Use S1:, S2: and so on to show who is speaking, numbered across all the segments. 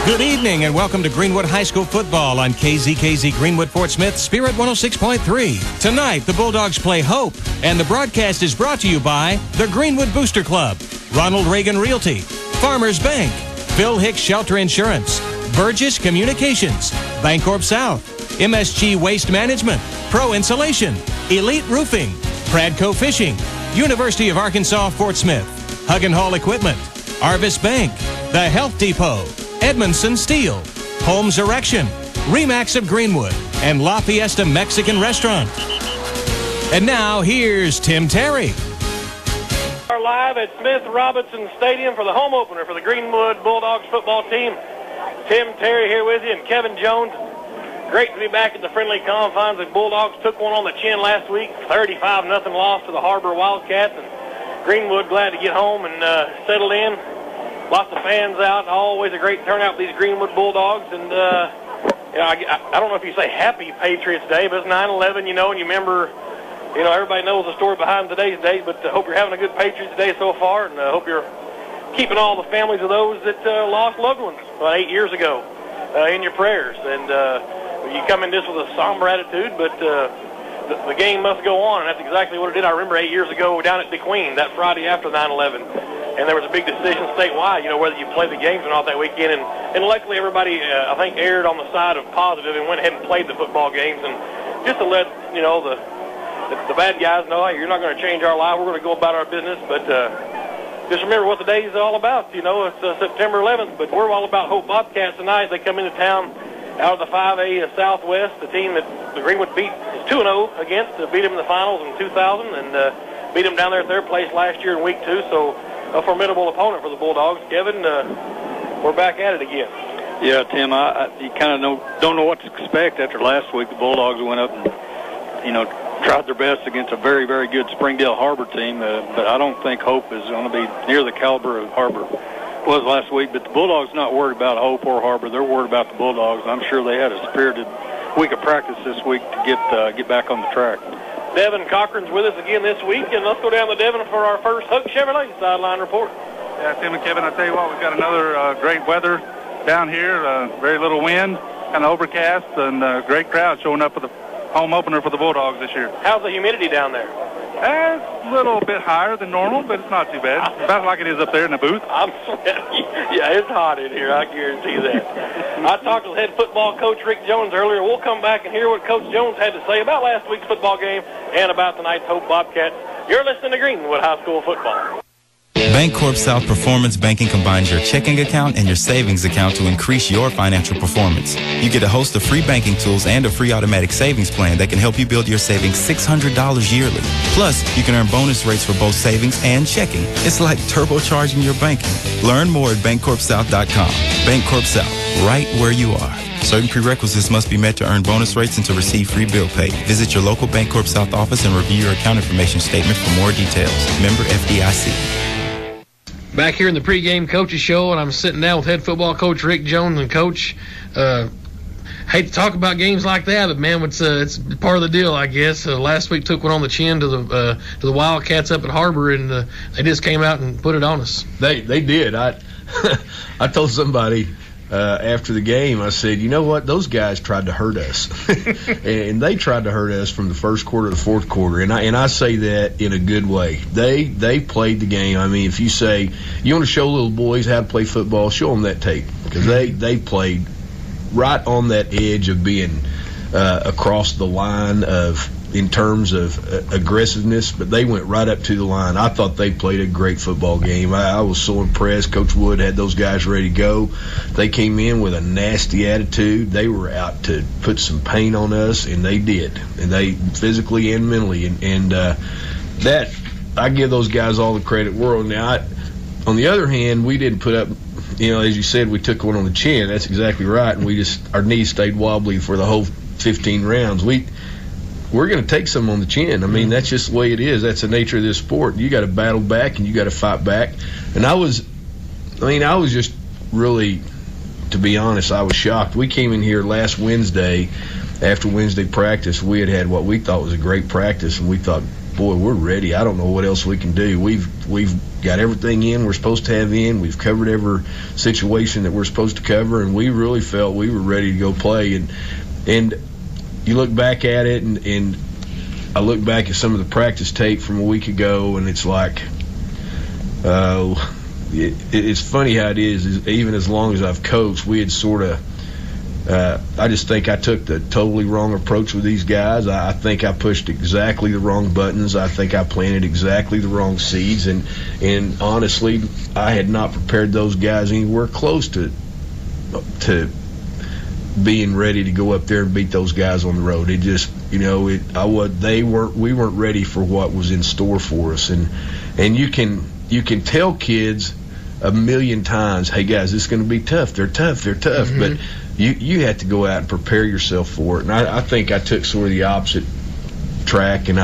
S1: Good evening and welcome to Greenwood High School football on KZKZ Greenwood Fort Smith Spirit 106.3. Tonight, the Bulldogs play Hope, and the broadcast is brought to you by the Greenwood Booster Club, Ronald Reagan Realty, Farmers Bank, Phil Hicks Shelter Insurance, Burgess Communications, Bancorp South, MSG Waste Management, Pro Insulation, Elite Roofing, Pradco Fishing, University of Arkansas Fort Smith, Hug and Haul Equipment, Arvis Bank, The Health Depot, Edmondson Steel, Holmes Erection, Remax of Greenwood, and La Fiesta Mexican Restaurant. And now, here's Tim Terry.
S2: We're live at Smith Robinson Stadium for the home opener for the Greenwood Bulldogs football team. Tim Terry here with you, and Kevin Jones. Great to be back at the friendly confines. The Bulldogs took one on the chin last week, 35-0 loss to the Harbor Wildcats, and Greenwood glad to get home and settle in. Lots of fans out. Always a great turnout for these Greenwood Bulldogs. And, I don't know if you say Happy Patriots Day, but it's 9/11, and you remember, everybody knows the story behind today's day, but I hope you're having a good Patriots Day so far, and I hope you're keeping all the families of those that lost loved ones about 8 years ago in your prayers. And you come in this with a somber attitude, but the game must go on, and that's exactly what it did. I remember 8 years ago down at DeQueen, that Friday after 9/11. And there was a big decision statewide, whether you play the games or not that weekend. And luckily everybody, I think, erred on the side of positive and went ahead and played the football games. And just to let, the bad guys know, hey, you're not going to change our life. We're going to go about our business. But just remember what the day is all about. It's September 11th. But we're all about Hope Bobcats tonight. They come into town out of the 5A Southwest, the team that the Greenwood beat 2-0 against, beat them in the finals in 2000 and beat them down there at third place last year in week 2. So a formidable opponent for the Bulldogs. Kevin, we're back at it again.
S3: Yeah, Tim, you kind of don't know what to expect after last week. The Bulldogs went up and, tried their best against a very, very good Springdale Harbor team, but I don't think Hope is going to be near the caliber of Harbor was last week. But the Bulldogs not worried about Hope or Harbor. They're worried about the Bulldogs. I'm sure they had a spirited week of practice this week to get back on the track.
S2: Devin Cochran's with us again this week, and let's go down to Devin for our first Hook Chevrolet sideline report.
S4: Yeah, Tim and Kevin, I tell you what, we've got another great weather down here, very little wind, kind of overcast, and great crowd showing up for the home opener for the Bulldogs this year.
S2: How's the humidity down there?
S4: It's a little bit higher than normal, but it's not too bad. It's about like it is up there in the booth.
S2: I'm sweating. Yeah, it's hot in here, I guarantee that. I talked to head football coach Rick Jones earlier. We'll come back and hear what Coach Jones had to say about last week's football game and about tonight's Hope Bobcats. You're listening to Greenwood High School football.
S5: Bancorp South Performance Banking combines your checking account and your savings account to increase your financial performance. You get a host of free banking tools and a free automatic savings plan that can help you build your savings $600 yearly. Plus, you can earn bonus rates for both savings and checking. It's like turbocharging your banking. Learn more at bancorpsouth.com. Bancorp South, right where you are. Certain prerequisites must be met to earn bonus rates and to receive free bill pay. Visit your local Bancorp South office and review your account information statement for more details. Member FDIC.
S6: Back here in the pregame coaches show, and I'm sitting down with head football coach Rick Jones. And Coach, hate to talk about games like that, but man, it's part of the deal, I guess. Last week took one on the chin to the Wildcats up at Harbor, and they just came out and put it on us.
S7: They did. I told somebody after the game, I said, you know what, those guys tried to hurt us. And they tried to hurt us from the first quarter to the fourth quarter, and I say that in a good way. They played the game. I mean, if you say you want to show little boys how to play football, show them that tape, because they played right on that edge of being across the line in terms of aggressiveness, but they went right up to the line. I thought they played a great football game. I was so impressed. Coach Wood had those guys ready to go. They came in with a nasty attitude. They were out to put some pain on us, and they did. And they physically and mentally. And that, I give those guys all the credit in the world. Now, on the other hand, we didn't put up, as you said, we took one on the chin. That's exactly right. And our knees stayed wobbly for the whole 15 rounds. We're going to take some on the chin. I mean, that's just the way it is. That's the nature of this sport. You got to battle back and you got to fight back. And I was just really, to be honest, I was shocked. We came in here last Wednesday, after Wednesday practice. We had what we thought was a great practice, and we thought, boy, we're ready. I don't know what else we can do. We've got everything in we're supposed to have in. We've covered every situation that we're supposed to cover, and we really felt we were ready to go play. And you look back at it, and I look back at some of the practice tape from a week ago, and it's like, it's funny how it is. Even as long as I've coached, we had sort of, I just think I took the totally wrong approach with these guys. I think I pushed exactly the wrong buttons. I think I planted exactly the wrong seeds. And honestly, I had not prepared those guys anywhere close to being ready to go up there and beat those guys on the road. It just, we weren't ready for what was in store for us. And you can tell kids a million times, hey guys, this is going to be tough. They're tough. Mm-hmm. But you have to go out and prepare yourself for it. And I think I took sort of the opposite track, and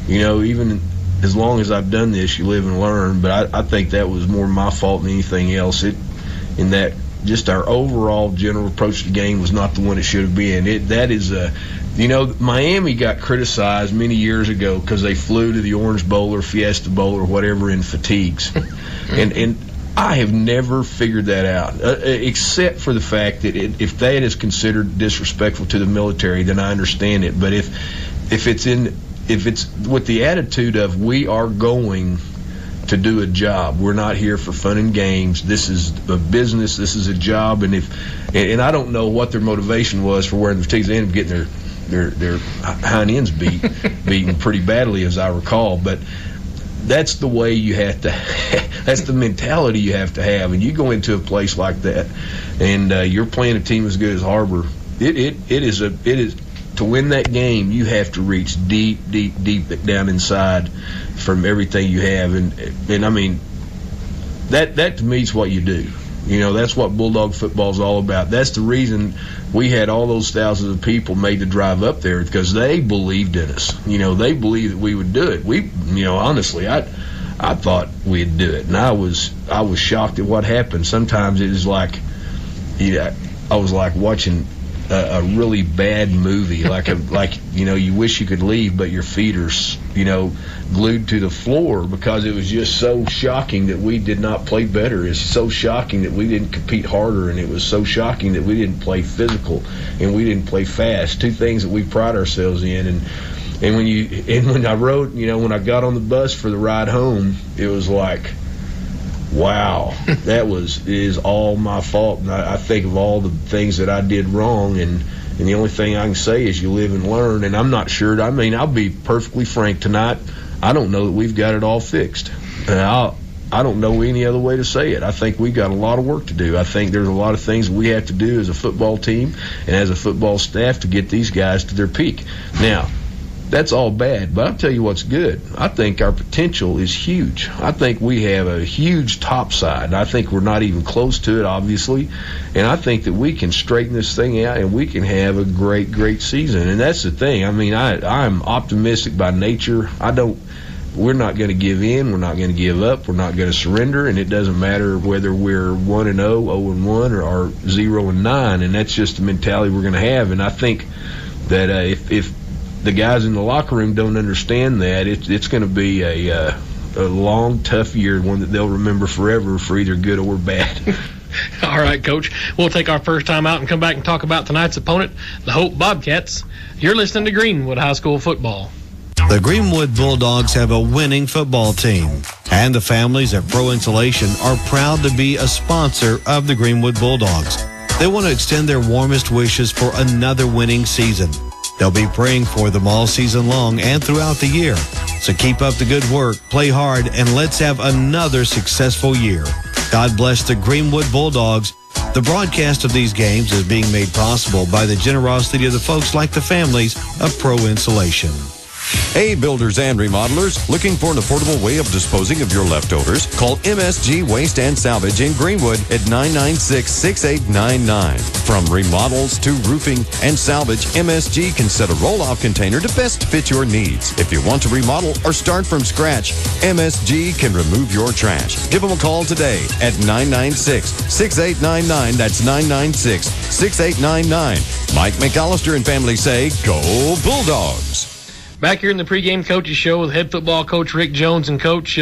S7: even as long as I've done this, you live and learn. But I think that was more my fault than anything else. In that just our overall general approach to the game was not the one it should have been. Miami got criticized many years ago because they flew to the Orange Bowl or Fiesta Bowl or whatever in fatigues. and I have never figured that out, except for the fact that if that is considered disrespectful to the military, then I understand it. But if it's with the attitude of we are going to do a job, we're not here for fun and games. This is a business. This is a job. And I don't know what their motivation was for wearing the fatigues. They ended up getting their hind ends beaten pretty badly, as I recall. But that's the way you have to. That's the mentality you have to have. And you go into a place like that, and you're playing a team as good as Harbor. It is to win that game. You have to reach deep down inside from everything you have, and I mean that to me is what you do. That's what Bulldog football is all about. That's the reason we had all those thousands of people made the drive up there, because they believed in us. They believed that we would do it. Honestly, I thought we'd do it, and I was shocked at what happened. Sometimes it was like, I was like watching a really bad movie, like you wish you could leave, but your feet are glued to the floor, because it was just so shocking that we did not play better. It's so shocking that we didn't compete harder, and it was so shocking that we didn't play physical and we didn't play fast. Two things that we pride ourselves in. And when I rode, when I got on the bus for the ride home, it was like, wow, it is all my fault. And I think of all the things that I did wrong, and the only thing I can say is you live and learn. And I'm not sure. I mean, I'll be perfectly frank tonight. I don't know that we've got it all fixed. I don't know any other way to say it. I think we've got a lot of work to do. I think there's a lot of things we have to do as a football team and as a football staff to get these guys to their peak. Now, that's all bad, but I'll tell you what's good. I think our potential is huge. I think we have a huge top side. I think we're not even close to it, obviously, and I think that we can straighten this thing out and we can have a great season. And that's the thing. I mean, I'm optimistic by nature. We're not going to give in. We're not going to give up. We're not going to surrender, and it doesn't matter whether we're 1-0, 0-1, or 0-9, and that's just the mentality we're going to have. And I think that if the guys in the locker room don't understand that, it's going to be a long, tough year, one that they'll remember forever for either good or bad.
S6: All right, Coach. We'll take our first time out and come back and talk about tonight's opponent, the Hope Bobcats. You're listening to Greenwood High School football.
S8: The Greenwood Bulldogs have a winning football team, and the families at Pro Insulation are proud to be a sponsor of the Greenwood Bulldogs. They want to extend their warmest wishes for another winning season. They'll be praying for them all season long and throughout the year. So keep up the good work, play hard, and let's have another successful year. God bless the Greenwood Bulldogs. The broadcast of these games is being made possible by the generosity of the folks like the families of Pro Insulation.
S9: Hey, builders and remodelers, looking for an affordable way of disposing of your leftovers? Call MSG Waste and Salvage in Greenwood at 996-6899. From remodels to roofing and salvage, MSG can set a roll-off container to best fit your needs. If you want to remodel or start from scratch, MSG can remove your trash. Give them a call today at 996-6899. That's 996-6899. Mike McAllister and family say, Go Bulldogs!
S6: Back here in the pregame coaches show with head football coach Rick Jones. And Coach,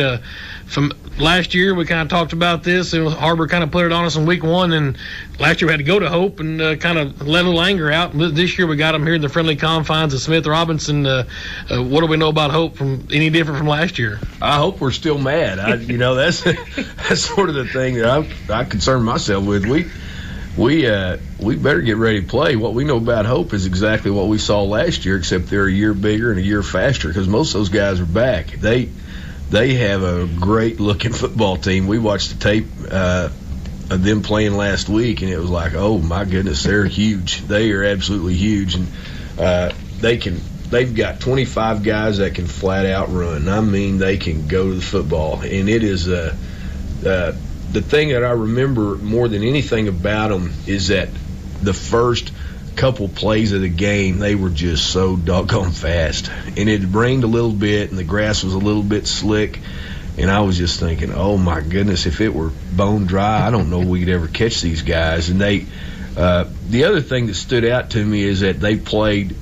S6: from last year we kind of talked about this, and Harbor kind of put it on us in week 1, and last year we had to go to Hope and kind of let a little anger out. This year we got them here in the friendly confines of Smith Robinson. What do we know about Hope from any different from last year?
S7: I hope we're still mad. That's sort of the thing that I concern myself with. We better get ready to play. What we know about Hope is exactly what we saw last year, except they're a year bigger and a year faster because most of those guys are back. They have a great-looking football team. We watched the tape of them playing last week, and it was like, oh, my goodness, they're huge. They are absolutely huge. And they've got 25 guys that can flat-out run. I mean, they can go to the football. And it is the thing that I remember more than anything about them is that the first couple plays of the game, they were just so doggone fast. And it rained a little bit, and the grass was a little bit slick. And I was just thinking, oh, my goodness, if it were bone dry, I don't know if we could ever catch these guys. And the other thing that stood out to me is that they played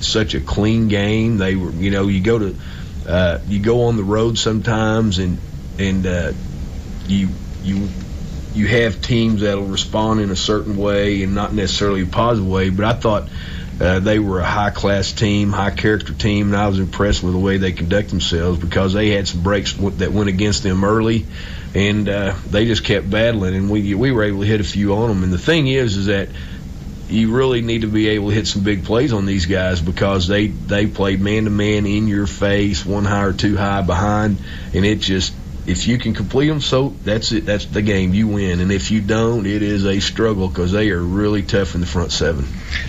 S7: such a clean game. They were, you go on the road sometimes, and you have teams that'll respond in a certain way and not necessarily a positive way, but I thought they were a high-class team, high-character team, and I was impressed with the way they conduct themselves because they had some breaks that went against them early, and they just kept battling, and we were able to hit a few on them. And the thing is that you really need to be able to hit some big plays on these guys because they played man-to-man in your face, one high or two high behind, and it just – if you can complete them, so that's it. That's the game. You win. And if you don't, it is a struggle because they are really tough in the front seven.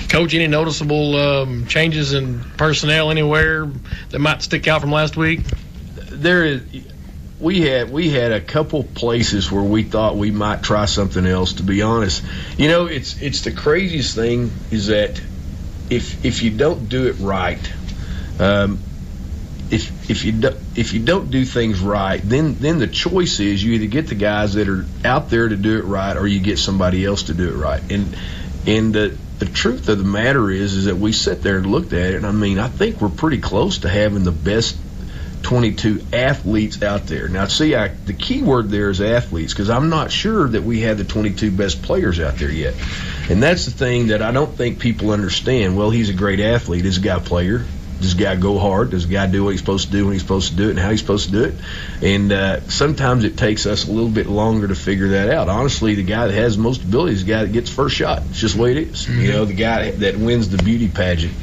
S6: Coach, any noticeable changes in personnel anywhere that might stick out from last week?
S7: There is. We had a couple places where we thought we might try something else. To be honest, it's the craziest thing is that if you don't do it right. If you don't do things right, then the choice is you either get the guys that are out there to do it right, or you get somebody else to do it right. And the truth of the matter is that we sat there and looked at it, and I think we're pretty close to having the best 22 athletes out there. Now, see, the key word there is athletes because I'm not sure that we have the 22 best players out there yet. And that's the thing that I don't think people understand. Well, he's a great athlete. He's a guy player. Does the guy go hard? Does the guy do what he's supposed to do when he's supposed to do it and how he's supposed to do it? And sometimes it takes us a little bit longer to figure that out. Honestly, the guy that has the most ability is the guy that gets first shot. It's just the way it is.
S6: Mm-hmm.
S7: The guy that wins the beauty pageant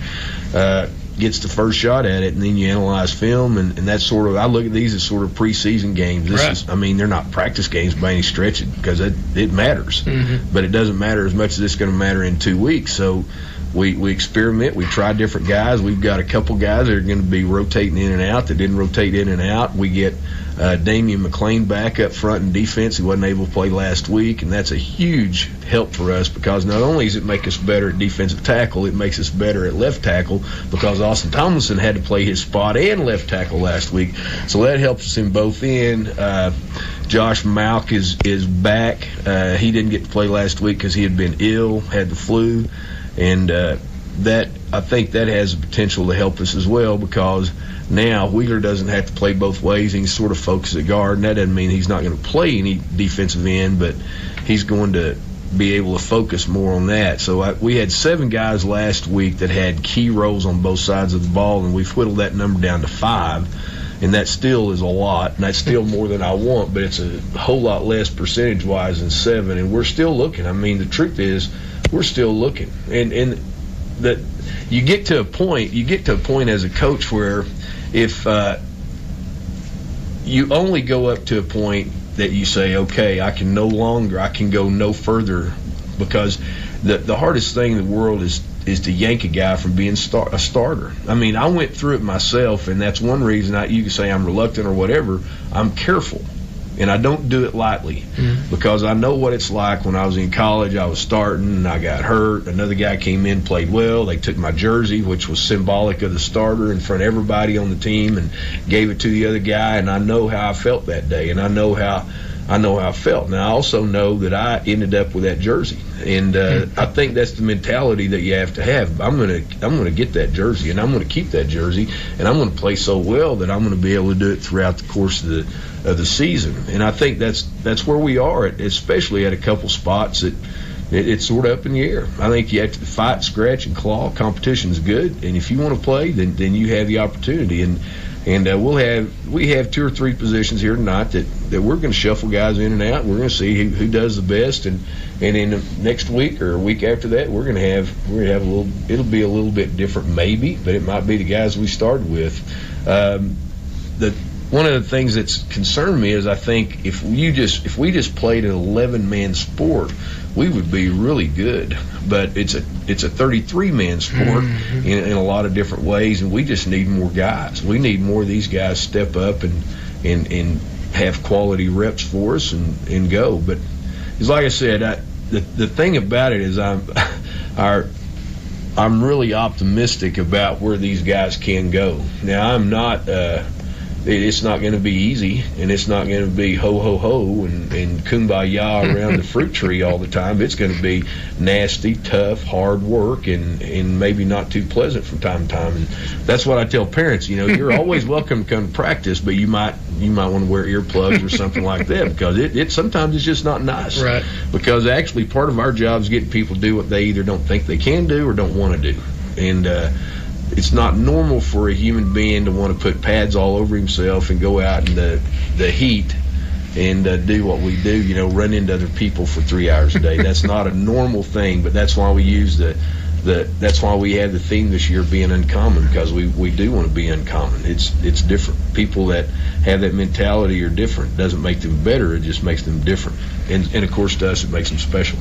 S7: gets the first shot at it, and then you analyze film, and that's sort of – I look at these as sort of preseason games. They're not practice games by any stretch because it matters.
S6: Mm-hmm.
S7: But it doesn't matter as much as it's going to matter in 2 weeks. So – We experiment. We try different guys. We've got a couple guys that are going to be rotating in and out that didn't rotate in and out. We get Damian McLean back up front in defense. He wasn't able to play last week, and that's a huge help for us because not only does it make us better at defensive tackle, it makes us better at left tackle because Austin Tomlinson had to play his spot and left tackle last week. So that helps us in both ends. Josh Malk is back. He didn't get to play last week because he had been ill, had the flu. And I think that has the potential to help us as well because now Wheeler doesn't have to play both ways. He can sort of focus at guard, and that doesn't mean he's not going to play any defensive end, but he's going to be able to focus more on that. So we had 7 guys last week that had key roles on both sides of the ball, and we've whittled that number down to 5. And that still is a lot, and that's still more than I want, but it's a whole lot less percentage-wise than 7, and we're still looking. The truth is we're still looking. And that you get to a point as a coach where if you only go up to a point that you say, okay, I can go no further because the hardest thing in the world is to yank a guy from being a starter. I went through it myself, and that's one reason you can say I'm reluctant or whatever. I'm careful, and I don't do it lightly because I know what it's like. When I was in college, I was starting, and I got hurt. Another guy came in, played well. They took my jersey, which was symbolic of the starter, in front of everybody on the team and gave it to the other guy, and I know how I felt that day, and I know how I know how I felt. Now I also know that I ended up with that jersey, and I think that's the mentality that you have to have. I'm gonna get that jersey, and I'm gonna keep that jersey, and I'm gonna play so well that I'm gonna be able to do it throughout the course of the season. And I think that's where we are, especially at a couple spots that it's sort of up in the air. I think you have to fight, scratch, and claw. Competition's good, and if you want to play, then you have the opportunity. And we have 2 or 3 positions here tonight that we're going to shuffle guys in and out. We're going to see who does the best, and in the next week or a week after that, we're going to have a little. It'll be a little bit different, maybe, but it might be the guys we started with. One of the things that's concerned me is I think if we just played an 11-man sport, we would be really good. But it's a 33-man sport in a lot of different ways, and we just need more guys. We need more of these guys step up and have quality reps for us and go. But it's like I said, the thing about it is I'm really optimistic about where these guys can go. Now I'm not. It's not going to be easy, and it's not going to be ho, ho, ho and kumbaya around the fruit tree all the time. It's going to be nasty, tough, hard work, and maybe not too pleasant from time to time. And that's what I tell parents. You're always welcome to come to practice, but you might want to wear earplugs or something like that, because it sometimes it's just not nice.
S6: Right.
S7: Because actually part of our job is getting people to do what they either don't think they can do or don't want to do. And it's not normal for a human being to want to put pads all over himself and go out in the heat and do what we do, run into other people for 3 hours a day. That's not a normal thing, but that's why we use that's why we have the theme this year being uncommon, because we do want to be uncommon. It's different. People that have that mentality are different. It doesn't make them better, it just makes them different. And of course to us it makes them special.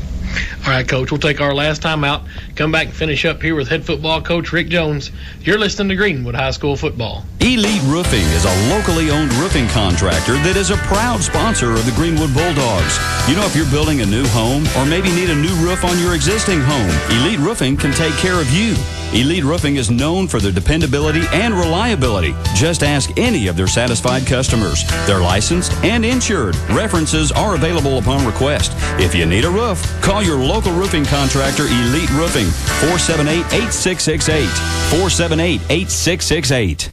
S6: All right, Coach, we'll take our last time out, come back and finish up here with head football coach Rick Jones. You're listening to Greenwood High School football.
S10: Elite Roofing is a locally owned roofing contractor that is a proud sponsor of the Greenwood Bulldogs. If you're building a new home or maybe need a new roof on your existing home, Elite Roofing can take care of you. Elite Roofing is known for their dependability and reliability. Just ask any of their satisfied customers. They're licensed and insured. References are available upon request. If you need a roof, call your local roofing contractor, Elite Roofing, 478-8668. 478-8668.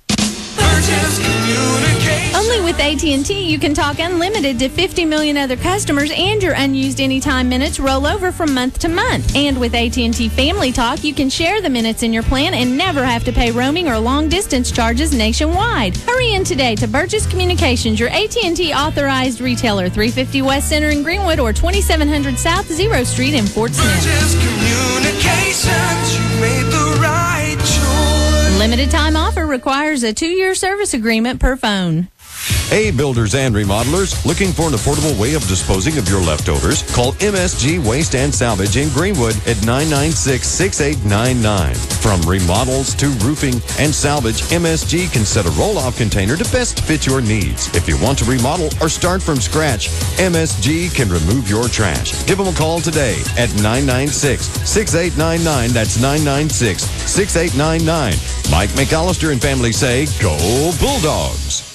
S11: Only with AT&T, you can talk unlimited to 50 million other customers, and your unused anytime minutes roll over from month to month. And with AT&T Family Talk, you can share the minutes in your plan and never have to pay roaming or long-distance charges nationwide. Hurry in today to Burgess Communications, your AT&T authorized retailer, 350 West Center in Greenwood or 2700 South 0 Street in Fort Smith.
S12: Burgess Communications, you made the right choice.
S11: Limited time offer requires a 2-year service agreement per phone.
S9: Hey, builders and remodelers, looking for an affordable way of disposing of your leftovers? Call MSG Waste and Salvage in Greenwood at 996-6899. From remodels to roofing and salvage, MSG can set a roll-off container to best fit your needs. If you want to remodel or start from scratch, MSG can remove your trash. Give them a call today at 996-6899. That's 996-6899. Mike McAllister and family say, Go Bulldogs!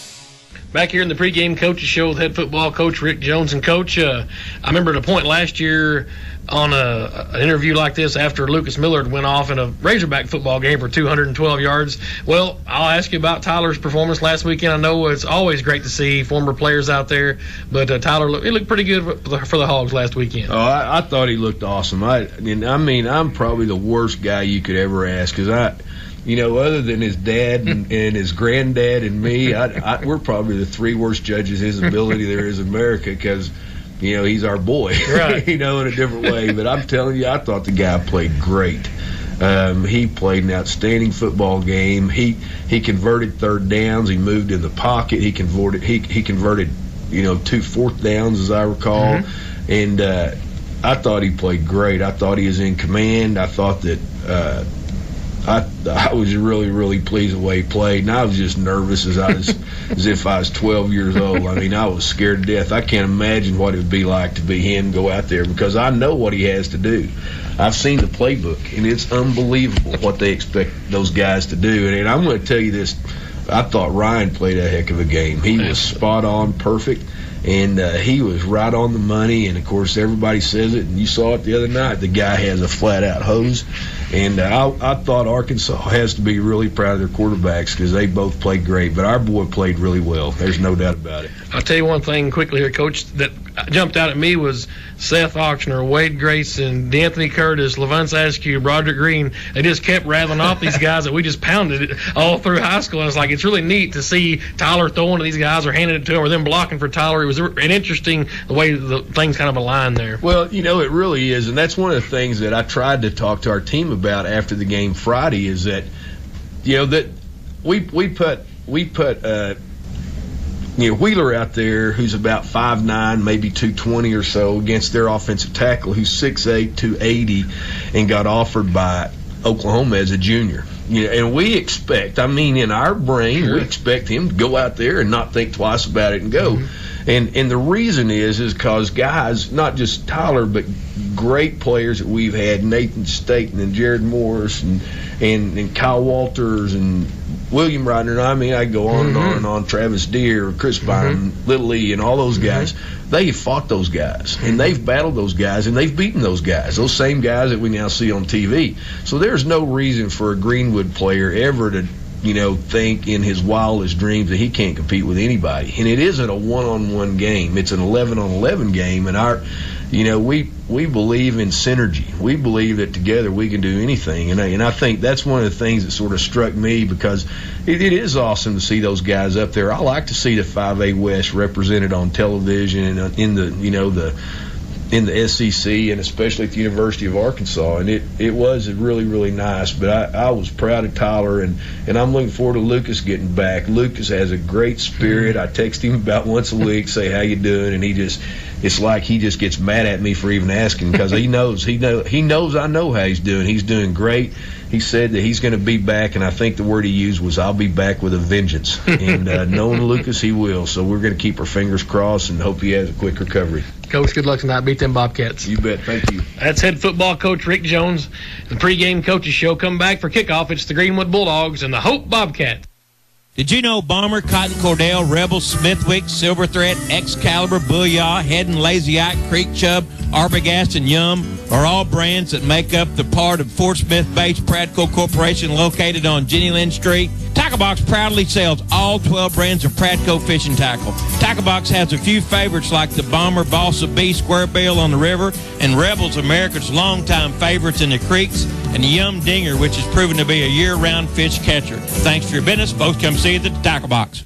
S6: Back here in the pregame coaches show with head football coach Rick Jones. And Coach, I remember at a point last year on an interview like this after Lucas Millard went off in a Razorback football game for 212 yards. Well, I'll ask you about Tyler's performance last weekend. I know it's always great to see former players out there, but Tyler, he looked pretty good for the Hogs last weekend.
S7: Oh, I thought he looked awesome. I'm probably the worst guy you could ever ask, because other than his dad and his granddad and me, we're probably the 3 worst judges his ability there is in America, because, he's our boy,
S6: right.
S7: in a different way. But I'm telling you, I thought the guy played great. He played an outstanding football game. He converted third downs. He moved in the pocket. He converted 2 fourth downs, as I recall. Mm-hmm. And I thought he played great. I thought he was in command. I thought that I was really, really pleased with the way he played, and I was just nervous as if I was 12 years old. I was scared to death. I can't imagine what it would be like to be him, go out there, because I know what he has to do. I've seen the playbook, and it's unbelievable what they expect those guys to do. And I'm going to tell you this, I thought Ryan played a heck of a game. He was spot on, perfect. And he was right on the money, and, of course, everybody says it, and you saw it the other night. The guy has a flat-out hose. And I thought Arkansas has to be really proud of their quarterbacks because they both played great. But our boy played really well. There's no doubt about it.
S6: I'll tell you one thing quickly here, Coach, that jumped out at me was Seth Auctioner, Wade Grayson, D'Anthony Curtis, Levance Askew, Broderick Green. They just kept rattling off these guys that we just pounded it all through high school. And it's really neat to see Tyler throwing to these guys or handing it to him or them blocking for Tyler. It was an interesting the way the things kind of aligned there.
S7: Well, it really is. And that's one of the things that I tried to talk to our team about after the game Friday is that, that we put Wheeler out there who's about 5'9", maybe 220 or so against their offensive tackle who's 6'8", 280 and got offered by Oklahoma as a junior. And we expect, in our brain, we expect him to go out there and not think twice about it and go. Mm-hmm. And the reason is because guys, not just Tyler, but great players that we've had, Nathan Staten and Jared Morris and Kyle Walters and William Rodner, I go on and on and on, Travis Deere, Chris Bynum, Little Lee, and all those guys. They have fought those guys, and they've battled those guys, and they've beaten those guys, those same guys that we now see on TV. So there's no reason for a Greenwood player ever to, think in his wildest dreams that he can't compete with anybody. And it isn't a one-on-one game. It's an 11-on-11 game, and we believe in synergy. We believe that together we can do anything. And I think that's one of the things that sort of struck me because it is awesome to see those guys up there. I like to see the 5A West represented on television and in the SEC and especially at the University of Arkansas. And it was really, really nice. But I was proud of Tyler, and I'm looking forward to Lucas getting back. Lucas has a great spirit. I text him about once a week, say, how you doing? And it's like he just gets mad at me for even asking because he knows I know how he's doing. He's doing great. He said that he's going to be back, and I think the word he used was, I'll be back with a vengeance. And knowing Lucas, he will. So we're going to keep our fingers crossed and hope he has a quick recovery.
S6: Coach, good luck tonight. Beat them Bobcats.
S7: You bet. Thank you.
S6: That's head football coach Rick Jones. The pregame coaches show come back for kickoff. It's the Greenwood Bulldogs and the Hope Bobcats.
S1: Did you know Bomber, Cotton Cordell, Rebel, Smithwick, Silver Threat, Excalibur, Booyah, Head and Lazy Eye, Creek Chub, Arbogast, and Yum are all brands that make up the part of Fort Smith-based Pradco Corporation located on Jenny Lynn Street? Tackle Box proudly sells all 12 brands of Pradco fishing tackle. Tackle Box has a few favorites like the Bomber, Balsa B, Square Bill on the river, and Rebels, America's longtime favorites in the creeks, and the Yum Dinger, which has proven to be a year-round fish catcher. Thanks for your business. Folks, come see you at the Tackle Box.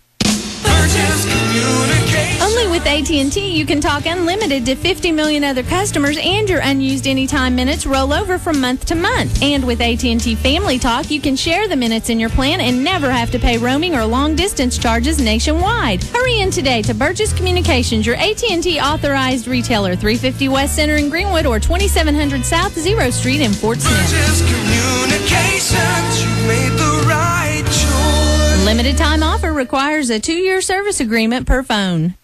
S11: Only with AT&T, you can talk unlimited to 50 million other customers, and your unused anytime minutes roll over from month to month. And with AT&T Family Talk, you can share the minutes in your plan and never have to pay roaming or long-distance charges nationwide. Hurry in today to Burgess Communications, your AT&T authorized retailer, 350 West Center in Greenwood or 2700 South 0 Street in Fort Smith.
S12: Burgess Communications, you made the right choice.
S11: Limited time offer requires a 2-year service agreement per phone.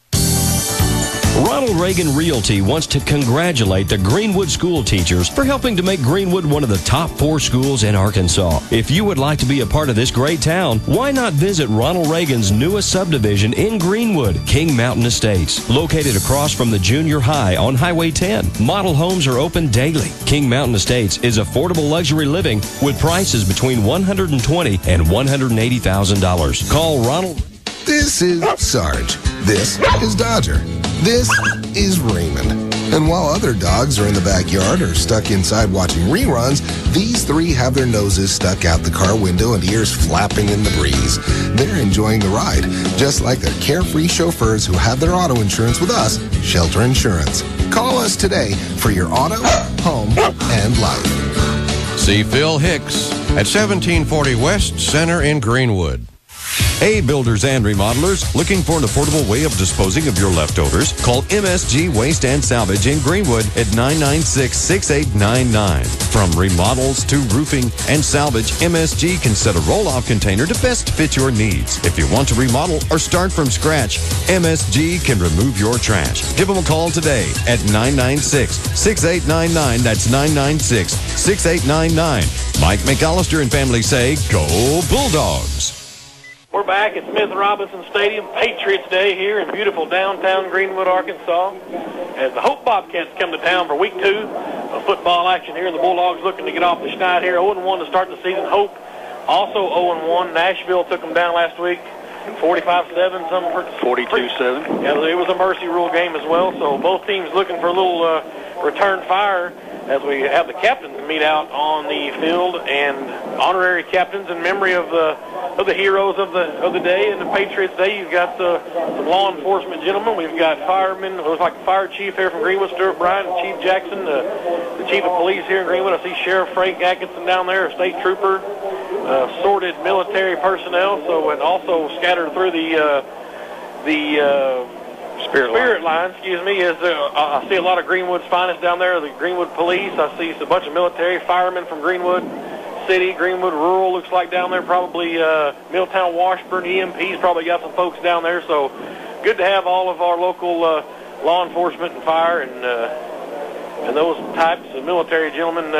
S10: Ronald Reagan Realty wants to congratulate the Greenwood school teachers for helping to make Greenwood one of the top 4 schools in Arkansas. If you would like to be a part of this great town, why not visit Ronald Reagan's newest subdivision in Greenwood, King Mountain Estates, located across from the junior high on Highway 10. Model homes are open daily. King Mountain Estates is affordable luxury living with prices between $120,000 and $180,000. Call Ronald.
S13: This is Sarge. This is Dodger. This is Raymond. And while other dogs are in the backyard or stuck inside watching reruns, these 3 have their noses stuck out the car window and ears flapping in the breeze. They're enjoying the ride, just like their carefree chauffeurs who have their auto insurance with us, Shelter Insurance. Call us today for your auto, home, and life.
S9: See Phil Hicks at 1740 West Center in Greenwood. Hey, builders and remodelers, looking for an affordable way of disposing of your leftovers? Call MSG Waste and Salvage in Greenwood at 996-6899. From remodels to roofing and salvage, MSG can set a roll-off container to best fit your needs. If you want to remodel or start from scratch, MSG can remove your trash. Give them a call today at 996-6899. That's 996-6899. Mike McAllister and family say, Go Bulldogs!
S2: We're back at Smith Robinson Stadium, Patriots Day here in beautiful downtown Greenwood, Arkansas, as the Hope Bobcats come to town for week 2 of football action here. The Bulldogs looking to get off the schneid here, 0-1 to start the season. Hope also 0-1. Nashville took them down last week, 45-7,
S3: 42-7.
S2: Yeah, it was a mercy rule game as well, so both teams looking for a little return fire as we have the captains meet out on the field, and honorary captains in memory of the heroes of the day and the Patriots Day. You've got some law enforcement gentlemen. We've got firemen. It looks like the fire chief here from Greenwood, Stuart Bryan, and Chief Jackson, the chief of police here in Greenwood. I see Sheriff Frank Atkinson down there, a state trooper, assorted military personnel. So, and also scattered through the Spirit line, is I see a lot of Greenwood's finest down there, the Greenwood Police. I see a bunch of military firemen from Greenwood City, Greenwood Rural looks like down there, probably Milltown Washburn, EMP's probably got some folks down there. So good to have all of our local law enforcement and fire and those types of military gentlemen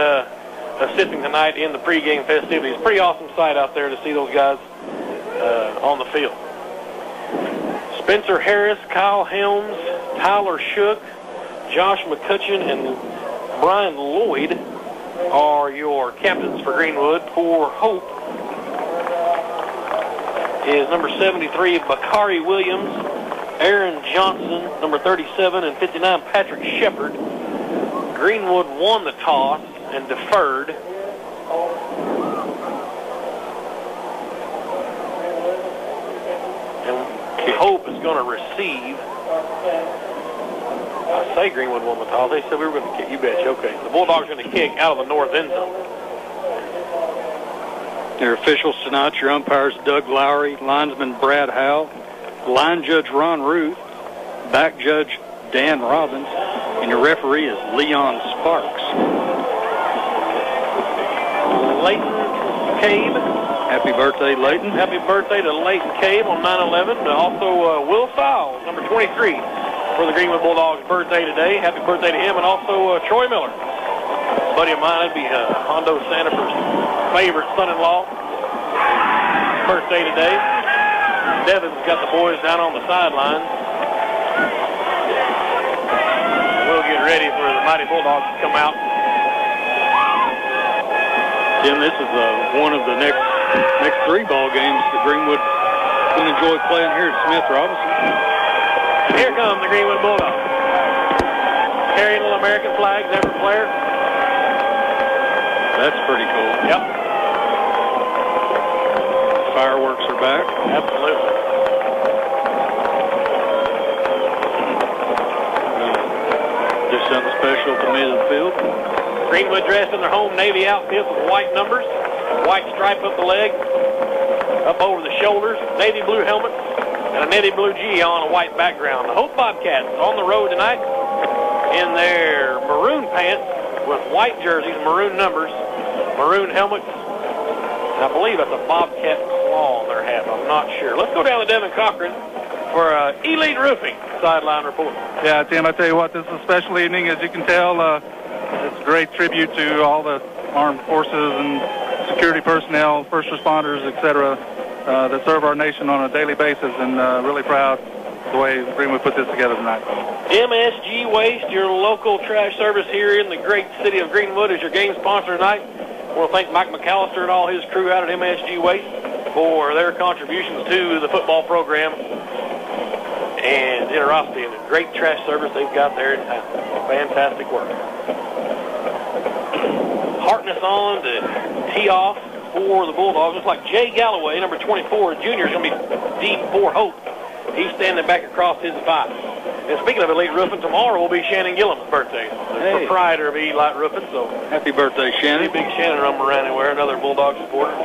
S2: assisting tonight in the pregame festivities. Pretty awesome sight out there to see those guys on the field. Spencer Harris, Kyle Helms, Tyler Shook, Josh McCutcheon, and Brian Lloyd are your captains for Greenwood. For Hope is number 73, Bakari Williams, Aaron Johnson, number 37, and 59, Patrick Shepard. Greenwood won the toss and deferred. Hope is going to receive. I say Greenwood won the toss. They said we were going to kick. You betcha. Okay. The Bulldogs are going to kick out of the north end zone.
S3: Your officials tonight, your umpires Doug Lowry, linesman Brad Howe, line judge Ron Ruth, back judge Dan Robbins, and your referee is Leon Sparks.
S2: Leighton Cabe.
S3: Happy birthday, Leighton.
S2: Happy birthday to Leighton Cabe on 9/11. Also, Will Stiles, number 23, for the Greenwood Bulldogs' birthday today. Happy birthday to him. And also Troy Miller, a buddy of mine. That'd be Hondo Sandifer's favorite son-in-law. Birthday today. Devin's got the boys down on the sideline. We'll get ready for the Mighty Bulldogs to come out.
S3: Jim, this is one of the next 3 ball games that Greenwood will enjoy playing here at Smith Robinson.
S2: And here come the Greenwood Bulldogs. Carrying little American flags, every player.
S3: That's pretty cool.
S2: Yep.
S3: Fireworks are back.
S2: Absolutely.
S3: Do something special to me to the field.
S2: Greenwood dressed in their home navy outfits with white numbers, white stripe up the leg, up over the shoulders, navy blue helmets, and a navy blue G on a white background. The Hope Bobcats on the road tonight in their maroon pants with white jerseys, maroon numbers, maroon helmets, and I believe that's a Bobcat claw on their hat. I'm not sure. Let's go down to Devin Cochran for Elite Roofing sideline report.
S4: Yeah, Tim, I tell you what, this is a special evening. As you can tell, it's a great tribute to all the armed forces and security personnel, first responders, etc., that serve our nation on a daily basis, and really proud of the way Greenwood put this together tonight.
S2: MSG Waste, your local trash service here in the great city of Greenwood, is your game sponsor tonight. I want to thank Mike McAllister and all his crew out at MSG Waste for their contributions to the football program and generosity and the great trash service they've got there in town. Fantastic work. Hartness on to tee off for the Bulldogs. Looks like Jay Galloway, number 24, junior, is going to be deep for Hope. He's standing back across his 5. And speaking of Elite Roofing, tomorrow will be Shannon Gillum's birthday, the proprietor of Elite Roofing. So
S3: happy birthday, Shannon.
S2: Big Shannon rumble around anywhere, another Bulldog supporter.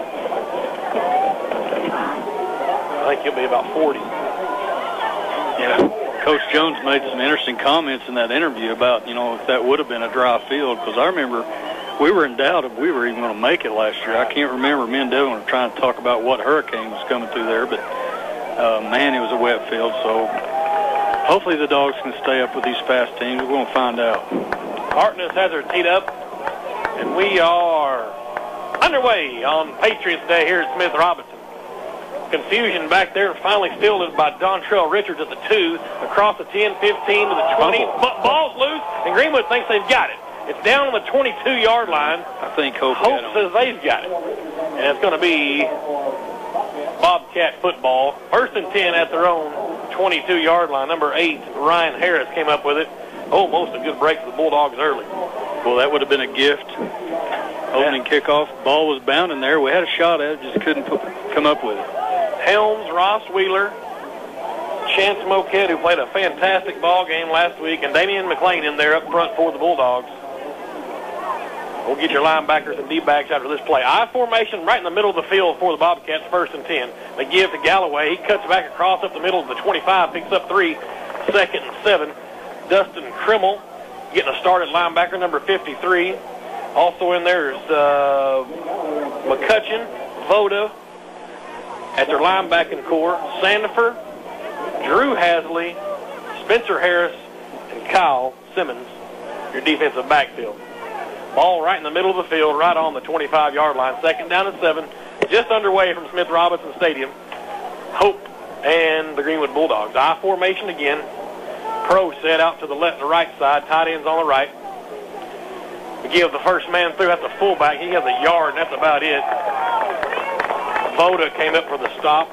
S2: I think he'll be about 40.
S3: Yeah. Coach Jones made some interesting comments in that interview about, if that would have been a dry field, because I remember we were in doubt if we were even going to make it last year. I can't remember. Me and Devin were trying to talk about what hurricane was coming through there, but, man, it was a wet field. So hopefully the Dogs can stay up with these fast teams. We're going to find out.
S2: Hartness has her teed up, and we are underway on Patriots Day here at Smith Robinson. confusion back there, and finally fielded by Dontrell Richards at the 2, across the 10, 15 to the 20. Ball's loose, and Greenwood thinks they've got it. It's down on the 22-yard line.
S3: I think Hope
S2: says they've got it. And it's going to be Bobcat football. First and 10 at their own 22-yard line. Number 8, Ryan Harris came up with it. Almost a good break for the Bulldogs early.
S3: Well, that would have been a gift. Opening kickoff. Ball was bounding there. We had a shot at it, just couldn't come up with it.
S2: Helms, Ross Wheeler, Chance Moquette, who played a fantastic ball game last week, and Damian McLean in there up front for the Bulldogs. We'll get your linebackers and D-backs after this play. I formation right in the middle of the field for the Bobcats, first and 10. They give to Galloway. He cuts back across up the middle of the 25, picks up 3, second and 7. Dustin Krimmel getting a start at linebacker, number 53. Also in there is McCutcheon, Voda at their linebacking core. Sandifer, Drew Hasley, Spencer Harris, and Kyle Simmons, your defensive backfield. Ball right in the middle of the field, right on the 25-yard line. Second down and 7, just underway from Smith Robinson Stadium. Hope and the Greenwood Bulldogs. I formation again. Pro set out to the left and right side. Tight ends on the right. We give the first man through. That's the fullback. He has a yard, and that's about it. Voda came up for the stop.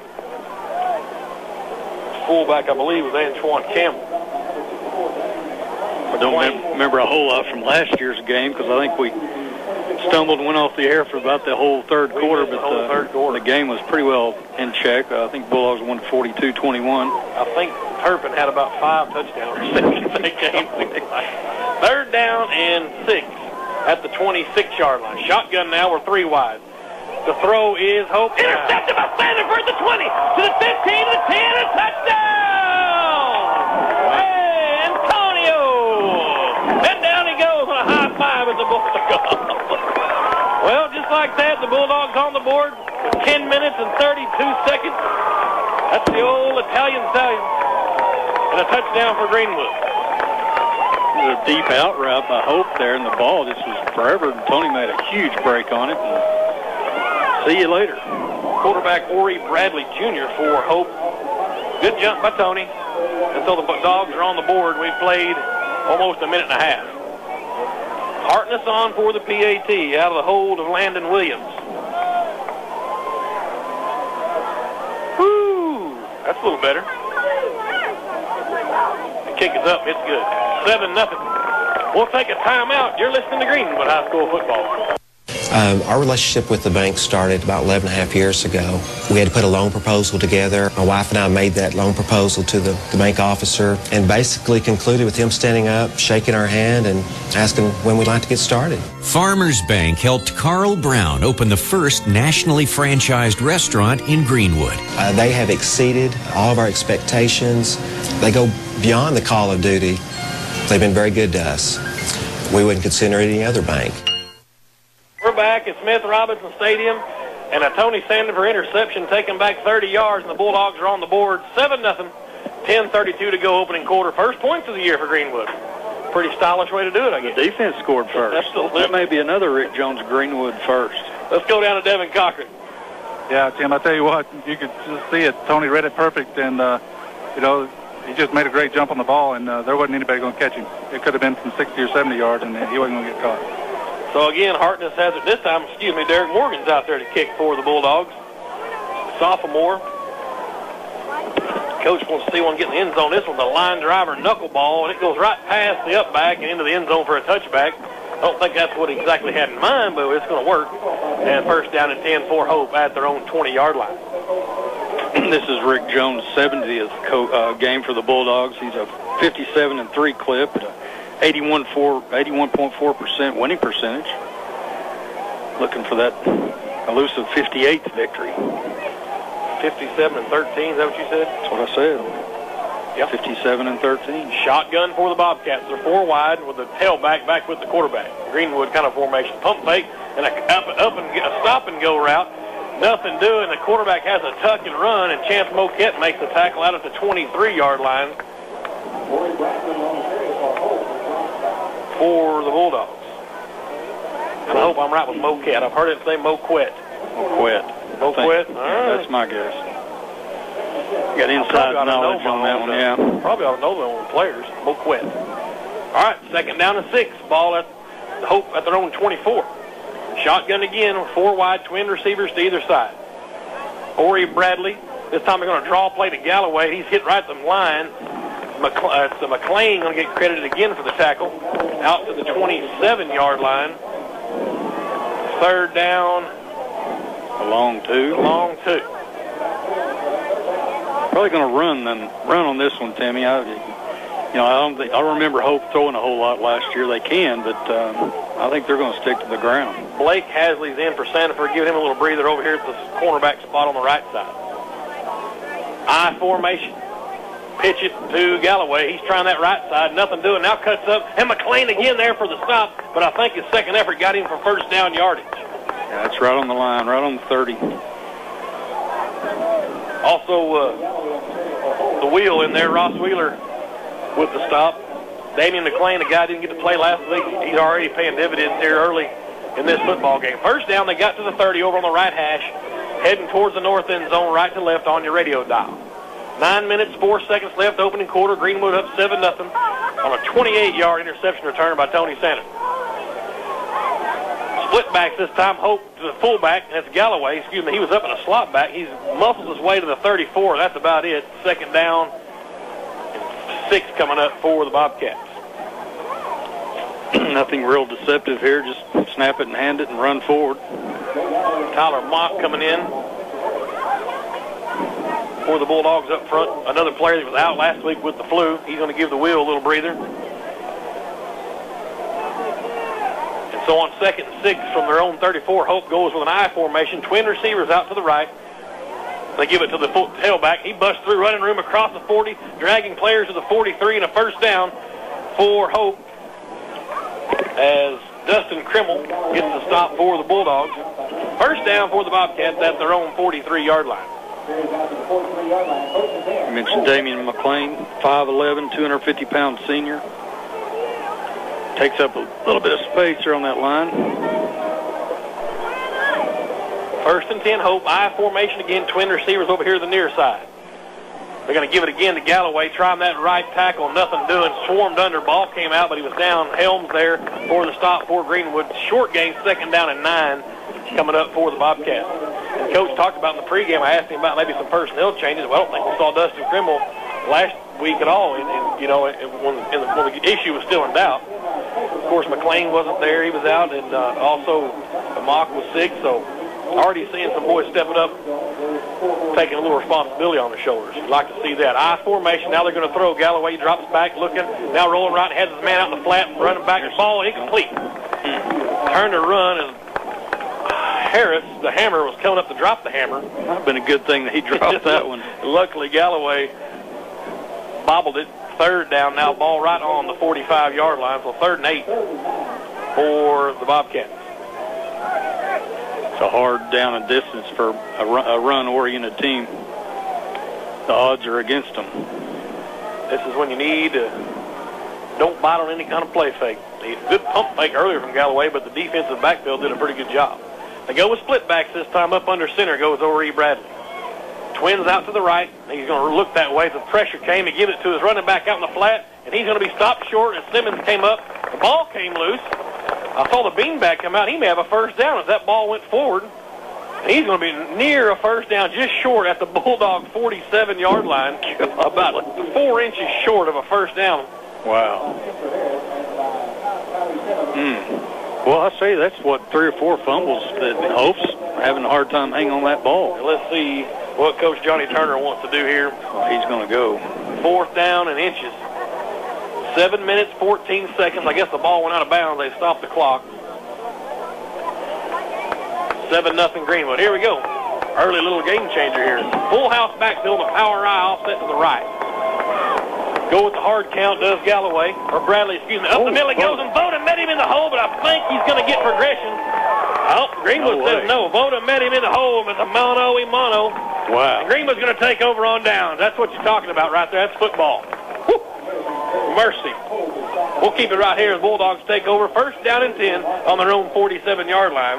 S2: Fullback, I believe, was Antoine Campbell.
S3: I don't remember a whole lot from last year's game because I think we stumbled and went off the air for about the whole third quarter, but the game was pretty well in check. I think Bulldogs won 42-21.
S2: I think Turpin had about 5 touchdown receptions in that game. Third down and 6 at the 26-yard line. Shotgun now, we're 3 wide. The throw is Hope. Intercepted by Sandifer at the 20, to the 15, to the 10, a touchdown! Hey, Antonio! And down he goes on a high five at the Bulldogs. Well, just like that, the Bulldogs on the board with 10 minutes and 32 seconds. That's the old Italian stallion. And a touchdown for Greenwood.
S3: It was a deep out route by Hope there, and the ball just was forever. And Tony made a huge break on it. See you later.
S2: Quarterback Ori Bradley Jr. for Hope. Good jump by Tony. And so the Dogs are on the board. We've played almost a minute and a half. Hartness on for the PAT out of the hold of Landon Williams. Woo! That's a little better. The kick is up. It's good. 7-0. We'll take a timeout. You're listening to Greenwood High School football.
S14: Our relationship with the bank started about 11 and a half years ago. We had to put a loan proposal together. My wife and I made that loan proposal to the bank officer and basically concluded with him standing up, shaking our hand, and asking when we'd like to get started.
S15: Farmers Bank helped Carl Brown open the first nationally franchised restaurant in Greenwood.
S14: They have exceeded all of our expectations. They go beyond the call of duty. They've been very good to us. We wouldn't consider it any other bank.
S2: We're back at Smith Robinson Stadium, and a Tony Sandifer interception taken back 30 yards, and the Bulldogs are on the board 7-0. 10:32 to go, opening quarter. First points of the year for Greenwood. Pretty stylish way to do it, I guess.
S3: The defense scored first.
S2: Absolutely.
S3: That may be another Rick Jones Greenwood first.
S2: Let's go down to Devin Cochran.
S4: Yeah, Tim, I tell you what, you could just see it. Tony read it perfect, and, he just made a great jump on the ball, and there wasn't anybody going to catch him. It could have been from 60 or 70 yards, and he wasn't going to get caught.
S2: So again, Hartness has it this time. Derek Morgan's out there to kick for the Bulldogs. Sophomore. Coach wants to see one get in the end zone. This one's a line driver knuckleball, and it goes right past the up back and into the end zone for a touchback. I don't think that's what he exactly had in mind, but it's going to work. And first down and 10 for Hope at their own 20-yard line.
S3: This is Rick Jones' 70th game for the Bulldogs. He's a 57-3 clip at a 81.4% winning percentage. Looking for that elusive 58th victory.
S2: 57-13, is that what you said?
S3: That's what I said.
S2: Yep.
S3: 57-13.
S2: Shotgun for the Bobcats. They're 4 wide with the tailback back with the quarterback. Greenwood kind of formation. Pump fake and a stop and go route. Nothing doing. The quarterback has a tuck and run, and Chance Moquette makes the tackle out at the 23-yard line for the Bulldogs. And I hope I'm right with Moquette. I've heard it say Moquette.
S3: Moquette.
S2: Moquette? All right.
S3: That's my guess. Got inside knowledge on that one, yeah.
S2: Probably ought to know them players. We'll quit. All right, second down and 6. Ball at Hope at their own 24. Shotgun again, 4 wide, twin receivers to either side. Ori Bradley. This time they're going to draw a play to Galloway. He's hit right at the line. McLean going to get credited again for the tackle. Out to the 27-yard line. Third down.
S3: A long two. Probably going to run on this one, Timmy. I remember Hope throwing a whole lot last year. They can, but I think they're going to stick to the ground.
S2: Blake Hasley's in for Sanford, giving him a little breather over here at the cornerback spot on the right side. I formation. Pitch it to Galloway. He's trying that right side. Nothing doing. Now cuts up. And McLean again there for the stop. But I think his second effort got him for first down yardage.
S3: Yeah, that's right on the line, right on the 30.
S2: Also, the wheel in there, Ross Wheeler with the stop. Damian McLean, the guy didn't get to play last week. He's already paying dividends here early in this football game. First down, they got to the 30 over on the right hash, heading towards the north end zone, right to left on your radio dial. 9 minutes, 4 seconds left, opening quarter. Greenwood up 7-0 on a 28-yard interception return by Tony Sanders. Split backs this time. Hope to the fullback. That's Galloway. He was up in a slot back. He's muscled his way to the 34. That's about it. Second down and 6 coming up for the Bobcats.
S3: Nothing real deceptive here. Just snap it and hand it and run forward.
S2: Tyler Mock coming in for the Bulldogs up front. Another player that was out last week with the flu. He's going to give the wheel a little breather. And so on 2nd and 6 from their own 34, Hope goes with an I formation. Twin receivers out to the right. They give it to the tailback. He busts through running room across the 40, dragging players to the 43 and a first down for Hope as Dustin Krimmel gets the stop for the Bulldogs. First down for the Bobcats at their own 43-yard line.
S3: You mentioned Damian McLean, 5'11", 250-pound senior. Takes up a little bit of space here on that line.
S2: First and 10, Hope. I formation again. Twin receivers over here to the near side. They're going to give it again to Galloway. Trying that right tackle. Nothing doing. Swarmed under. Ball came out, but he was down. Helms there for the stop for Greenwood. Short game, second down and 9 coming up for the Bobcats. And Coach talked about in the pregame, I asked him about maybe some personnel changes. Well, I don't think we saw Dustin Krimmel last week at all, when the issue was still in doubt. Of course, McLean wasn't there. He was out, and also Mock was sick, so already seeing some boys stepping up, taking a little responsibility on their shoulders. You'd like to see that. I formation. Now they're going to throw. Galloway drops back, looking. Now rolling right, has his man out in the flat, running back. The ball incomplete. Turn to run as Harris, the hammer, was coming up to drop the hammer.
S3: Might have been a good thing that he dropped that one.
S2: Luckily, Galloway bobbled it. Third down now, ball right on the 45-yard line. So 3rd and 8 for the Bobcats.
S3: It's a hard down and distance for a run-oriented team. The odds are against them.
S2: This is when you need to don't bite on any kind of play fake. Good pump fake earlier from Galloway, but the defensive backfield did a pretty good job. They go with split backs this time. Up under center goes Ori Bradley. Twins out to the right. He's going to look that way. The pressure came. He gives it to his running back out in the flat, and he's going to be stopped short as Simmons came up. The ball came loose. I saw the beanbag come out. He may have a first down as that ball went forward. And he's going to be near a first down, just short at the Bulldog 47-yard line, about 4 inches short of a first down.
S3: Wow. Well, I say that's, 3 or 4 fumbles that Hope's having a hard time hanging on that ball.
S2: And let's see what Coach Johnny Turner wants to do here.
S3: Well, he's going to go.
S2: 4th down and inches. 7 minutes, 14 seconds. I guess the ball went out of bounds. They stopped the clock. 7-0 Greenwood. Here we go. Early little game changer here. Full house backfield, a power eye offset to the right. Go with the hard count, does Galloway, or Bradley, excuse me. Up the middle he goes, and Voda met him in the hole, but I think he's going to get progression. Greenwood says no. Voda met him in the hole, but it's a mano-a-mano.
S3: Wow.
S2: And Greenwood's going to take over on downs. That's what you're talking about right there. That's football. Woo. Mercy. We'll keep it right here as Bulldogs take over. First down and 10 on their own 47-yard line.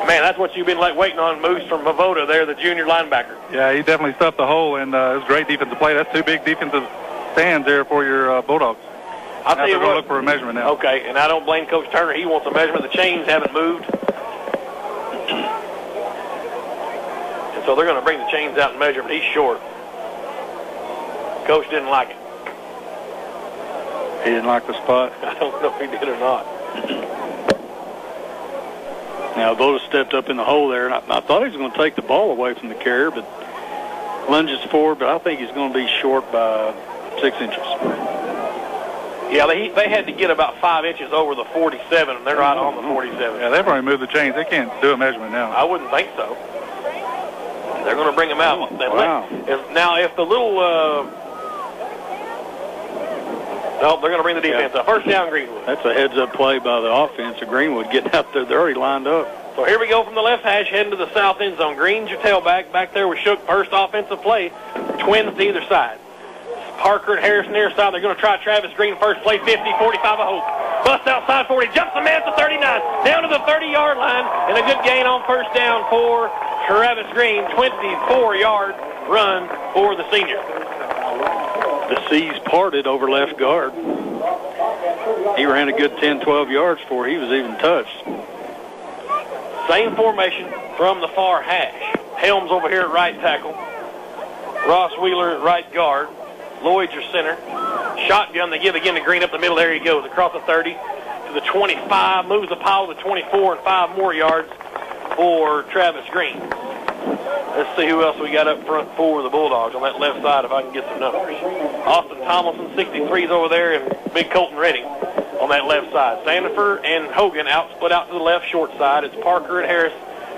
S2: Man, that's what you've been waiting on, Moose, from Mavoda there, the junior linebacker.
S4: Yeah, he definitely stuffed the hole, and it was great defensive play. That's two big defensive stands there for your Bulldogs.
S2: I'll tell you what.
S4: Look for a measurement now.
S2: Okay, and I don't blame Coach Turner. He wants a measurement. The chains haven't moved. And so they're going to bring the chains out and measure him. He's short. Coach didn't like it.
S3: He didn't like the spot.
S2: I don't know if he did or not.
S3: Now, Voda stepped up in the hole there, and I thought he was going to take the ball away from the carrier, but lunges forward, but I think he's going to be short by 6 inches.
S2: Yeah, they had to get about 5 inches over the 47, and they're right on the 47.
S4: Yeah, they've already moved the chains. They can't do a measurement now.
S2: I wouldn't think so. They're going to bring them out.
S3: Wow.
S2: Now, if the little... no, they're going to bring the defense up. First down, Greenwood.
S3: That's a heads-up play by the offense of Greenwood getting out there. They're already lined up.
S2: So here we go from the left hash, heading to the south end zone. Green's your tailback. Back there with Shook, first offensive play. Twins to either side. Parker and Harris near side. They're going to try Travis Green first play, 50, 45 a hope. Bust outside 40, jumps the man to 39, down to the 30-yard line, and a good gain on first down for Travis Green. 24-yard run for the senior.
S3: The C's parted over left guard. He ran a good 10, 12 yards before he was even touched.
S2: Same formation from the far hash. Helms over here at right tackle. Ross Wheeler at right guard. Lloyd's your center. Shotgun, they give again to Green up the middle. There he goes across the 30 to the 25. Moves the pile to the 24 and 5 more yards for Travis Green. Let's see who else we got up front for the Bulldogs on that left side if I can get some numbers. Austin Tomlinson, 63 is over there, and Big Colton Redding on that left side. Sandifer and Hogan split out to the left short side. It's Parker and Harris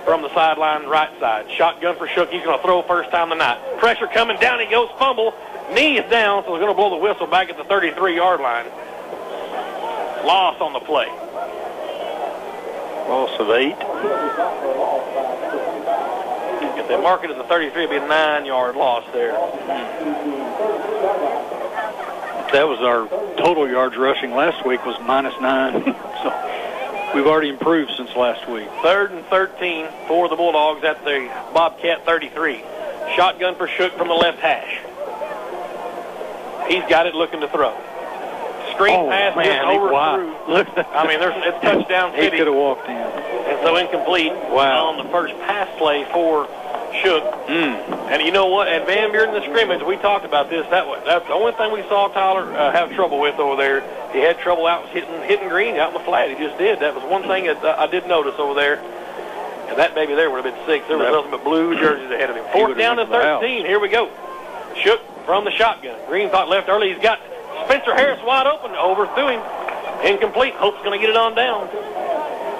S2: from the sideline right side. Shotgun for Shook. He's going to throw first time tonight. Pressure coming down. He goes fumble. Knee is down, so they're going to blow the whistle back at the 33-yard line. Loss on the play.
S3: Loss of 8.
S2: If they mark it at the 33, it'd be a 9-yard loss there.
S3: That was our total yards rushing last week was -9. So we've already improved since last week.
S2: 3rd and 13 for the Bulldogs at the Bobcat 33. Shotgun for Shook from the left hash. He's got it looking to throw. Screen pass just overthrew. I mean, it's touchdown city.
S3: He could have walked in.
S2: And so incomplete on the first pass play for Shook. And you know what? At Van Buren in the scrimmage, we talked about this. That's the only thing we saw Tyler have trouble with over there. He had trouble out hitting Green out in the flat. He just did. That was one thing that I did notice over there. And that baby there would have been 6. There was nothing but blue jerseys ahead of him. 4th down to 13. Here we go. Shook from the shotgun. Green thought left early. He's got Spencer Harris wide open. Overthrew him. Incomplete. Hope's going to get it on down.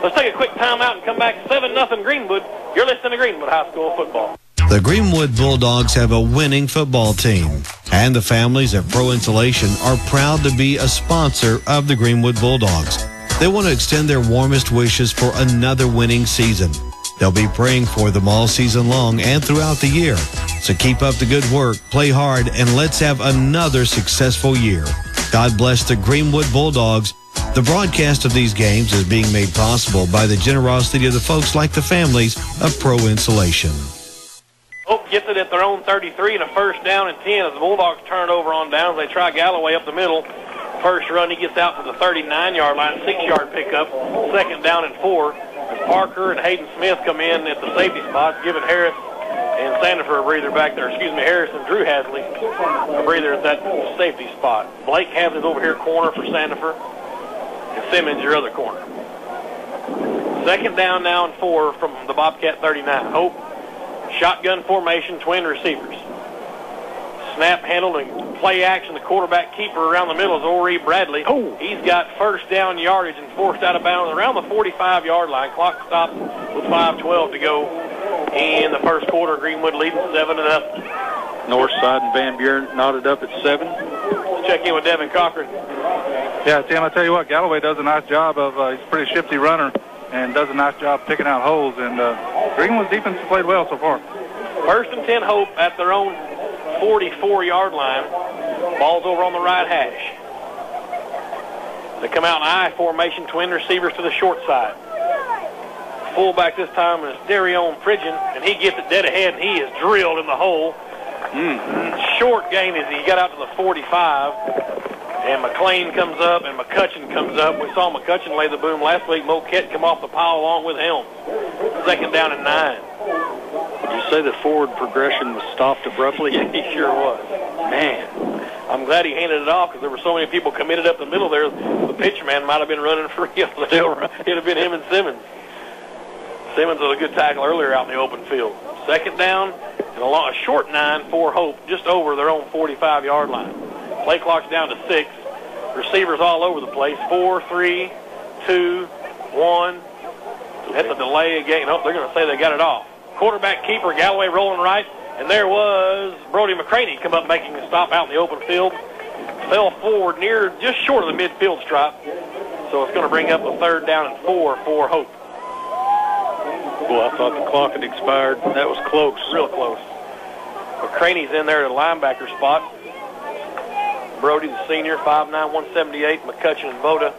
S2: Let's take a quick timeout and come back. 7-0 Greenwood. You're listening to Greenwood High School football.
S8: The Greenwood Bulldogs have a winning football team, and the families at Pro Insulation are proud to be a sponsor of the Greenwood Bulldogs. They want to extend their warmest wishes for another winning season. They'll be praying for them all season long and throughout the year. So keep up the good work, play hard, and let's have another successful year. God bless the Greenwood Bulldogs. The broadcast of these games is being made possible by the generosity of the folks like the families of Pro Insulation.
S2: Hope gets it at their own 33 and a first down and 10 as the Bulldogs turn it over on downs. They try Galloway up the middle. First run, he gets out to the 39-yard line, 6-yard pickup. 2nd down and 4. As Parker and Hayden Smith come in at the safety spots, giving Harris and Sandifer a breather back there. Harris and Drew Hasley a breather at that safety spot. Blake Hasley's over here corner for Sandifer. And Simmons your other corner. 2nd down now and 4 from the Bobcat 39. Hope, shotgun formation, twin receivers. Snap handled and play action. The quarterback keeper around the middle is Oree Bradley. He's got first down yardage and forced out of bounds around the 45-yard line. Clock stopped with 5:12 to go in the first quarter. Greenwood leading 7-0.
S3: North side and Van Buren knotted up at 7.
S2: Let's check in with Devin Cochran.
S4: Yeah, Tim, I tell you what, Galloway does a nice job of, he's a pretty shifty runner and does a nice job picking out holes. And Greenwood's defense has played well so far.
S2: 1st and 10 Hope at their own 44-yard line. Ball's over on the right hash. They come out in I formation, twin receivers to the short side. Fullback this time is Darion Pridgeon, and he gets it dead ahead, and he is drilled in the hole. Short gain as he got out to the 45. And McLean comes up, and McCutcheon comes up. We saw McCutcheon lay the boom last week. Moquette come off the pile along with Helms. 2nd down and 9.
S3: Would you say the forward progression was stopped abruptly?
S2: Yeah, he sure was. Man, I'm glad he handed it off because there were so many people committed up the middle there. The pitcher man might have been running free. Still right. It'd have been him and Simmons. Simmons was a good tackle earlier out in the open field. 2nd down and a short 9 for Hope, just over their own 45-yard line. Play clock's down to 6. Receivers all over the place. 4, 3, 2, 1. Hit the delay again. Nope, they're going to say they got it off. Quarterback keeper, Galloway rolling right. And there was Brody McCraney come up making a stop out in the open field. Fell forward just short of the midfield stripe. So it's going to bring up a 3rd down and 4 for Hope.
S3: Well, I thought the clock had expired. That was close.
S2: Real close. McCraney's in there at a linebacker spot. Brody, the senior, 5'9", 178. McCutcheon and Voda.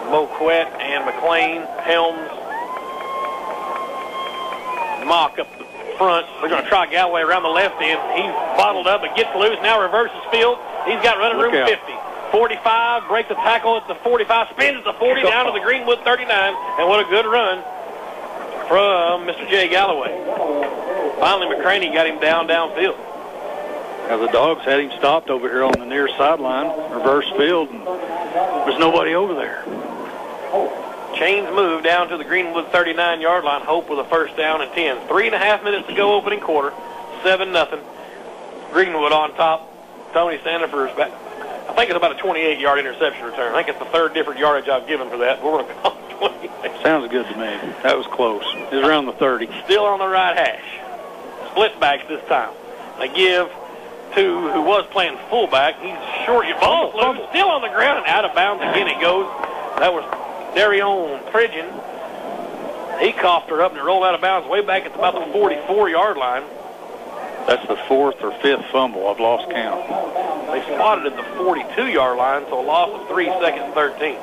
S2: Moquette and McLean, Helms. Mock up the front. They're going to try Galloway around the left end. He's bottled up but gets loose. Now reverses field. He's got running room 50. 45, break the tackle at the 45, spins at the 40, down to the Greenwood 39. And what a good run from Mr. Jay Galloway. Finally, McCraney got him downfield.
S3: Now the Dogs had him stopped over here on the near sideline, reverse field, and there's nobody over there.
S2: Chains move down to the Greenwood 39-yard line. Hope with a 1st down and 10. 3.5 minutes to go opening quarter. 7-0. Greenwood on top. Tony Sandifer is back. I think it's about a 28-yard interception return. I think it's the 3rd different yardage I've given for that. We're going to call it 28.
S3: Sounds good to me. That was close. It was around the 30.
S2: Still on the right hash. Split backs this time. They give to who was playing fullback. He's short. Your ball loose. Still on the ground and out of bounds again it goes. That was Darion Pridgeon. He coughed her up and it rolled out of bounds way back at about the 44-yard line.
S3: That's the 4th or 5th fumble. I've lost count.
S2: They spotted at the 42-yard line, so a loss of 3, 2nd and 13.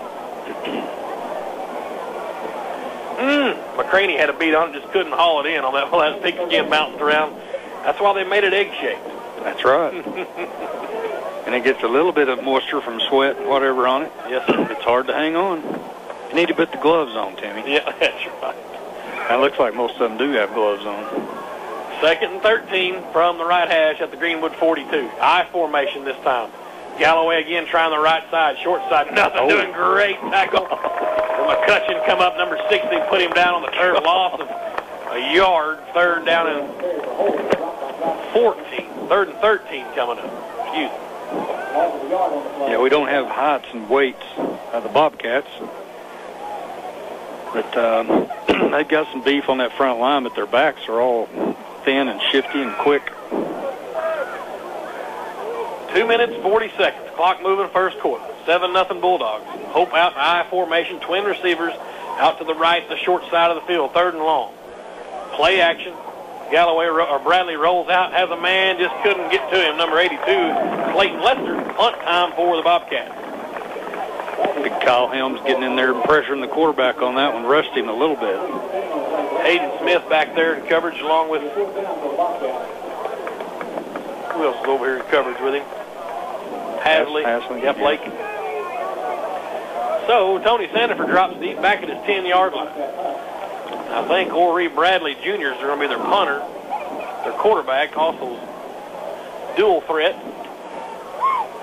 S2: McCraney had a beat on it, just couldn't haul it in on that last pigskin bounced around. That's why they made it egg-shaped.
S3: That's right. And it gets a little bit of moisture from sweat and whatever on it.
S2: Yes, sir.
S3: It's hard to hang on. You need to put the gloves on, Timmy.
S2: Yeah, that's right.
S3: It looks like most of them do have gloves on.
S2: 2nd and 13 from the right hash at the Greenwood 42. I formation this time. Galloway again trying the right side, short side, nothing, doing great tackle. McCutcheon come up, number 60, put him down on the turf, loss of a yard, 3rd down and 14, 3rd and 13 coming up. Excuse me.
S3: Yeah, we don't have heights and weights of the Bobcats. But they've got some beef on that front line, but their backs are all thin and shifty and quick.
S2: 2 minutes, 40 seconds. Clock moving, 1st quarter. 7-0 Bulldogs. Hope out in I formation. Twin receivers out to the right, the short side of the field. 3rd and long. Play action. Galloway or Bradley rolls out, has a man, just couldn't get to him. Number 82, Clayton Lester. Punt time for the Bobcats.
S3: Big Kyle Helms getting in there and pressuring the quarterback on that one, rushed him a little bit.
S2: Hayden Smith back there in coverage along with, who else is over here in coverage with him? Hasley. Yep, Blake. So Tony Sandifer drops deep back at his 10-yard line. I think Ori Bradley Jr. is going to be their punter. Their quarterback, also dual threat.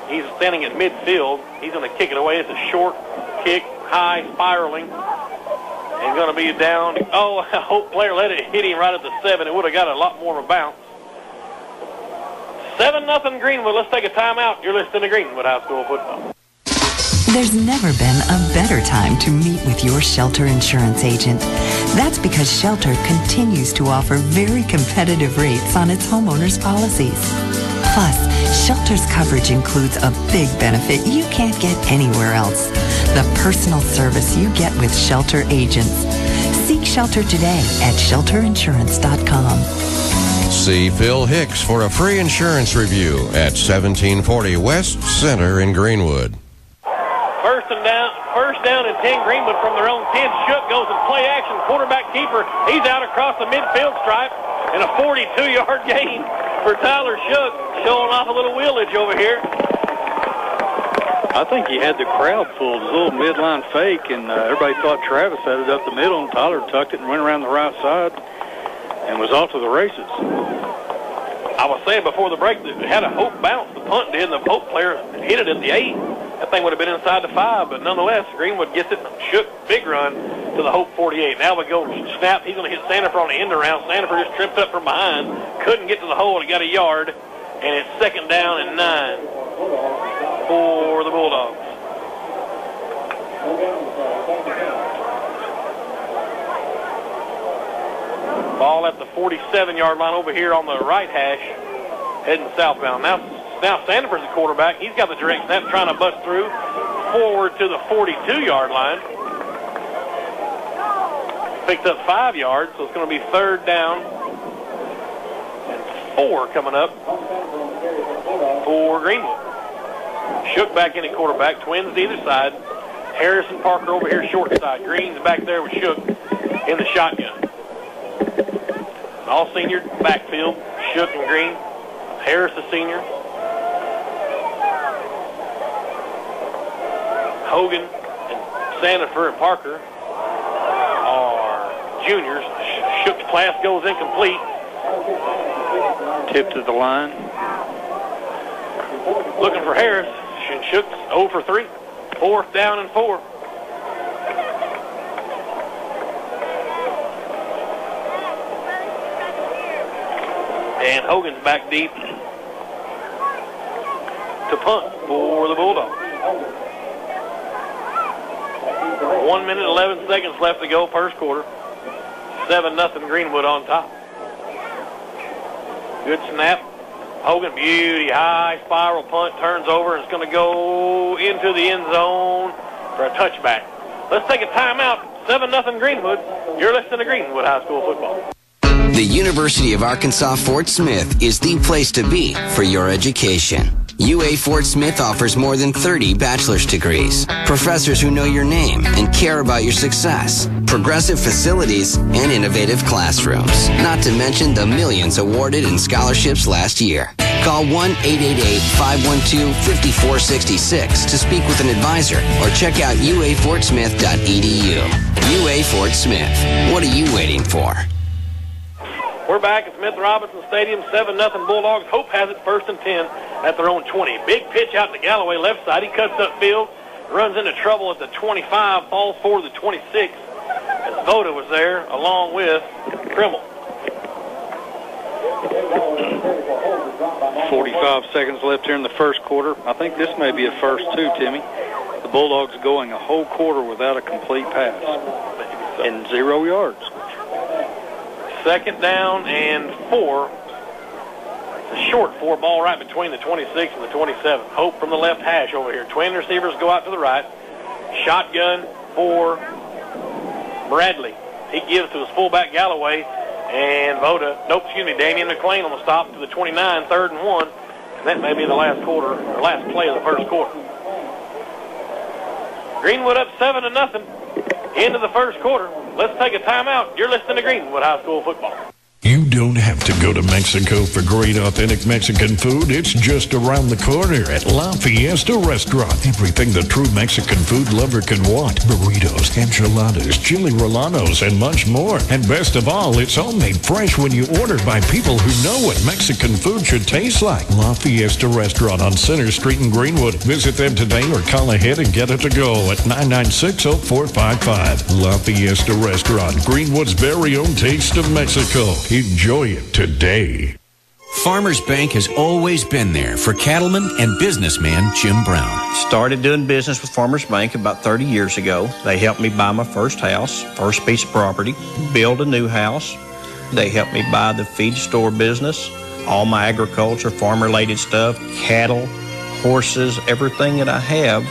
S2: He's standing at midfield. He's going to kick it away. It's a short kick, high, spiraling. And going to be down. Oh, I hope player let it hit him right at the 7. It would have got a lot more of a bounce. 7-0 Greenwood. Let's take a timeout. You're listening to Greenwood High School Football.
S16: There's never been a better time to meet with your Shelter Insurance agent. That's because Shelter continues to offer very competitive rates on its homeowners' policies. Plus, Shelter's coverage includes a big benefit you can't get anywhere else: the personal service you get with Shelter agents. Seek Shelter today at shelterinsurance.com.
S9: See Phil Hicks for a free insurance review at 1740 West Center in Greenwood.
S2: First down and 10, Greenwood from their own 10. Shook goes in play action. Quarterback keeper, he's out across the midfield stripe. And a 42-yard gain for Tyler Shook, showing off a little wheelage over here.
S3: I think he had the crowd fooled. His little midline fake, and everybody thought Travis had it up the middle, and Tyler tucked it and went around the right side and was off to the races.
S2: I was saying before the break that it had a Hope bounce. The punt did, and the Hope player hit it at the 8. That thing would have been inside the 5, but nonetheless, Greenwood gets it. Shook, big run to the Hope 48. Now we go snap. He's going to hit Sandifer on the end around. Sandifer just tripped up from behind. Couldn't get to the hole. He got a yard, and it's 2nd down and 9 for the Bulldogs. Ball at the 47-yard line over here on the right hash, heading southbound. Now Sandifer's the quarterback. He's got the direct snap, trying to bust through forward to the 42-yard line. Picked up 5 yards, so it's going to be 3rd down and 4 coming up for Greenwood. Shook back in at quarterback, twins to either side. Harris and Parker over here short side. Green's back there with Shook in the shotgun. All senior backfield, Shook and Green. Harris the senior. Hogan and Sandifer and Parker are juniors. Shook's pass goes incomplete.
S3: Tip to the line.
S2: Looking for Harris. Shook's 0 for 3. 4th down and 4. And Hogan's back deep to punt for the Bulldogs. 1 minute, 11 seconds left to go, first quarter. 7-0 Greenwood on top. Good snap. Hogan, beauty, high spiral punt, turns over, and it's going to go into the end zone for a touchback. Let's take a timeout. 7-0 Greenwood. You're listening to Greenwood High School football.
S17: The University of Arkansas Fort Smith is the place to be for your education. UA Fort Smith offers more than 30 bachelor's degrees, professors who know your name and care about your success, progressive facilities, and innovative classrooms, not to mention the millions awarded in scholarships last year. Call 1-888-512-5466 to speak with an advisor or check out uafortsmith.edu. UA Fort Smith. What are you waiting for?
S2: We're back at Smith Robinson Stadium, 7-0 Bulldogs. Hope has it 1st and 10 at their own 20. Big pitch out to Galloway, left side. He cuts upfield, runs into trouble at the 25, falls forward to the 26. And Voda was there along with Krimmel.
S3: 45 seconds left here in the first quarter. I think this may be a first too, Timmy. The Bulldogs going a whole quarter without a complete pass and 0 yards.
S2: 2nd down and 4. It's a short 4 ball right between the 26 and the 27. Hope from the left hash over here. Twin receivers go out to the right. Shotgun for Bradley. He gives to his fullback Galloway. And Damian McLean on the stop to the 29, 3rd and 1. And that may be the last play of the first quarter. Greenwood up 7-0 into the first quarter. Let's take a timeout. You're listening to Greenwood High School football.
S18: You don't have to go to Mexico for great authentic Mexican food. It's just around the corner at La Fiesta Restaurant. Everything the true Mexican food lover can want. Burritos, enchiladas, chili relanos, and much more. And best of all, it's all made fresh when you order by people who know what Mexican food should taste like. La Fiesta Restaurant on Center Street in Greenwood. Visit them today or call ahead and get it to go at 996-0455. La Fiesta Restaurant, Greenwood's very own taste of Mexico. Enjoy it today.
S15: Farmers Bank has always been there for cattleman and businessman Jim Brown.
S19: Started doing business with Farmers Bank about 30 years ago. They helped me buy my first house, first piece of property, build a new house. They helped me buy the feed store business, all my agriculture, farm-related stuff, cattle, horses, everything that I have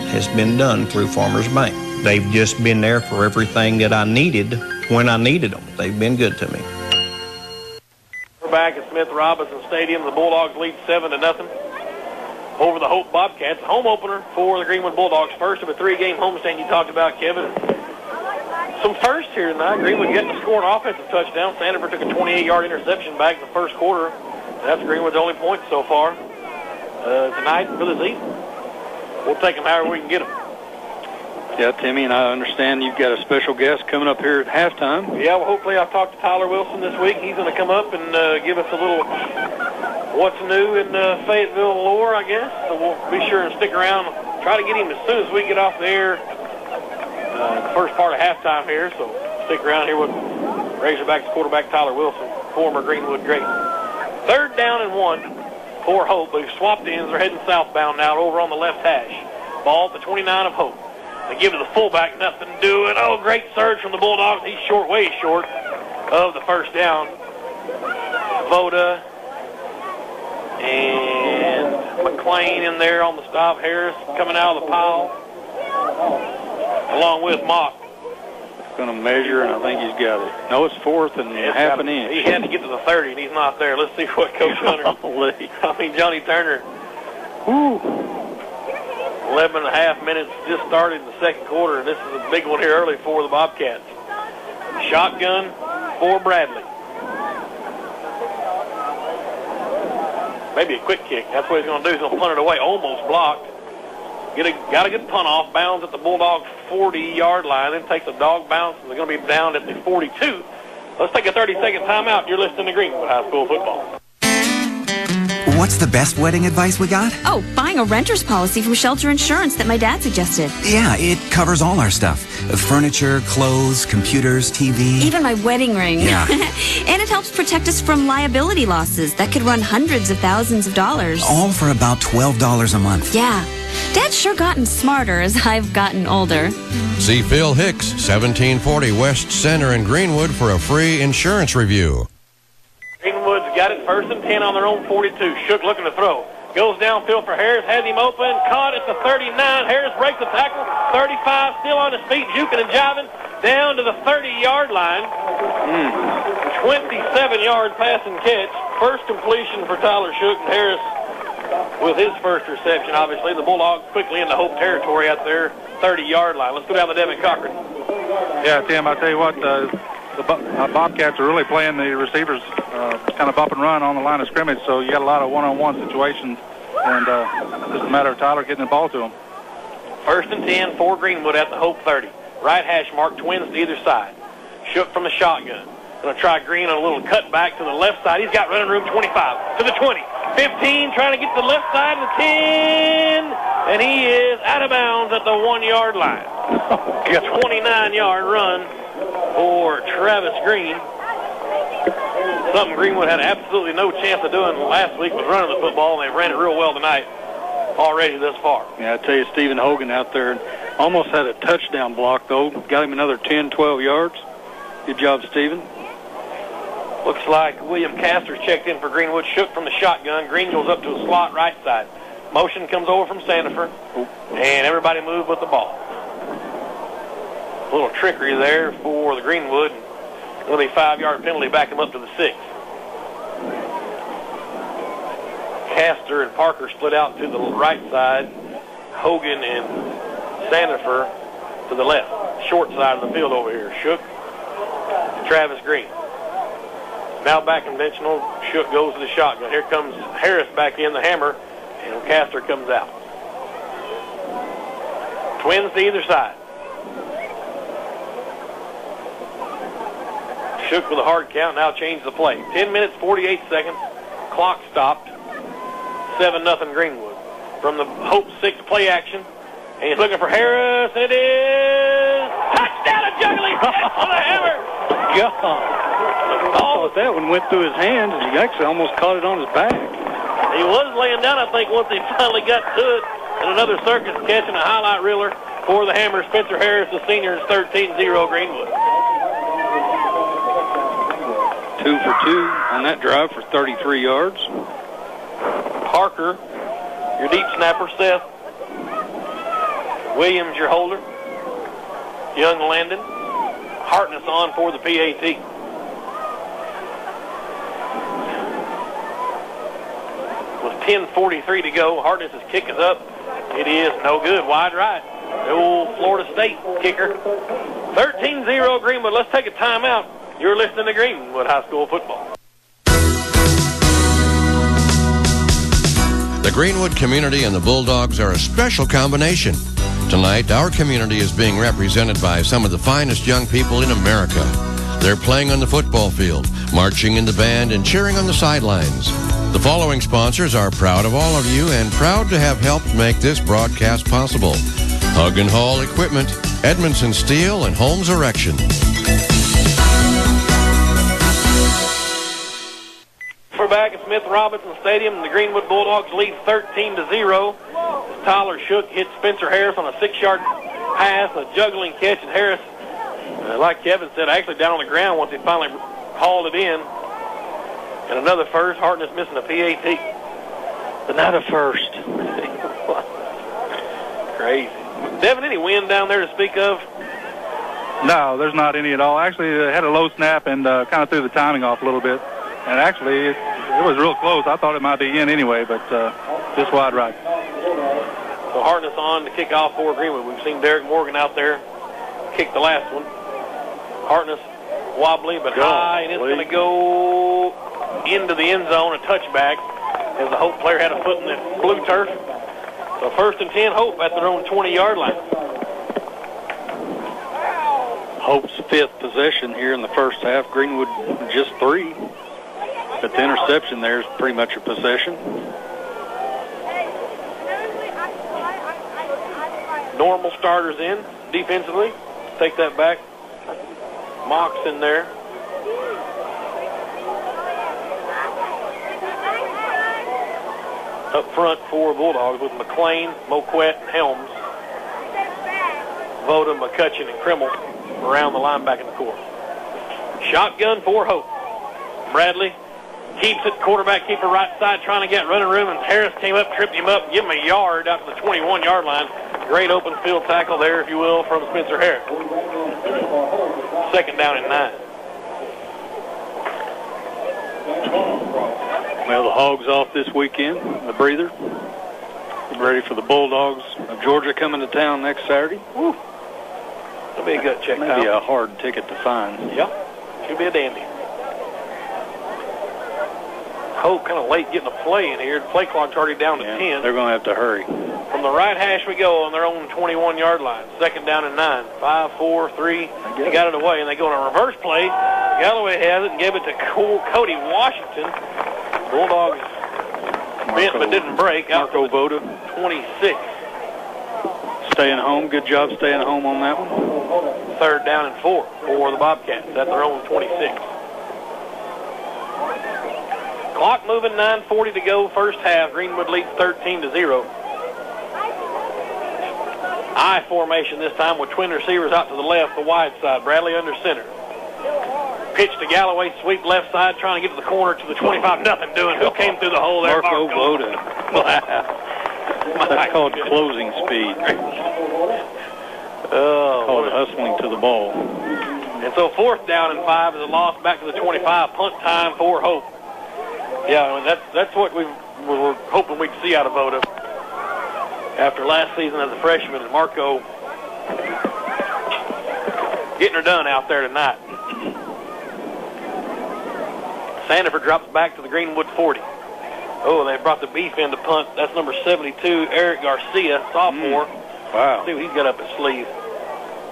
S19: has been done through Farmers Bank. They've just been there for everything that I needed when I needed them. They've been good to me.
S2: back at Smith Robinson Stadium. The Bulldogs lead 7-0 over the Hope Bobcats. Home opener for the Greenwood Bulldogs. First of a 3-game homestand you talked about, Kevin. Some firsts here tonight. Greenwood getting to score an offensive touchdown. Sanford took a 28-yard interception back in the first quarter. That's Greenwood's only point so far tonight for the season. We'll take them however we can get them.
S3: Yeah, Timmy, and I understand you've got a special guest coming up here at halftime.
S2: Yeah, well, hopefully I've talked to Tyler Wilson this week. He's going to come up and give us a little what's new in Fayetteville lore, I guess. So we'll be sure and stick around. Try to get him as soon as we get off the air the first part of halftime here. So stick around here with Razorbacks quarterback Tyler Wilson, former Greenwood great. 3rd down and 1 for Hope. They've swapped ends. They're heading southbound now over on the left hash. Ball at the 29 of Hope. They give it to the fullback, nothing doing. Oh, great surge from the Bulldogs. He's short, way short of the first down. Voda and McClain in there on the stop. Harris coming out of the pile along with Mock.
S3: Going to measure, and I think he's got it. No, it's 4th and half an inch.
S2: He had to get to the 30, and he's not there. Let's see what Coach Hunter. Johnny Turner. 11 and a half minutes just started in the second quarter, and this is a big one here early for the Bobcats. Shotgun for Bradley. Maybe a quick kick. That's what he's going to do. He's going to punt it away. Almost blocked. Got a good punt off. Bounds at the Bulldog 40-yard line. Then takes a dog bounce, and they're going to be down at the 42. Let's take a 30-second timeout. You're listening to Greenwood High School Football.
S20: What's the best wedding advice we got?
S21: Oh, buying a renter's policy from Shelter Insurance that my dad suggested.
S20: Yeah, it covers all our stuff. Furniture, clothes, computers, TV.
S21: Even my wedding ring.
S20: Yeah.
S21: And it helps protect us from liability losses that could run hundreds of thousands of dollars.
S20: All for about $12 a month.
S21: Yeah. Dad's sure gotten smarter as I've gotten older.
S9: See Phil Hicks, 1740 West Center in Greenwood for a free insurance review.
S2: Greenwood's got it 1st and 10 on their own 42. Shook looking to throw. Goes downfield for Harris. Has him open. Caught at the 39. Harris breaks the tackle. 35 still on his feet. Juking and jiving down to the 30-yard line. 27-yard pass and catch. First completion for Tyler Shook, and Harris with his first reception. Obviously, the Bulldogs quickly into Hope territory at their 30-yard line. Let's go down to Devin Cochran.
S4: Yeah, Tim, I tell you what, the Bobcats are really playing the receivers kind of bump and run on the line of scrimmage, so you got a lot of one-on-one situations, and just a matter of Tyler getting the ball to them.
S2: 1st and 10 for Greenwood at the Hope 30. Right hash mark, twins to either side. Shook from the shotgun. Going to try Green on a little cut back to the left side. He's got running room 25 to the 20. 15 trying to get to the left side of the 10. And he is out of bounds at the 1-yard line. A 29-yard run for Travis Green. Something Greenwood had absolutely no chance of doing last week was running the football, and they ran it real well tonight already thus far.
S3: Yeah, I tell you, Stephen Hogan out there almost had a touchdown block, though. Got him another 10, 12 yards. Good job, Stephen.
S2: Looks like William Castor's checked in for Greenwood. Shook from the shotgun. Green goes up to a slot right side. Motion comes over from Sandifer, and everybody moved with the ball. A little trickery there for the Greenwood. It'll be a 5-yard penalty, back him up to the 6. Castor and Parker split out to the right side. Hogan and Sandifer to the left. Short side of the field over here. Shook to Travis Green. Now back conventional. Shook goes to the shotgun. Here comes Harris back in, the hammer, and Castor comes out. Twins to either side. Shook with a hard count, now change the play. 10 minutes, 48 seconds. Clock stopped. 7-0 Greenwood. From the Hope 6 play action. And he's looking for Harris. It is touchdown, a juggling catch for the hammer.
S3: God. I thought that one went through his hands, and he actually almost caught it on his back.
S2: He was laying down, I think, once he finally got to it. And another circus catch and a highlight reeler for the hammer. Spencer Harris, the senior, is 13-0 Greenwood.
S3: 2 for 2 on that drive for 33 yards.
S2: Parker, your deep snapper. Seth Williams, your holder. Young Landon. Hartness on for the PAT. 10:43 to go. Hartness's kick is up. It is no good. Wide right. The old Florida State kicker. 13-0 Greenwood. Let's take a timeout. You're listening to Greenwood High School football.
S5: The Greenwood community and the Bulldogs are a special combination. Tonight, our community is being represented by some of the finest young people in America. They're playing on the football field, marching in the band, and cheering on the sidelines. The following sponsors are proud of all of you and proud to have helped make this broadcast possible. Hug and Haul Equipment, Edmondson Steel, and Holmes Erection.
S2: We're back at Smith Robinson Stadium. The Greenwood Bulldogs lead 13-0. Tyler Shook hit Spencer Harris on a 6-yard pass, a juggling catch, and Harris, like Kevin said, actually down on the ground once he finally hauled it in. And another first. Hartness missing a PAT. Another first. Crazy. Devin, any wind down there to speak of?
S4: No, there's not any at all. Actually, they had a low snap and kind of threw the timing off a little bit. And actually, it was real close. I thought it might be in anyway, but just wide right.
S2: So Hartness on to kick off for Greenwood. We've seen Derek Morgan out there kick the last one. Hartness wobbly but high, and it's going to go into the end zone, a touchback, as the Hope player had a foot in the blue turf. So 1st and 10, Hope at their own 20-yard line.
S3: Hope's 5th possession here in the first half. Greenwood just 3. But the interception there is pretty much a possession.
S2: Normal starters in defensively. Take that back. Mox in there. Up front for Bulldogs with McLean, Moquette, and Helms. Voda, McCutcheon, and Krimmel around the linebacking core. Shotgun for Hope. Bradley keeps it, quarterback keeper right side, trying to get running room, and Harris came up, tripped him up, give him a yard out to the 21-yard line. Great open field tackle there, if you will, from Spencer Harris. 2nd down and 9.
S3: Well, the Hogs off this weekend, the breather. Getting ready for the Bulldogs of Georgia coming to town next Saturday.
S2: Woo. It'll be a gut check.
S3: Maybe a hard ticket to find.
S2: Yeah, should be a dandy. Hope kind of late getting a play in here. The play clock's already down to 10.
S3: They're going to have to hurry.
S2: From the right hash we go on their own 21-yard line. 2nd down and 9. 5, 4, 3. They got it away, and they go on a reverse play. Galloway has it and gave it to Cody Washington. Bulldogs bent but didn't break. Out to Voda. 26.
S3: Staying home. Good job staying home on that one.
S2: 3rd down and 4 for the Bobcats at their own 26. Clock moving, 9:40 to go, first half. Greenwood leads 13-0. I formation this time with twin receivers out to the left, the wide side. Bradley under center. Pitch to Galloway, sweep left side, trying to get to the corner to the 25. Nothing doing. Who came through the hole there?
S3: Marco Voda. That's called closing speed. Called hustling to the ball.
S2: And so 4th down and 5 is a loss back to the 25. Punt time for Hope. Yeah, I mean, that's what we were hoping we'd see out of Voda after last season as a freshman. And Marco getting her done out there tonight. Sandiford drops back to the Greenwood 40. Oh, they brought the beef in to punt. That's number 72, Eric Garcia, sophomore.
S3: Wow.
S2: See what he's got up his sleeve.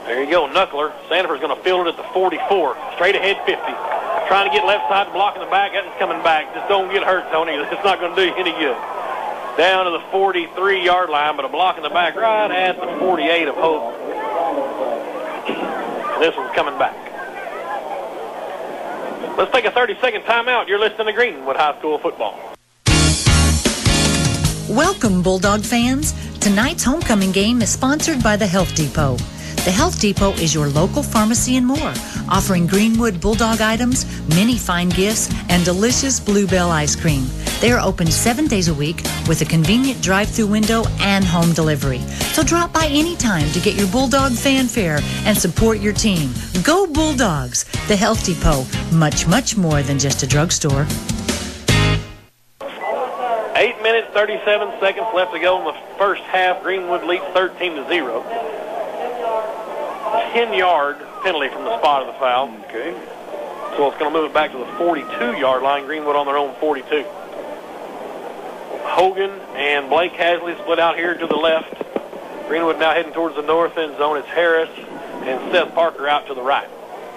S2: There you go, Knuckler. Sandiford's going to field it at the 44. Straight ahead 50. Trying to get left side, blocking the back. That one's coming back. Just don't get hurt, Tony. It's not going to do you any good. Down to the 43-yard line, but a block in the back right at the 48 of Hope. And this one's coming back. Let's take a 30-second timeout. You're listening to Greenwood High School football.
S22: Welcome, Bulldog fans. Tonight's homecoming game is sponsored by the Health Depot. The Health Depot is your local pharmacy and more, offering Greenwood Bulldog items, many fine gifts, and delicious Bluebell ice cream. They are open 7 days a week with a convenient drive-through window and home delivery. So drop by anytime to get your Bulldog fanfare and support your team. Go Bulldogs! The Health Depot, much, much more than just a drugstore.
S2: 8 minutes 37 seconds left to go in the first half. Greenwood leads 13-0. 10-yard penalty from the spot of the foul.
S3: Okay.
S2: So it's going to move it back to the 42-yard line. Greenwood on their own 42. Hogan and Blake Hasley split out here to the left. Greenwood now heading towards the north end zone. It's Harris and Seth Parker out to the right.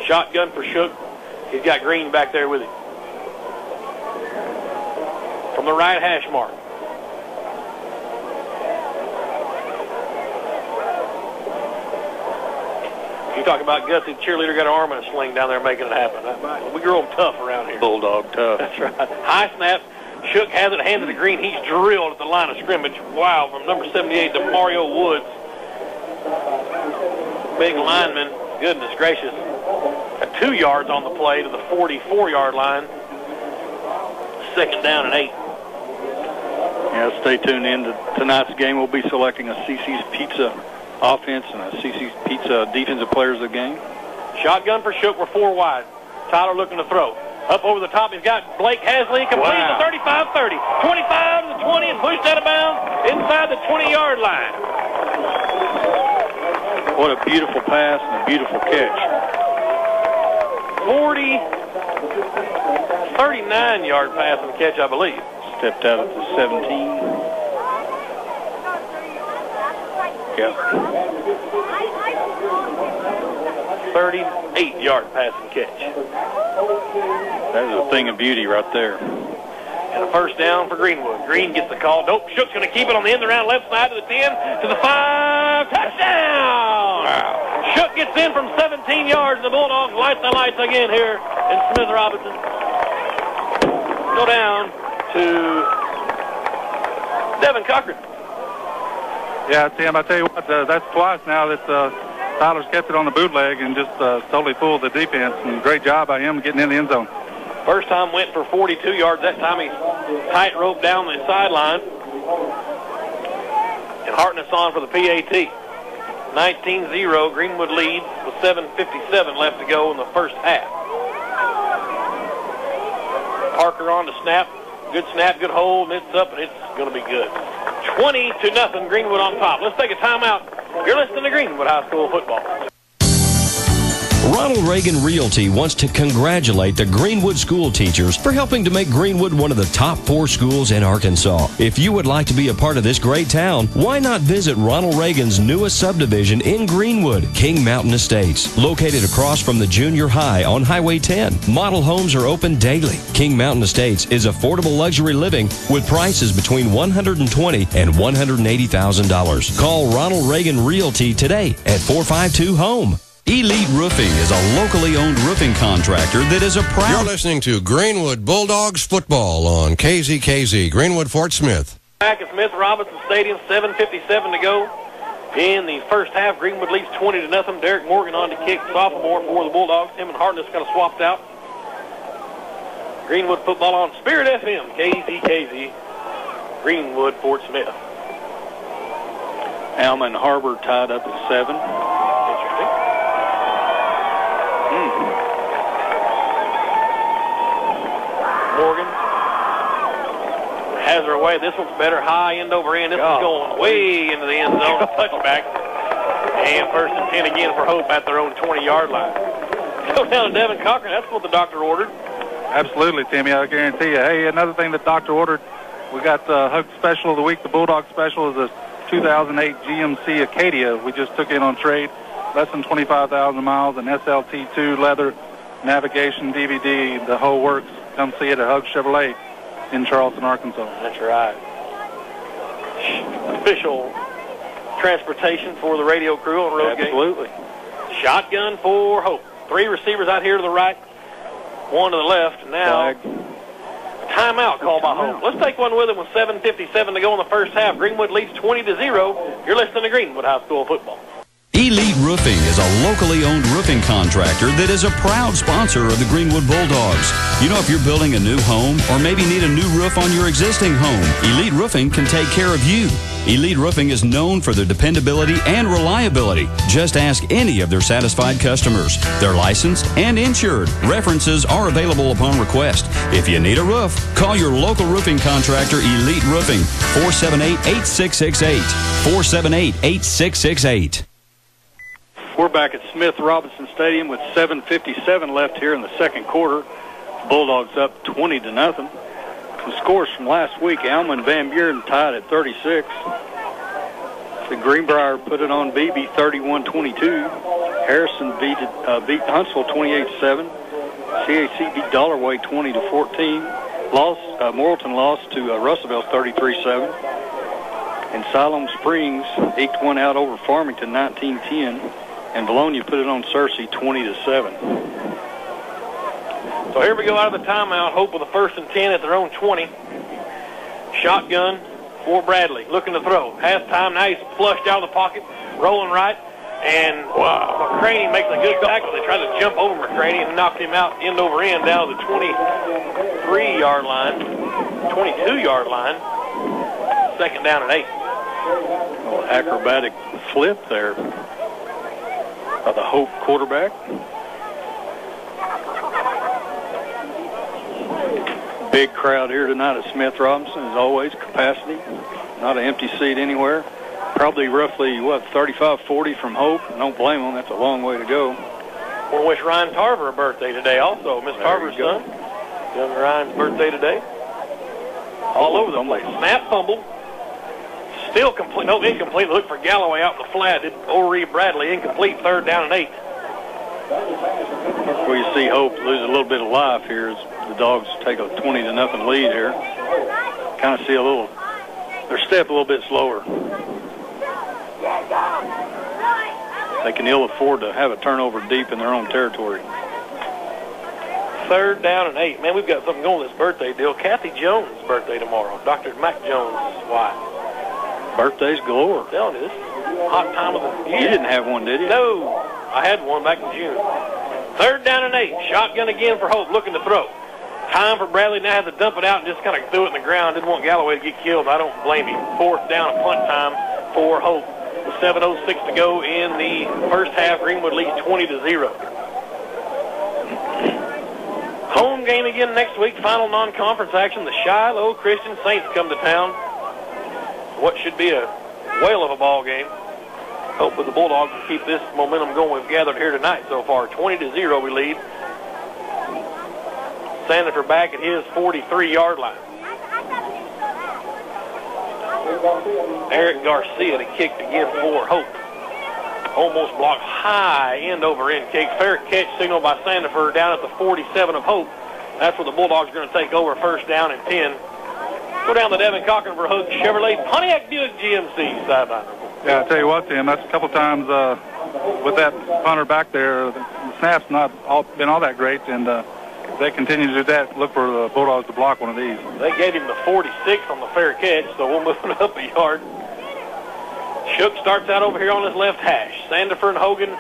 S2: Shotgun for Shook. He's got Green back there with him. From the right hash mark. You talk about gutsy, cheerleader got an arm and a sling down there making it happen. We grow them tough around here.
S3: Bulldog tough.
S2: That's right. High snap. Shook has it, handed to Green. He's drilled at the line of scrimmage. Wow, from number 78 to Mario Woods. Big lineman. Goodness gracious. 2 yards on the play to the 44-yard line. 2nd down and 8.
S3: Yeah, stay tuned in to tonight's game. We'll be selecting a CC's Pizza offense and a CC's Pizza defensive players of the game.
S2: Shotgun for Shook. We're 4 wide. Tyler looking to throw. Up over the top, he's got Blake Hasley. Completes the 35-30. 25 to the 20 and pushed out of bounds inside the 20-yard line.
S3: What a beautiful pass and a beautiful catch.
S2: 39-yard pass and catch, I believe.
S3: Stepped out at the 17. Yep.
S2: 38-yard pass and catch.
S3: That is a thing of beauty right there.
S2: And a first down for Greenwood. Green gets the call. Nope, Shook's going to keep it on the end around left side to the 10, to the 5. Touchdown! Wow. Shook gets in from 17 yards, and the Bulldogs lights the lights again here in Smith Robinson. Go down to Devin Cochran.
S4: Yeah, Tim, I tell you what, that's twice now that Tyler's kept it on the bootleg and just totally fooled the defense. And great job by him getting in the end zone.
S2: First time went for 42 yards. That time he tight rope down the sideline. And Hartness on for the PAT. 19-0. Greenwood leads with 7:57 left to go in the first half. Parker on to snap. Good snap, good hold, and it's up, and it's going to be good. 20-0, Greenwood on top. Let's take a timeout. You're listening to Greenwood High School football.
S6: Ronald Reagan Realty wants to congratulate the Greenwood school teachers for helping to make Greenwood one of the top 4 schools in Arkansas. If you would like to be a part of this great town, why not visit Ronald Reagan's newest subdivision in Greenwood, King Mountain Estates, located across from the junior high on Highway 10. Model homes are open daily. King Mountain Estates is affordable luxury living with prices between $120,000 and $180,000. Call Ronald Reagan Realty today at 452-HOME.
S10: Elite Roofing is a locally owned roofing contractor that is a proud...
S5: You're listening to Greenwood Bulldogs football on KZKZ, Greenwood Fort Smith.
S2: Back at Smith Robinson Stadium, 7:57 to go in the first half. Greenwood leads 20-0. Derek Morgan on to kick, sophomore for the Bulldogs. Him and Hartness kind of swapped out. Greenwood football on Spirit FM, KZKZ, Greenwood Fort Smith.
S3: Alma and Harbor tied up at 7.
S2: Interesting. Morgan has her way. This one's better. High end over end. This one's going way into the end zone. Touchback. And 1st and 10 again for Hope at their own 20-yard line. Go down to Devin Cochran. That's what the doctor ordered.
S4: Absolutely, Timmy. I guarantee you. Hey, another thing that doctor ordered, we got the Hook Special of the week. The Bulldog Special is a 2008 GMC Acadia we just took in on trade. Less than 25,000 miles, an SLT2 leather navigation DVD, the whole works. Come see it at Hug Chevrolet in Charleston, Arkansas.
S2: That's right. Official transportation for the radio crew on road game.
S3: Absolutely.
S2: Shotgun for Hope. 3 receivers out here to the right, 1 to the left. Now, timeout called by Hope. Let's take one with him with 7:57 to go in the first half. Greenwood leads 20-0. You're listening to Greenwood High School football.
S10: Elite Roofing is a locally owned roofing contractor that is a proud sponsor of the Greenwood Bulldogs. You know, if you're building a new home or maybe need a new roof on your existing home, Elite Roofing can take care of you. Elite Roofing is known for their dependability and reliability. Just ask any of their satisfied customers. They're licensed and insured. References are available upon request. If you need a roof, call your local roofing contractor, Elite Roofing, 478-8668. 478-8668.
S3: We're back at Smith Robinson Stadium with 7:57 left here in the second quarter. Bulldogs up 20-0. Some scores from last week: Alma and Van Buren tied at 36. The Greenbrier put it on BB 31-22. Harrison beat Huntsville 28-7. CAC beat Dollarway 20-14. Morrilton lost to Russellville 33-7. And Siloam Springs eked one out over Farmington 19-10. And Bologna put it on Searcy 20-7.
S2: So here we go out of the timeout. Hope with a 1st and 10 at their own 20. Shotgun for Bradley, looking to throw. Has time. Now he's flushed out of the pocket, rolling right. And McCraney makes a good tackle. They tried to jump over McCraney and knocked him out end over end down to the 23-yard line, 22-yard line. 2nd down and 8.
S3: A little acrobatic flip there by the Hope quarterback. Big crowd here tonight at Smith Robinson, as always. Capacity, not an empty seat anywhere. Probably roughly, 35-40 from Hope. Don't blame them. That's a long way to go.
S2: Want to wish Ryan Tarver a birthday today also. Miss Tarver's son. Young Ryan's birthday today. All over the place. Snap, fumble. Still complete. No, incomplete. Look for Galloway out in the flat. Did O'Ree Bradley. Incomplete. 3rd down and 8.
S3: Where you see Hope lose a little bit of life here as the Dogs take a 20-0 lead here. Kind of see their step a little bit slower. They can ill afford to have a turnover deep in their own territory.
S2: 3rd down and 8. Man, we've got something going with this birthday deal. Kathy Jones' birthday tomorrow. Dr. Mac Jones' wife.
S3: Birthdays galore.
S2: Telling you, this hot time of the year.
S3: You didn't have one, did you?
S2: No. I had one back in June. 3rd down and 8. Shotgun again for Hope, looking to throw. Time for Bradley. Now has to dump it out and just kind of threw it in the ground. Didn't want Galloway to get killed. I don't blame him. 4th down and punt time for Hope. With 7:06 to go in the first half, Greenwood leads 20-0. Home game again next week. Final non-conference action. The Shiloh Christian Saints come to town. What should be a whale of a ball game. Hope with the Bulldogs can keep this momentum going we've gathered here tonight so far. 20-0 we lead. Sandifer back at his 43-yard line. Eric Garcia to kick again for Hope. Almost blocked high end over end kick. Fair catch signal by Sandifer down at the 47 of Hope. That's where the Bulldogs are going to take over. 1st down and 10. Go down to Devin Cochran for Hook Chevrolet Pontiac Buick GMC sideline.
S4: Yeah, I tell you what, Tim, that's a couple times with that punter back there. The snap's not been all that great, and if they continue to do that, look for the Bulldogs to block one of these.
S2: They gave him the 46 on the fair catch, so we'll move it up a yard. Shook starts out over here on his left hash. Sandifer and Hogan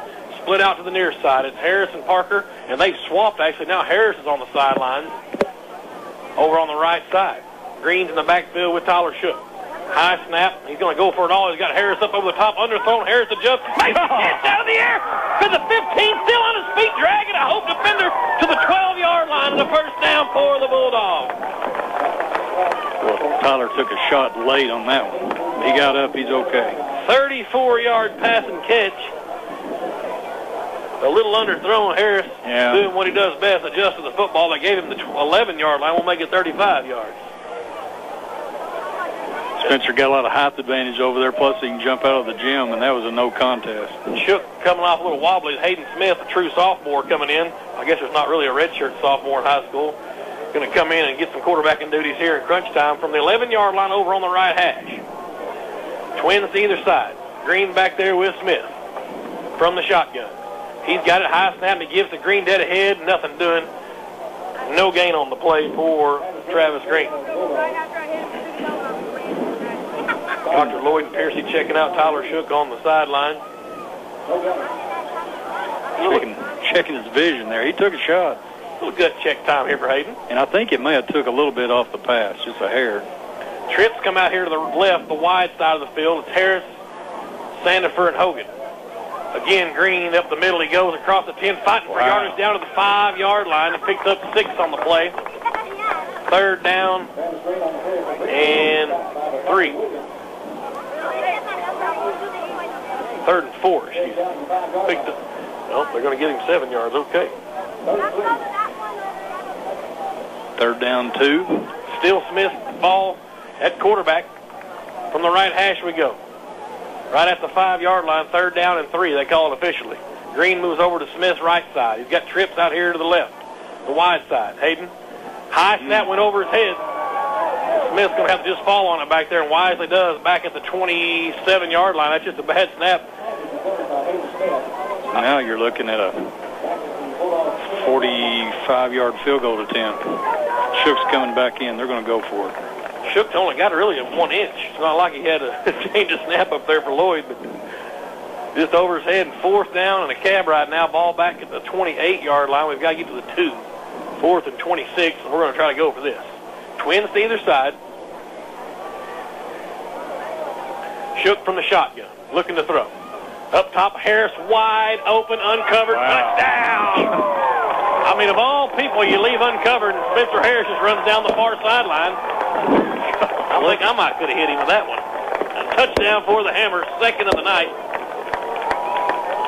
S2: split out to the near side. It's Harris and Parker, and they've swapped, actually. Now Harris is on the sidelines over on the right side. Green's in the backfield with Tyler Shook. High snap. He's going to go for it all. He's got Harris up over the top. Underthrown. Harris adjusts. Makes a catch out of the air. To the 15. Still on his feet. Dragging a Hope defender to the 12-yard line. And the 1st down for the Bulldogs.
S3: Well, Tyler took a shot late on that one. He got up. He's okay.
S2: 34-yard pass and catch. A little underthrown. Harris doing what he does best, adjusting the football. They gave him the 11-yard line. We'll make it 35 yards.
S3: Spencer got a lot of height advantage over there, plus he can jump out of the gym, and that was a no contest.
S2: Shook coming off a little wobbly. Hayden Smith, a true sophomore, coming in. I guess there's not really a redshirt sophomore in high school. Going to come in and get some quarterbacking duties here in crunch time from the 11-yard line over on the right hash. Twins to either side. Green back there with Smith from the shotgun. He's got it high snap. He gives to Green dead ahead. Nothing doing. No gain on the play for Travis Green. Dr. Lloyd Piercy checking out Tyler Shook on the sideline.
S3: Checking his vision there. He took a shot.
S2: A little gut check time here for Hayden.
S3: And I think it may have took a little bit off the pass, just a hair.
S2: Trips come out here to the left, the wide side of the field. It's Harris, Sandifer, and Hogan. Again, Green up the middle. He goes across the 10, fighting for yardage down to the 5-yard line and picks up 6 on the play. 3rd down and 3. 3rd and 4, excuse me. Picked up. Well, they're going to get him 7 yards. Okay.
S3: 3rd down 2.
S2: Still Smith ball at quarterback. From the right hash we go. Right at the 5-yard line, 3rd down and 3. They call it officially. Green moves over to Smith's right side. He's got Trips out here to the left, the wide side. Hayden, high snap went over his head. Smith's going to have to just fall on it back there, and wisely does, back at the 27-yard line. That's just a bad snap.
S3: Now you're looking at a 45-yard field goal attempt. Shook's coming back in. They're going to go for it.
S2: Shook only got really a 1 inch. It's not like he had to change a snap up there for Lloyd, but just over his head. And 4th down and a cab right now. Ball back at the 28-yard line. We've got to get to the 2. 4th and 26, and we're going to try to go for this. Twins to either side. Shook from the shotgun, looking to throw. Up top, Harris wide open, uncovered, touchdown! I mean, of all people you leave uncovered, and Spencer Harris just runs down the far sideline. I think I might could have hit him with that one. A touchdown for the Hammers, 2nd of the night.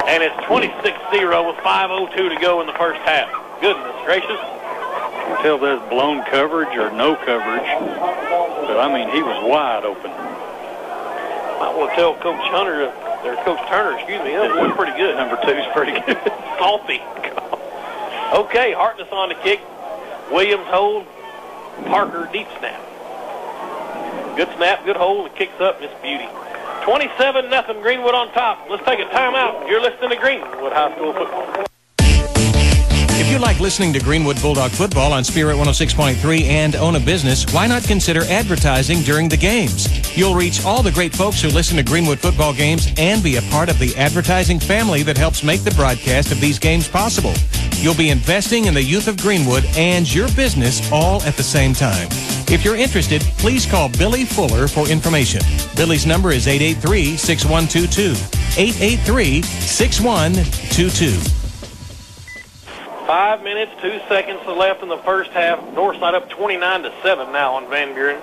S2: And it's 26-0 with 5:02 to go in the first half. Goodness gracious.
S3: You can tell there's blown coverage or no coverage. But, I mean, he was wide open.
S2: I want to tell Coach Hunter, or Coach Turner, excuse me, that was pretty good.
S3: Number 2 is pretty good.
S2: Salty. Okay, Hartness on the kick. Williams hold. Parker deep snap. Good snap, good hold. It kicks up. It's beauty. 27-0 Greenwood on top. Let's take a timeout. You're listening to Greenwood High School football.
S1: If you like listening to Greenwood Bulldog football on Spirit 106.3 and own a business, why not consider advertising during the games? You'll reach all the great folks who listen to Greenwood football games and be a part of the advertising family that helps make the broadcast of these games possible. You'll be investing in the youth of Greenwood and your business all at the same time. If you're interested, please call Billy Fuller for information. Billy's number is 883-6122. 883-6122.
S2: 5 minutes, 2 seconds left in the first half. Northside up 29-7 now on Van Buren.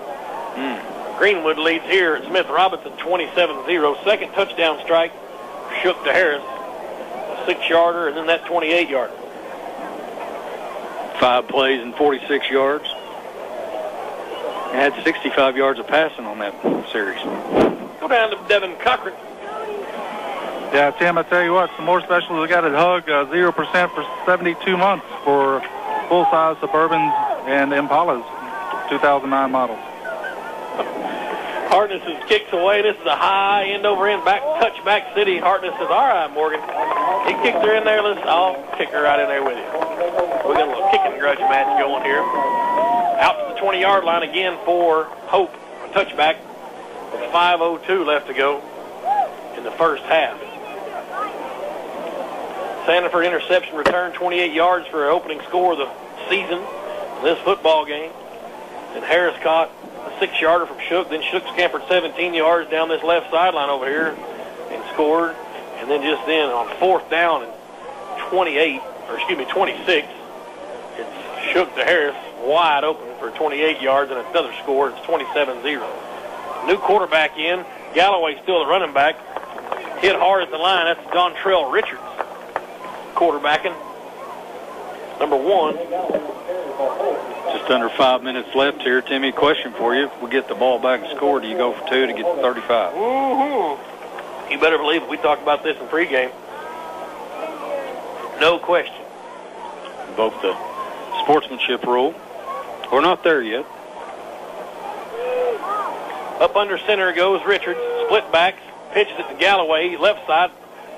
S2: Greenwood leads here at Smith Robinson 27-0. Second touchdown strike. Shook to Harris. A 6-yarder and then that 28-yarder.
S3: 5 plays and 46 yards. Had 65 yards of passing on that series.
S2: Go down to Devin Cochran.
S4: Yeah, Tim, I tell you what, some more specials. We got a hug 0% for 72 months for full-size Suburbans and Impalas, 2009 models.
S2: Hartness kicks away. This is a high end-over-end back touchback city. Hartness says, all right, Morgan. He kicks her in there. I'll kick her right in there with you. We got a little kicking grudge match going here. Out to the 20-yard line again for Hope. A touchback with 5:02 left to go in the first half. Sandifer interception return, 28 yards for an opening score of the season in this football game. And Harris caught a 6-yarder from Shook. Then Shook scampered 17 yards down this left sideline over here and scored. And then just then on 4th down and 26, it's Shook to Harris wide open for 28 yards and another score. It's 27-0. New quarterback in. Galloway still the running back. Hit hard at the line. That's Dontrell Richards. Quarterbacking. Number 1.
S3: Just under 5 minutes left here. Timmy, question for you. If we get the ball back and score, do you go for 2 to get to 35?
S2: Woo-hoo. You better believe it. We talked about this in pregame. No question.
S3: Invoke the sportsmanship rule. We're not there yet.
S2: Up under center goes Richards. Split backs. Pitches it to Galloway. Left side.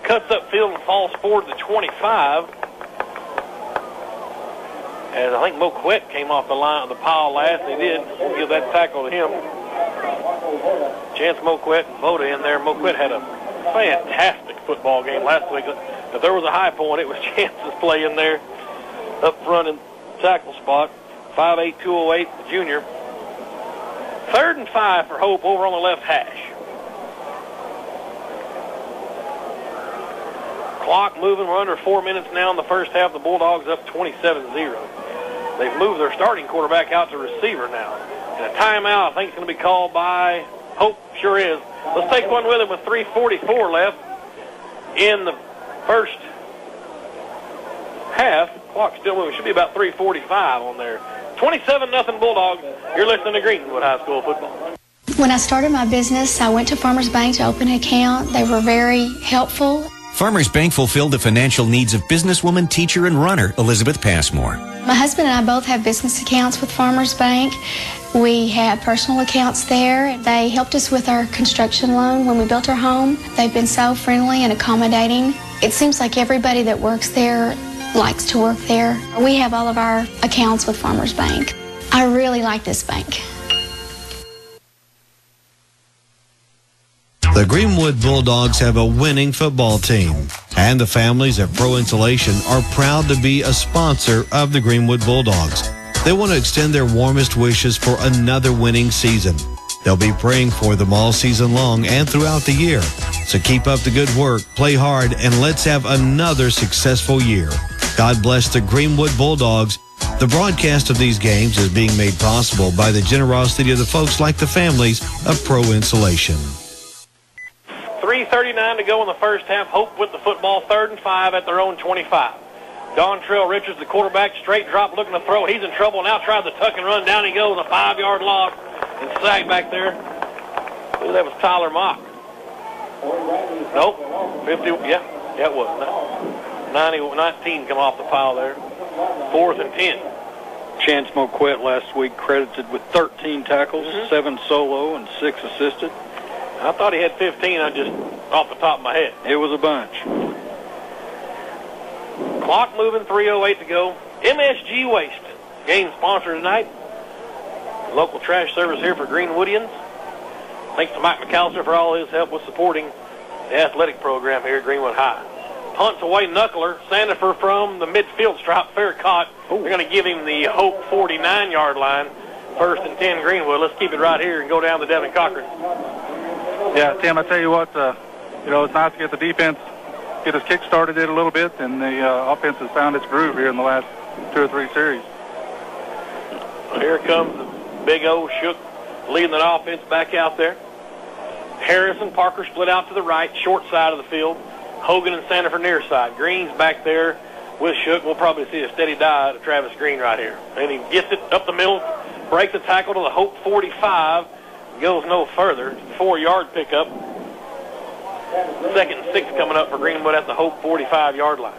S2: Cuts upfield and falls forward to 25. As I think Moquette came off the line of the pile last. They did. We'll give that tackle to him. Chance Moquette and Voda in there. Moquette had a fantastic football game last week. If there was a high point, it was Chance's play in there up front in tackle spot. 5'8", 208, the junior. 3rd and 5 for Hope over on the left hash. Clock moving. We're under 4 minutes now in the first half. The Bulldogs up 27-0. They've moved their starting quarterback out to receiver now. And a timeout, I think, is going to be called by Hope. Sure is. Let's take one with him with 3:44 left in the first half. Clock still moving. Should be about 3:45 on there. 27-0 Bulldogs. You're listening to Greenwood High School football.
S7: When I started my business, I went to Farmers Bank to open an account. They were very helpful.
S12: Farmers Bank fulfilled the financial needs of businesswoman, teacher, and runner Elizabeth Passmore.
S7: My husband and I both have business accounts with Farmers Bank. We have personal accounts there. They helped us with our construction loan when we built our home. They've been so friendly and accommodating. It seems like everybody that works there likes to work there. We have all of our accounts with Farmers Bank. I really like this bank.
S8: The Greenwood Bulldogs have a winning football team, and the families at Pro Insulation are proud to be a sponsor of the Greenwood Bulldogs. They want to extend their warmest wishes for another winning season. They'll be praying for them all season long and throughout the year. So keep up the good work, play hard, and let's have another successful year. God bless the Greenwood Bulldogs. The broadcast of these games is being made possible by the generosity of the folks like the families of Pro Insulation.
S2: 3:39 to go in the first half. Hope with the football, 3rd and 5 at their own 25. Dontrell Richards, the quarterback, straight drop, looking to throw. He's in trouble now. Tried the tuck and run. Down he goes, a 5-yard loss and sacked back there. I believe that was Tyler Mock. Nope. 50. Yeah, it was. 19 come off the pile there. 4th and 10.
S3: Chance Moquette last week credited with 13 tackles, 7 solo, and 6 assisted.
S2: I thought he had 15, just off the top of my head.
S3: It was a bunch.
S2: Clock moving, 3:08 to go. MSG Waste, game sponsor tonight. Local trash service here for Greenwoodians. Thanks to Mike McAllister for all his help with supporting the athletic program here at Greenwood High. Punts away, knuckler. Sandifer from the midfield stripe, fair caught. They're going to give him the Hope 49-yard line. 1st and 10 Greenwood. Let's keep it right here and go down to Devin Cochran.
S4: Yeah, Tim, I tell you what, it's nice to get the defense, get us kick-started it a little bit, and the offense has found its groove here in the last 2 or 3 series.
S2: Here comes the big old Shook leading the offense back out there. Harrison, Parker split out to the right, short side of the field. Hogan and Sandifer near side. Green's back there with Shook. We'll probably see a steady dive to Travis Green right here. And he gets it up the middle, breaks the tackle to the Hope 45, goes no further. 4-yard pickup. 2nd and 6 coming up for Greenwood at the Hope 45-yard line.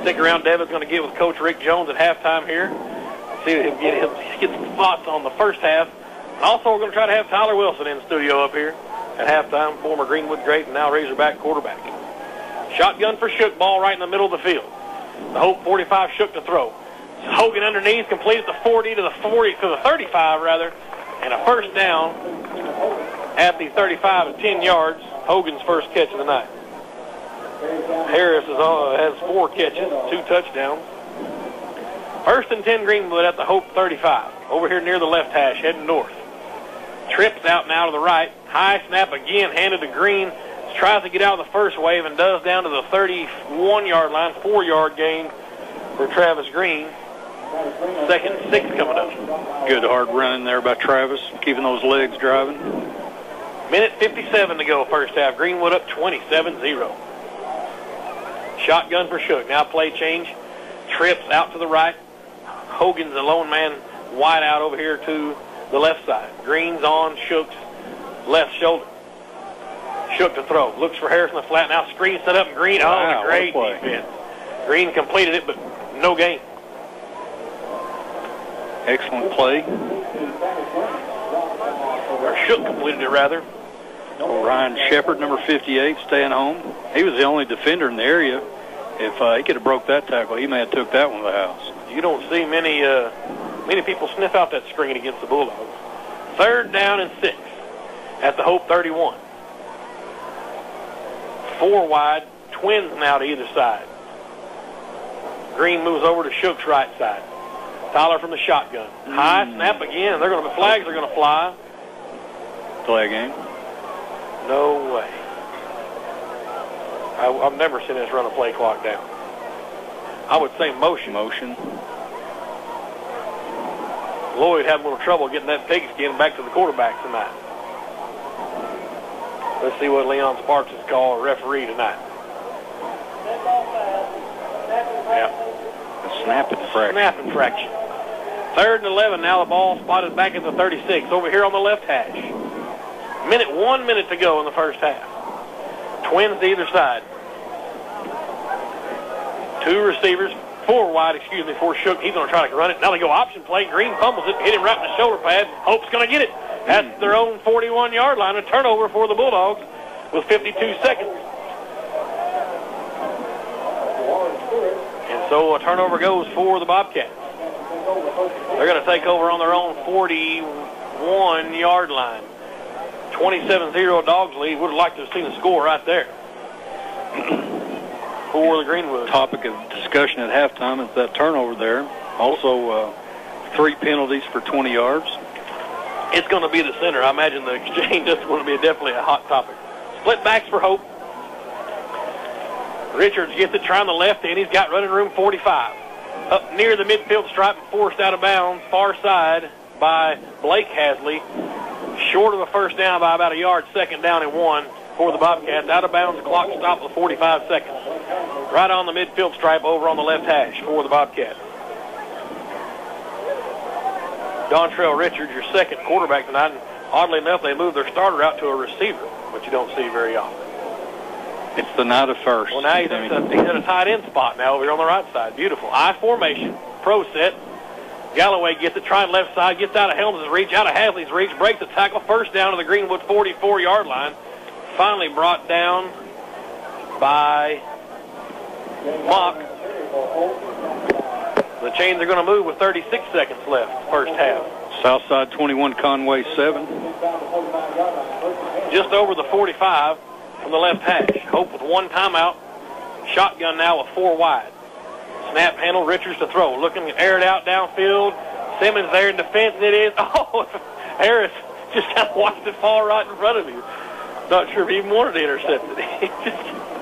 S2: Stick around. Devin's going to get with Coach Rick Jones at halftime here. See if he'll get some thoughts on the first half. And also, we're going to try to have Tyler Wilson in the studio up here at halftime, former Greenwood great and now Razorback quarterback. Shotgun for Shook, ball right in the middle of the field. The Hope 45 Shook to throw. Hogan underneath, completed the 40 to the 35 rather, and a first down at the 35 at 10 yards. Hogan's first catch of the night. Harris has 4 catches, 2 touchdowns. 1st and 10 Greenwood at the Hope 35. Over here near the left hash, heading north. Trips out now to the right. High snap again, handed to Green. Tries to get out of the first wave and does down to the 31-yard line. 4-yard gain for Travis Green. 2nd and 6 coming up.
S3: Good hard running there by Travis, keeping those legs driving.
S2: Minute 57 to go first half. Greenwood up 27-0. Shotgun for Shook. Now play change. Trips out to the right. Hogan's a lone man wide out over here to the left side. Green's on Shook's left shoulder. Shook to throw. Looks for Harris in the flat. Now screen set up and Green.
S3: Wow,
S2: great defense. Green completed it, but no gain.
S3: Excellent play.
S2: Or Shook completed it, rather.
S3: Ryan Shepard, number 58, staying home. He was the only defender in the area. If he could have broke that tackle, he may have took that one to the house.
S2: You don't see many people sniff out that screen against the Bulldogs. 3rd down and 6 at the Hope 31. 4 wide, Twins now to either side. Green moves over to Shook's right side. Tyler from the shotgun. High snap again. The flags are going to fly.
S3: Play a game?
S2: No way. I've never seen us run a play clock down. I would say motion.
S3: Motion.
S2: Lloyd having a little trouble getting that pigskin back to the quarterback tonight. Let's see what Leon Sparks is called a referee tonight. Yeah.
S3: A snap infraction.
S2: Snap infraction. 3rd and 11. Now the ball spotted back at the 36 over here on the left hash. 1 minute to go in the first half. Twins to either side. 2 receivers, 4 wide, for Shook. He's going to try to run it. Now they go option play. Green fumbles it, hit him right in the shoulder pad. Hope's going to get it. That's their own 41-yard line. A turnover for the Bulldogs with 52 seconds. And so a turnover goes for the Bobcats. They're going to take over on their own 41-yard line. 27-0 Dogs lead. Would have liked to have seen a score right there for the Greenwood.
S3: Topic of discussion at halftime is that turnover there. Also, 3 penalties for 20 yards.
S2: It's going to be the center. I imagine the exchange is going to be definitely a hot topic. Split backs for Hope. Richards gets it, trying the left end. He's got running room 45. Up near the midfield stripe and forced out of bounds. Far side by Blake Hasley. Short of a first down by about a yard. 2nd down and 1 for the Bobcats. Out of bounds, clock stopped with 45 seconds. Right on the midfield stripe over on the left hash for the Bobcats. Dontrell Richards, your second quarterback tonight. And oddly enough, they moved their starter out to a receiver, which you don't see very often.
S3: It's the night of first.
S2: Well, now he's at a tight end spot now over here on the right side. Beautiful. I formation, pro set. Galloway gets it, trying left side, gets out of Helms' reach, out of Hasley's reach, breaks the tackle, first down to the Greenwood 44-yard line. Finally brought down by Mock. The chains are going to move with 36 seconds left, first half.
S3: Southside 21, Conway 7.
S2: Just over the 45 from the left hash. Hope with 1 timeout. Shotgun now with 4 wide. Snap handle, Richards to throw. Looking to air it out downfield. Simmons there in defense, and it is. Oh, Harris just kind of watched it fall right in front of him. Not sure if he even wanted to intercept it.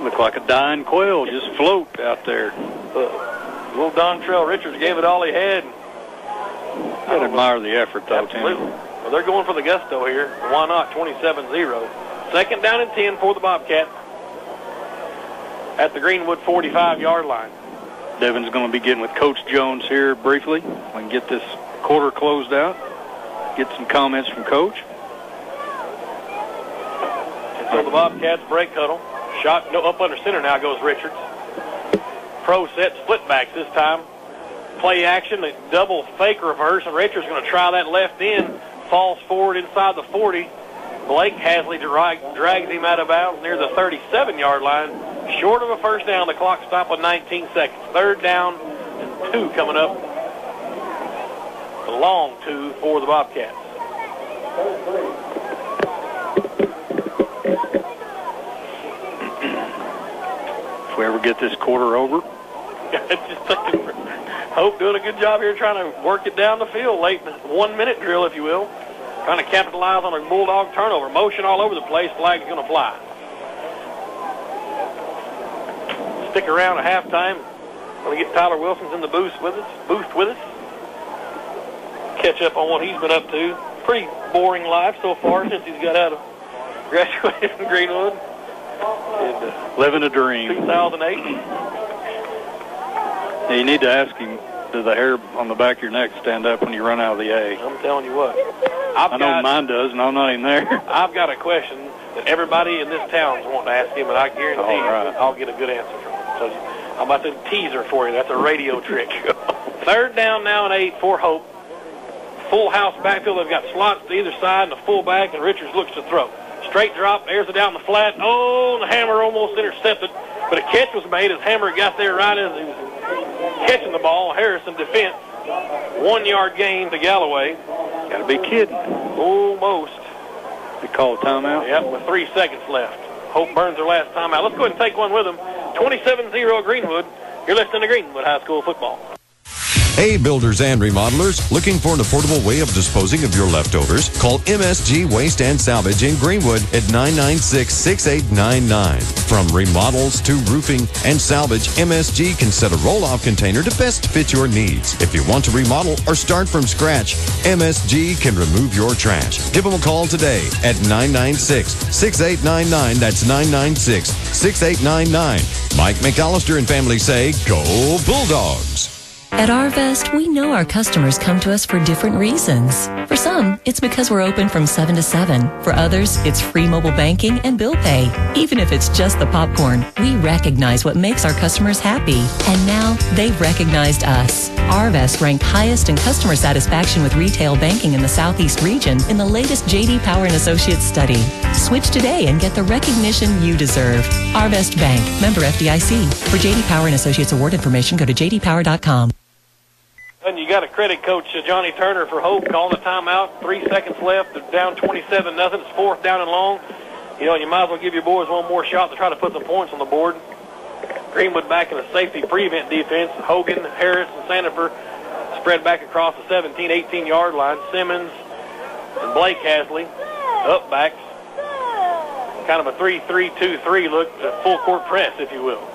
S3: Looked like a dying quail, just float out there.
S2: Little Dontrell Richards gave it all he had.
S3: I admire the effort, though,
S2: Absolutely.
S3: Tim.
S2: Well, they're going for the gusto here. Why not? 27-0. 2nd down and 10 for the Bobcats at the Greenwood 45-yard line.
S3: Devin's going to be getting with Coach Jones here briefly. We can get this quarter closed out. Get some comments from Coach.
S2: And so the Bobcats break huddle. Shot up under center now goes Richards. Pro set split backs this time. Play action, a double fake reverse, and Richards going to try that left end. Falls forward inside the 40. Blake Hasley drags him out of bounds near the 37-yard line. Short of a first down, the clock stopped with 19 seconds. 3rd down and 2 coming up. A long 2 for the Bobcats.
S3: If we ever get this quarter over.
S2: Hope doing a good job here trying to work it down the field late in the 1-minute drill, if you will. Trying to capitalize on a Bulldog turnover. Motion all over the place. Flag's going to fly. Stick around at halftime. Going to get Tyler Wilson's in the booth with us. Catch up on what he's been up to. Pretty boring life so far since he's got out of graduated from Greenwood.
S3: Living a dream.
S2: 2008.
S3: You need to ask him, does the hair on the back of your neck stand up when you run out of the A?
S2: I'm telling you what.
S3: I know mine does, and I'm not even there.
S2: I've got a question that everybody in this town is wanting to ask him, and I guarantee I'll get a good answer from him. So I'm about to teaser for you. That's a radio trick. 3rd down now and 8 for Hope. Full house backfield. They've got slots to either side and a fullback, and Richards looks to throw. Straight drop, airs it down the flat. Oh, and the hammer almost intercepted. But a catch was made as Hammer got there right as he was catching the ball. Harrison defense. 1-yard gain to Galloway.
S3: Got to be kidding.
S2: Almost.
S3: They call a timeout?
S2: Yep, with 3 seconds left. Hope burns their last time out. Let's go ahead and take one with them. 27-0 Greenwood. You're listening to Greenwood High School football.
S9: Hey, builders and remodelers, looking for an affordable way of disposing of your leftovers? Call MSG Waste and Salvage in Greenwood at 996-6899. From remodels to roofing and salvage, MSG can set a roll-off container to best fit your needs. If you want to remodel or start from scratch, MSG can remove your trash. Give them a call today at 996-6899. That's 996-6899. Mike McAllister and family say, Go Bulldogs!
S11: At Arvest, we know our customers come to us for different reasons. For some, it's because we're open from 7 to 7. For others, it's free mobile banking and bill pay. Even if it's just the popcorn, we recognize what makes our customers happy. And now, they've recognized us. Arvest ranked highest in customer satisfaction with retail banking in the Southeast region in the latest J.D. Power & Associates study. Switch today and get the recognition you deserve. Arvest Bank, member FDIC. For J.D. Power & Associates award information, go to jdpower.com.
S2: And you got to credit Coach Johnny Turner for Hope calling the timeout. 3 seconds left. They're down 27-0. It's 4th down and long. You know, you might as well give your boys one more shot to try to put some points on the board. Greenwood back in a safety prevent defense. Hogan, Harris, and Sandifer spread back across the 17, 18-yard line. Simmons and Blake Hasley up backs. Kind of a 3-3-2-3 look, full court press, if you will.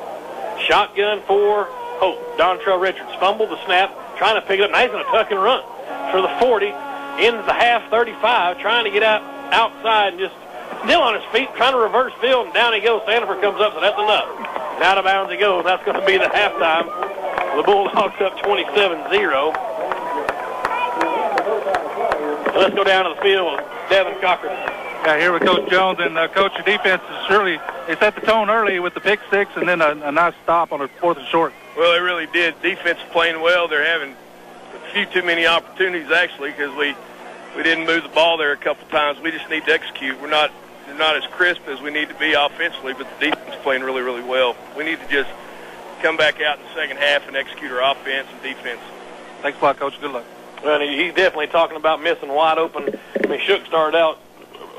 S2: Shotgun for Hope. Dontrell Richards fumbled the snap, trying to pick it up. Now he's going to tuck and run for the 40. Ends the half 35, trying to get outside and just still on his feet, trying to reverse field, and down he goes. Sandifer comes up, so that's enough. And out of bounds he goes. That's going to be the halftime. The Bulldogs up 27-0. So let's go down to the field with Devin Cochran.
S4: Yeah, here with Coach Jones, and Coach, your defense is surely, they set the tone early with the pick six and then a nice stop on a 4th and short.
S13: Well, they really did. Defense playing well. They're having a few too many opportunities, actually, because we didn't move the ball there a couple times. We just need to execute. We're not as crisp as we need to be offensively, but the defense is playing really, really well. We need to just come back out in the second half and execute our offense and defense.
S4: Thanks a lot, Coach. Good luck.
S2: Well, he's definitely talking about missing wide open. I mean, Shook started out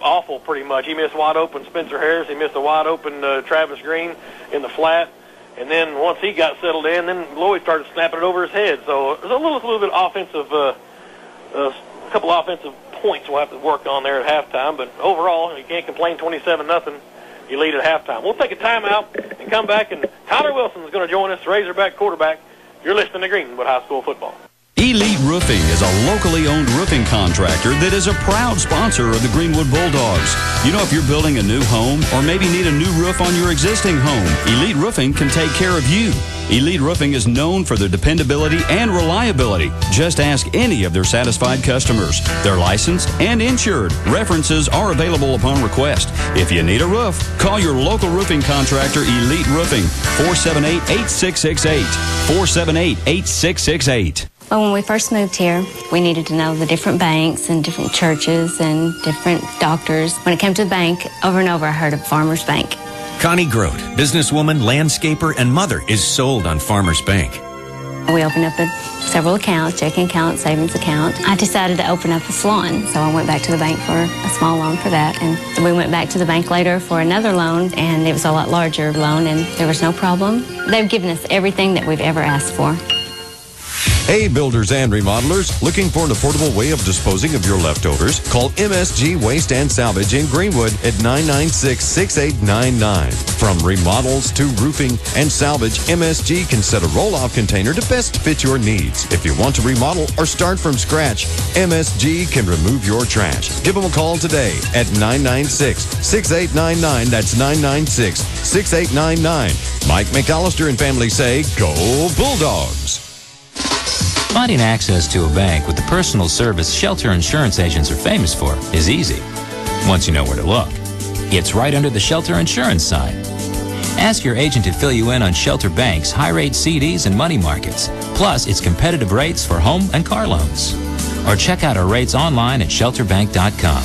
S2: awful pretty much. He missed wide open Spencer Harris. He missed a wide open Travis Green in the flat. And then once he got settled in, then Lloyd started snapping it over his head. So there's a little bit offensive, a couple offensive points we'll have to work on there at halftime. But overall, you can't complain. 27-0. You lead at halftime. We'll take a timeout and come back. And Tyler Wilson is going to join us, Razorback quarterback. You're listening to Greenwood High School football.
S10: Elite Roofing is a locally owned roofing contractor that is a proud sponsor of the Greenwood Bulldogs. You know, if you're building a new home or maybe need a new roof on your existing home, Elite Roofing can take care of you. Elite Roofing is known for their dependability and reliability. Just ask any of their satisfied customers. They're licensed and insured. References are available upon request. If you need a roof, call your local roofing contractor, Elite Roofing, 478-8668, 478-8668.
S23: Well, when we first moved here, we needed to know the different banks and different churches and different doctors. When it came to the bank, over and over I heard of Farmers Bank.
S12: Connie Grote, businesswoman, landscaper, and mother, is sold on Farmers Bank.
S23: We opened up several accounts, checking account, savings account. I decided to open up a salon, so I went back to the bank for a small loan for that. And we went back to the bank later for another loan, and it was a lot larger loan, and there was no problem. They've given us everything that we've ever asked for.
S9: Hey, builders and remodelers, looking for an affordable way of disposing of your leftovers? Call MSG Waste and Salvage in Greenwood at 996-6899. From remodels to roofing and salvage, MSG can set a roll-off container to best fit your needs. If you want to remodel or start from scratch, MSG can remove your trash. Give them a call today at 996-6899. That's 996-6899. Mike McAllister and family say, Go Bulldogs!
S24: Finding access to a bank with the personal service shelter insurance agents are famous for is easy, once you know where to look. It's right under the shelter insurance sign. Ask your agent to fill you in on Shelter Bank's high-rate CDs and money markets, plus its competitive rates for home and car loans. Or check out our rates online at shelterbank.com.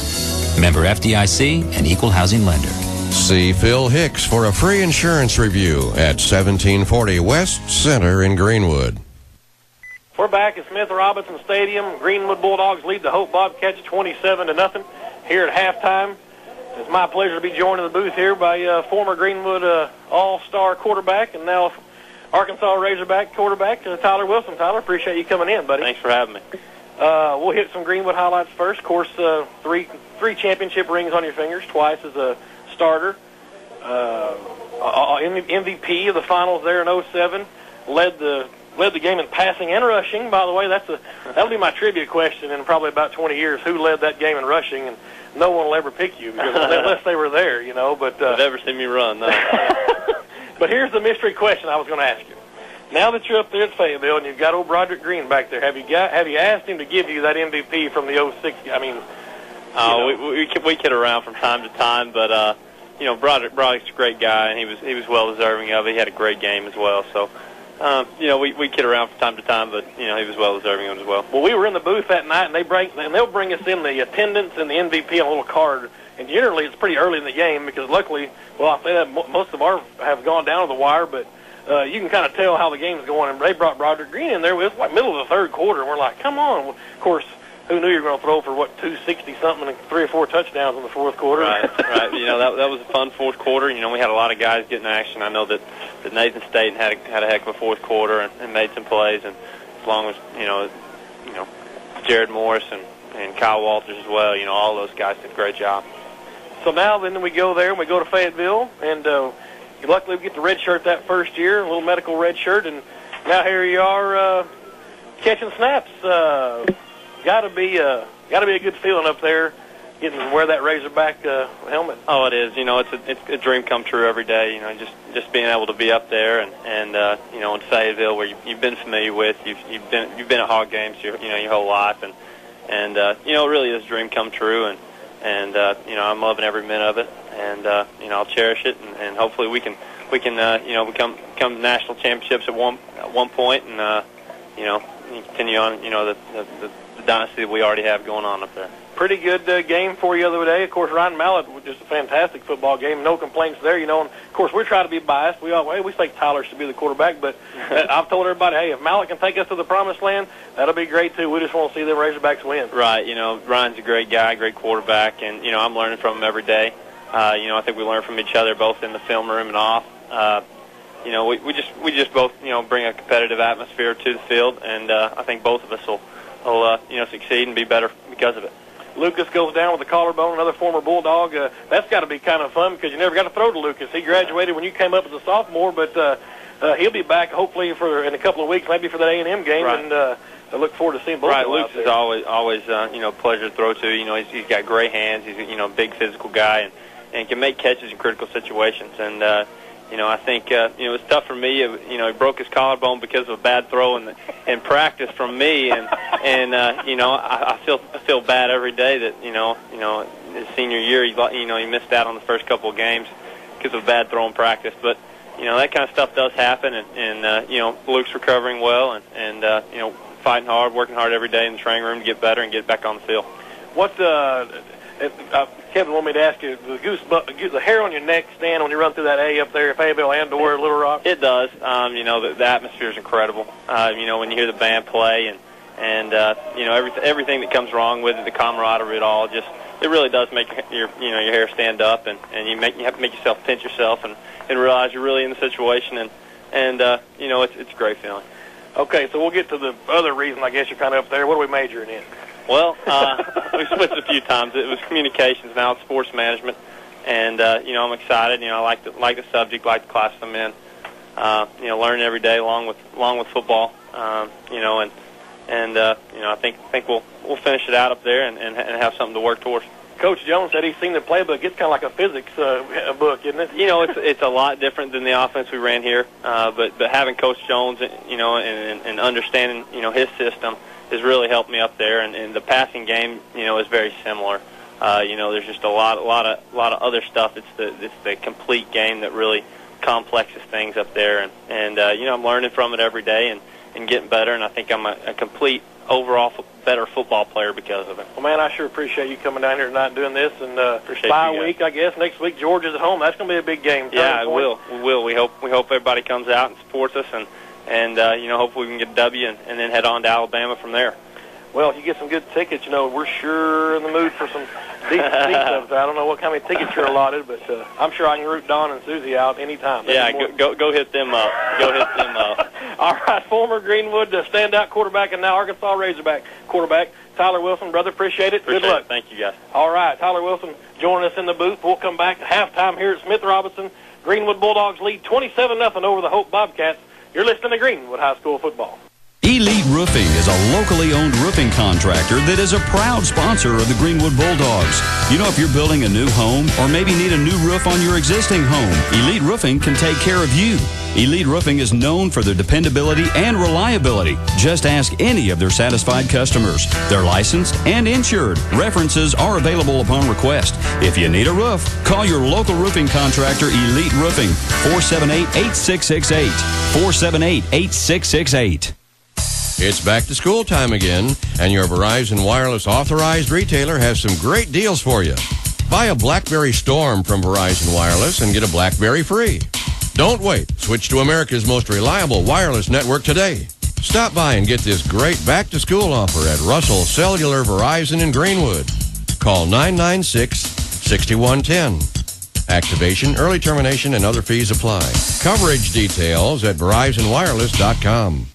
S24: Member FDIC and equal housing lender.
S5: See Phil Hicks for a free insurance review at 1740 West Center in Greenwood.
S2: We're back at Smith Robinson Stadium. Greenwood Bulldogs lead the Hope Bobcats 27-0 here at halftime. It's my pleasure to be joined in the booth here by former Greenwood All-Star quarterback and now Arkansas Razorback quarterback, Tyler Wilson. Tyler, appreciate you coming in, buddy.
S14: Thanks for having me.
S2: We'll hit some Greenwood highlights first. Of course, three championship rings on your fingers, twice as a starter. MVP of the finals there in 2007. Led the game in passing and rushing. By the way, that'll be my trivia question in probably about 20 years. Who led that game in rushing? And no one will ever pick you because unless they were there, you know. But
S14: they've never seen me run. No.
S2: But here's the mystery question I was going to ask you. Now that you're up there at Fayetteville and you've got old Broderick Green back there, have you asked him to give you that MVP from the 06? I mean,
S14: we kid around from time to time, but you know, Broderick's a great guy and he was well deserving of it. He had a great game as well, so. You know, we kid around from time to time, but you know he was well deserving of it as well.
S2: Well, we were in the booth that night, and they'll bring us in the attendance and the MVP on a little card. And generally, it's pretty early in the game because luckily, well, I say that most of ours have gone down to the wire, but you can kind of tell how the game's going. And they brought Broderick Green in there. It was like middle of the third quarter, and we're like, come on. Well, of course, who knew you were going to throw for, 260-something and 3 or 4 touchdowns in the fourth quarter?
S14: Right. You know, that was a fun fourth quarter. You know, we had a lot of guys getting action. I know that Nathan Staten had a heck of a fourth quarter and made some plays. And as long as, you know, Jared Morris and Kyle Walters as well, you know, all those guys did a great job.
S2: So now then we go there and we go to Fayetteville. And luckily we get the red shirt that first year, a little medical red shirt. And now here you are catching snaps. Got to be a good feeling up there, getting to wear that Razorback helmet.
S14: Oh, it is. You know, it's a dream come true every day. You know, just being able to be up there and you know, in Fayetteville where you've been familiar with, you've been at Hog games your whole life, and you know, it really is a dream come true, and you know, I'm loving every minute of it, and you know, I'll cherish it, and hopefully we can you know, become national championships at one point, and you know, continue on, you know, the dynasty that we already have going on up there.
S2: Pretty good game for you the other day. Of course, Ryan Mallett was just a fantastic football game. No complaints there, you know. And of course, we're trying to be biased. We think Tyler should be the quarterback, but I've told everybody, hey, if Mallett can take us to the promised land, that'll be great too. We just want to see the Razorbacks win.
S14: Right. You know, Ryan's a great guy, great quarterback, and you know, I'm learning from him every day. You know, I think we learn from each other both in the film room and off. You know, we just both, you know, bring a competitive atmosphere to the field, and I think both of us will you know, succeed and be better because of it.
S2: Lucas goes down with a collarbone, another former Bulldog. That's got to be kind of fun because you never got to throw to Lucas. He graduated when you came up as a sophomore, but he'll be back hopefully in a couple of weeks, maybe for that A&M game, right. And I look forward to seeing both of them.
S14: Lucas is always you know, a pleasure to throw to. You know, he's got great hands. He's, you know, a big physical guy and can make catches in critical situations. And you know, I think you know, it was tough for me. You know, he broke his collarbone because of a bad throw in practice from me, and you know, I feel bad every day that you know his senior year he missed out on the first couple of games because of a bad throw in practice. But you know, that kind of stuff does happen, and you know, Luke's recovering well, and you know, fighting hard, working hard every day in the training room to get better and get back on the field.
S2: What Kevin wanted me to ask you, the hair on your neck stand when you run through that A up there, Fayetteville and or Little Rock?
S14: It does. You know, the atmosphere is incredible. You know, when you hear the band play and you know, everything that comes wrong with it, the camaraderie, it really does make your hair stand up, and you have to make yourself pinch yourself and realize you're really in the situation, and you know, it's a great feeling.
S2: Okay, so we'll get to the other reason I guess you're kind of up there. What are we majoring in?
S14: Well, we switched a few times. It was communications, now it's sports management, and you know, I'm excited. You know, I like the subject, like the class I'm in. You know, learning every day along with football. You know, and you know, I think we'll finish it out up there and have something to work towards.
S2: Coach Jones said he's seen the playbook. It's kind of like a physics book, isn't it?
S14: You know, it's a lot different than the offense we ran here. But having Coach Jones, you know, and understanding, you know, his system has really helped me up there. And the passing game, you know, is very similar. You know, there's just a lot of other stuff. It's the complete game that really complexes things up there. And you know, I'm learning from it every day and getting better. And I think I'm a complete overall better football player because of it.
S2: Well, man, I sure appreciate you coming down here tonight and doing this. And
S14: appreciate
S2: bye week, I guess. Next week, Georgia's at home. That's going to be a big game.
S14: Yeah, it will. We will. We hope everybody comes out and supports us, and you know, hopefully we can get a W and then head on to Alabama from there.
S2: Well, if you get some good tickets, we're sure in the mood for some decent stuff. I don't know what kind of tickets you're allotted, but I'm sure I can root Don and Susie out anytime.
S14: Yeah, go hit them up. Go hit them up.
S2: All right, former Greenwood standout quarterback and now Arkansas Razorback quarterback, Tyler Wilson. Brother, appreciate it. Good luck.
S14: Thank you, guys.
S2: All right, Tyler Wilson joining us in the booth. We'll come back to halftime here at Smith Robinson. Greenwood Bulldogs lead 27-0 over the Hope Bobcats. You're listening to Greenwood High School football.
S10: Elite Roofing is a locally owned roofing contractor that is a proud sponsor of the Greenwood Bulldogs. If you're building a new home or maybe need a new roof on your existing home, Elite Roofing can take care of you. Elite Roofing is known for their dependability and reliability. Just ask any of their satisfied customers. They're licensed and insured. References are available upon request. If you need a roof, call your local roofing contractor, Elite Roofing, 478-8668. 478-8668.
S5: It's back to school time again, and your Verizon Wireless authorized retailer has some great deals for you. Buy a BlackBerry Storm from Verizon Wireless and get a BlackBerry free. Don't wait. Switch to America's most reliable wireless network today. Stop by and get this great back-to-school offer at Russell Cellular Verizon in Greenwood. Call 996-6110. Activation, early termination, and other fees apply. Coverage details at VerizonWireless.com.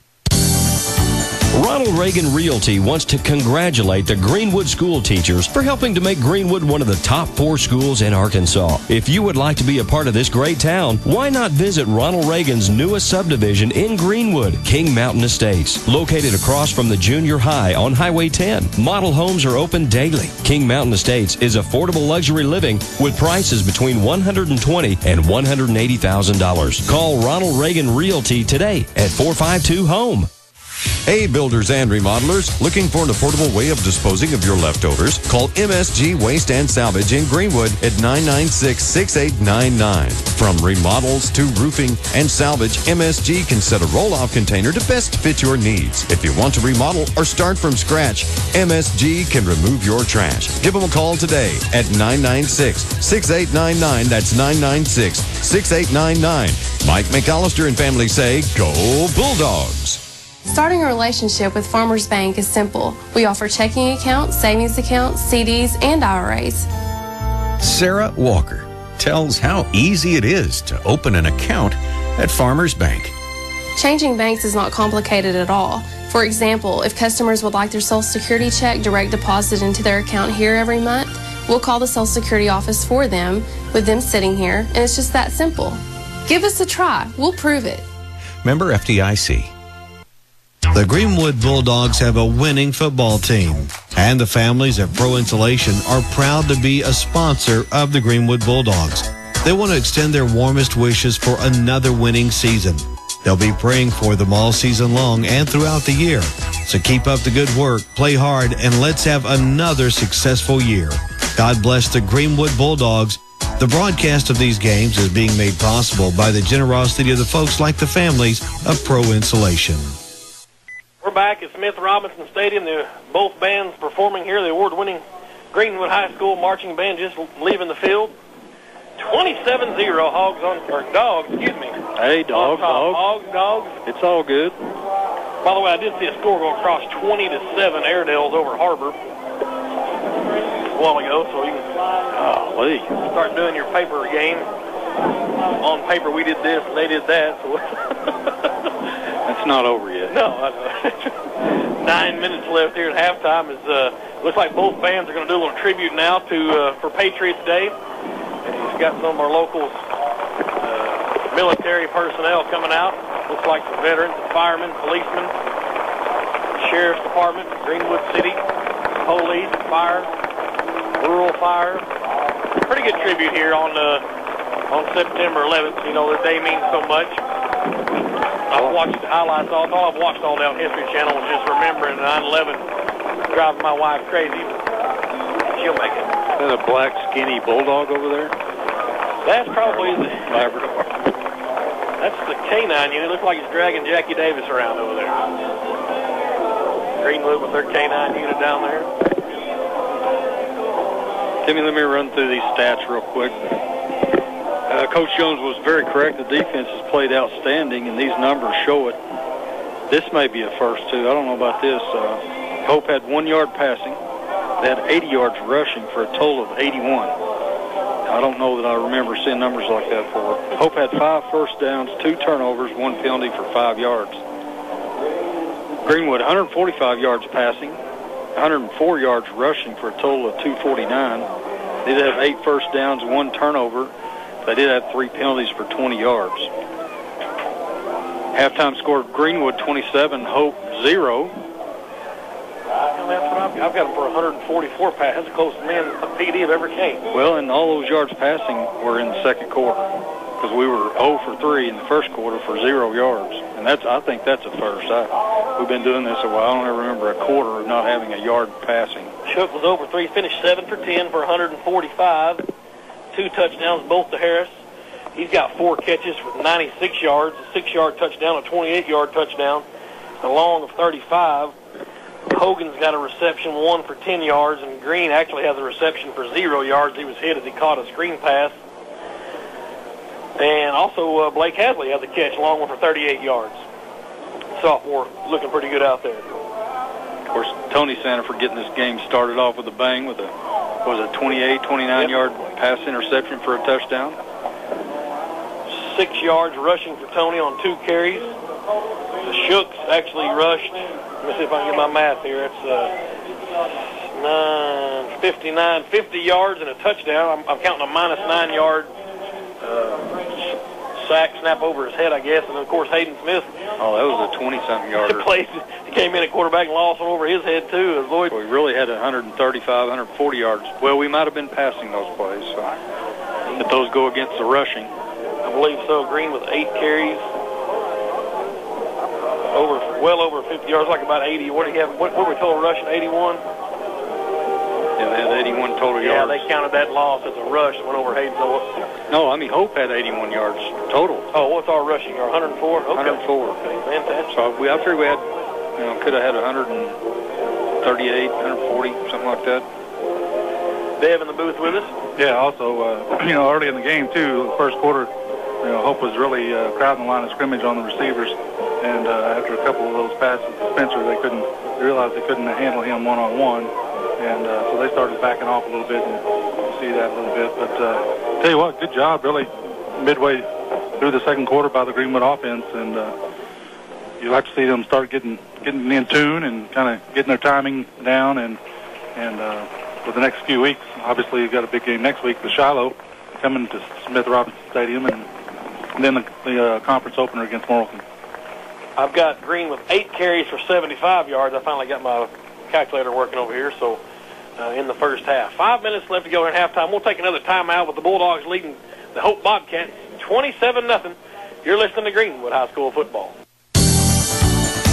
S6: Ronald Reagan Realty wants to congratulate the Greenwood school teachers for helping to make Greenwood one of the top 4 schools in Arkansas. If you would like to be a part of this great town, why not visit Ronald Reagan's newest subdivision in Greenwood, King Mountain Estates, located across from the junior high on Highway 10. Model homes are open daily. King Mountain Estates is affordable luxury living with prices between $120,000 and $180,000. Call Ronald Reagan Realty today at 452-HOME.
S9: Hey, builders and remodelers, looking for an affordable way of disposing of your leftovers? Call MSG Waste and Salvage in Greenwood at 996-6899. From remodels to roofing and salvage, MSG can set a roll-off container to best fit your needs. If you want to remodel or start from scratch, MSG can remove your trash. Give them a call today at 996-6899. That's 996-6899. Mike McAllister and family say, Go Bulldogs!
S15: Starting a relationship with Farmers Bank is simple. We offer checking accounts, savings accounts, CDs, and IRAs.
S12: Sarah Walker tells how easy it is to open an account at Farmers Bank.
S15: Changing banks is not complicated at all. For example, if customers would like their Social Security check direct deposited into their account here every month, we'll call the Social Security office for them, with them sitting here, and it's just that simple. Give us a try. We'll prove it.
S12: Member FDIC.
S8: The Greenwood Bulldogs have a winning football team, and the families at Pro Insulation are proud to be a sponsor of the Greenwood Bulldogs. They want to extend their warmest wishes for another winning season. They'll be praying for them all season long and throughout the year. So keep up the good work, play hard, and let's have another successful year. God bless the Greenwood Bulldogs. The broadcast of these games is being made possible by the generosity of the folks like the families of Pro Insulation.
S2: We're back at Smith Robinson Stadium. Both bands performing here. The award-winning Greenwood High School marching band just leaving the field. 27-0 Dogs, excuse me.
S3: Hey, Dogs.
S2: Dogs.
S3: It's all good.
S2: By the way, I did see a score go across 20-7 Airedales over Harbor a while ago, so you can start doing your paper game. On paper, we did this and they did that, so
S3: It's not over yet.
S2: No, I know. 9 minutes left here at halftime. Looks like both bands are going to do a little tribute now for Patriots Day. And he's got some of our local military personnel coming out. Looks like some veterans, firemen, policemen, sheriff's department, Greenwood City, police, fire, rural fire. Pretty good tribute here on September 11th. You know, the day means so much. I've watched the highlights. All I've watched all down History Channel was just remembering 9/11, driving my wife crazy. She'll make it.
S3: Is that a black skinny bulldog over there?
S2: That's probably the Labrador. That's the canine unit. It looks like it's dragging Jackie Davis around over there. Greenwood with their canine unit down there.
S3: Timmy, let me run through these stats real quick. Coach Jones was very correct. The defense has played outstanding, and these numbers show it. This may be a first, too. I don't know about this. Hope had 1 yard passing. They had 80 yards rushing for a total of 81. I don't know that I remember seeing numbers like that before. Hope had 5 first downs, 2 turnovers, 1 penalty for 5 yards. Greenwood, 145 yards passing, 104 yards rushing for a total of 249. They did have 8 first downs, 1 turnover. They did have 3 penalties for 20 yards. Halftime score, Greenwood 27, Hope 0.
S2: I've got them for 144 pass. That's the closest a PD have ever came.
S3: Well, and all those yards passing were in the second quarter because we were 0 for 3 in the first quarter for 0 yards. And I think that's a first. We've been doing this a while. I don't ever remember a quarter of not having a yard passing.
S2: Shook was over 3, finished 7 for 10 for 145. 2 touchdowns, both to Harris. He's got 4 catches for 96 yards, a 6-yard touchdown, a 28-yard touchdown, a long of 35. Hogan's got a reception, 1 for 10 yards, and Green actually has a reception for 0 yards. He was hit as he caught a screen pass. And also Blake Hasley has a catch, long one for 38 yards. Sophomore looking pretty good out there.
S3: Of course, Tony Sanford getting this game started off with a bang with a 28, 29-yard pass interception for a touchdown.
S2: 6 yards rushing for Tony on 2 carries. The Shooks actually rushed. Let me see if I can get my math here. It's 50 yards and a touchdown. I'm counting a minus 9-yard sack snap over his head, I guess. And, of course, Hayden Smith.
S3: Oh, that was a 20-something yarder.
S2: He came in at quarterback and lost one over his head, too. As Lloyd.
S3: Well, we really had 135, 140 yards. Well, we might have been passing those plays. So. If those go against the rushing.
S2: I believe so. Green with 8 carries. Well over 50 yards, like about 80. What do you have? What were we total rushing? 81?
S3: Yeah, they had 81 total yards.
S2: Yeah, they counted that loss as a rush that went over Hayden.
S3: No, I mean, Hope had 81 yards total.
S2: Oh, what's our rushing? 104? Okay.
S3: 104.
S2: Okay, fantastic.
S3: So I figured we had, could have had 138, 140, something like that.
S2: Dave in the booth with us.
S4: Yeah, also, early in the game, too, the first quarter, Hope was really crowding the line of scrimmage on the receivers. And after a couple of those passes to Spencer, they realized they couldn't handle him one-on-one. And so they started backing off a little bit, and you see that a little bit. But tell you what, good job, really, midway through the second quarter by the Greenwood offense. And you like to see them start getting in tune and kind of getting their timing down. And for the next few weeks, obviously you've got a big game next week with Shiloh coming to Smith Robinson Stadium, and then the conference opener against Morrilton.
S2: I've got Green with 8 carries for 75 yards. I finally got my calculator working over here, so in the first half. 5 minutes left to go here at halftime. We'll take another timeout with the Bulldogs leading the Hope Bobcats 27-0. You're listening to Greenwood High School football.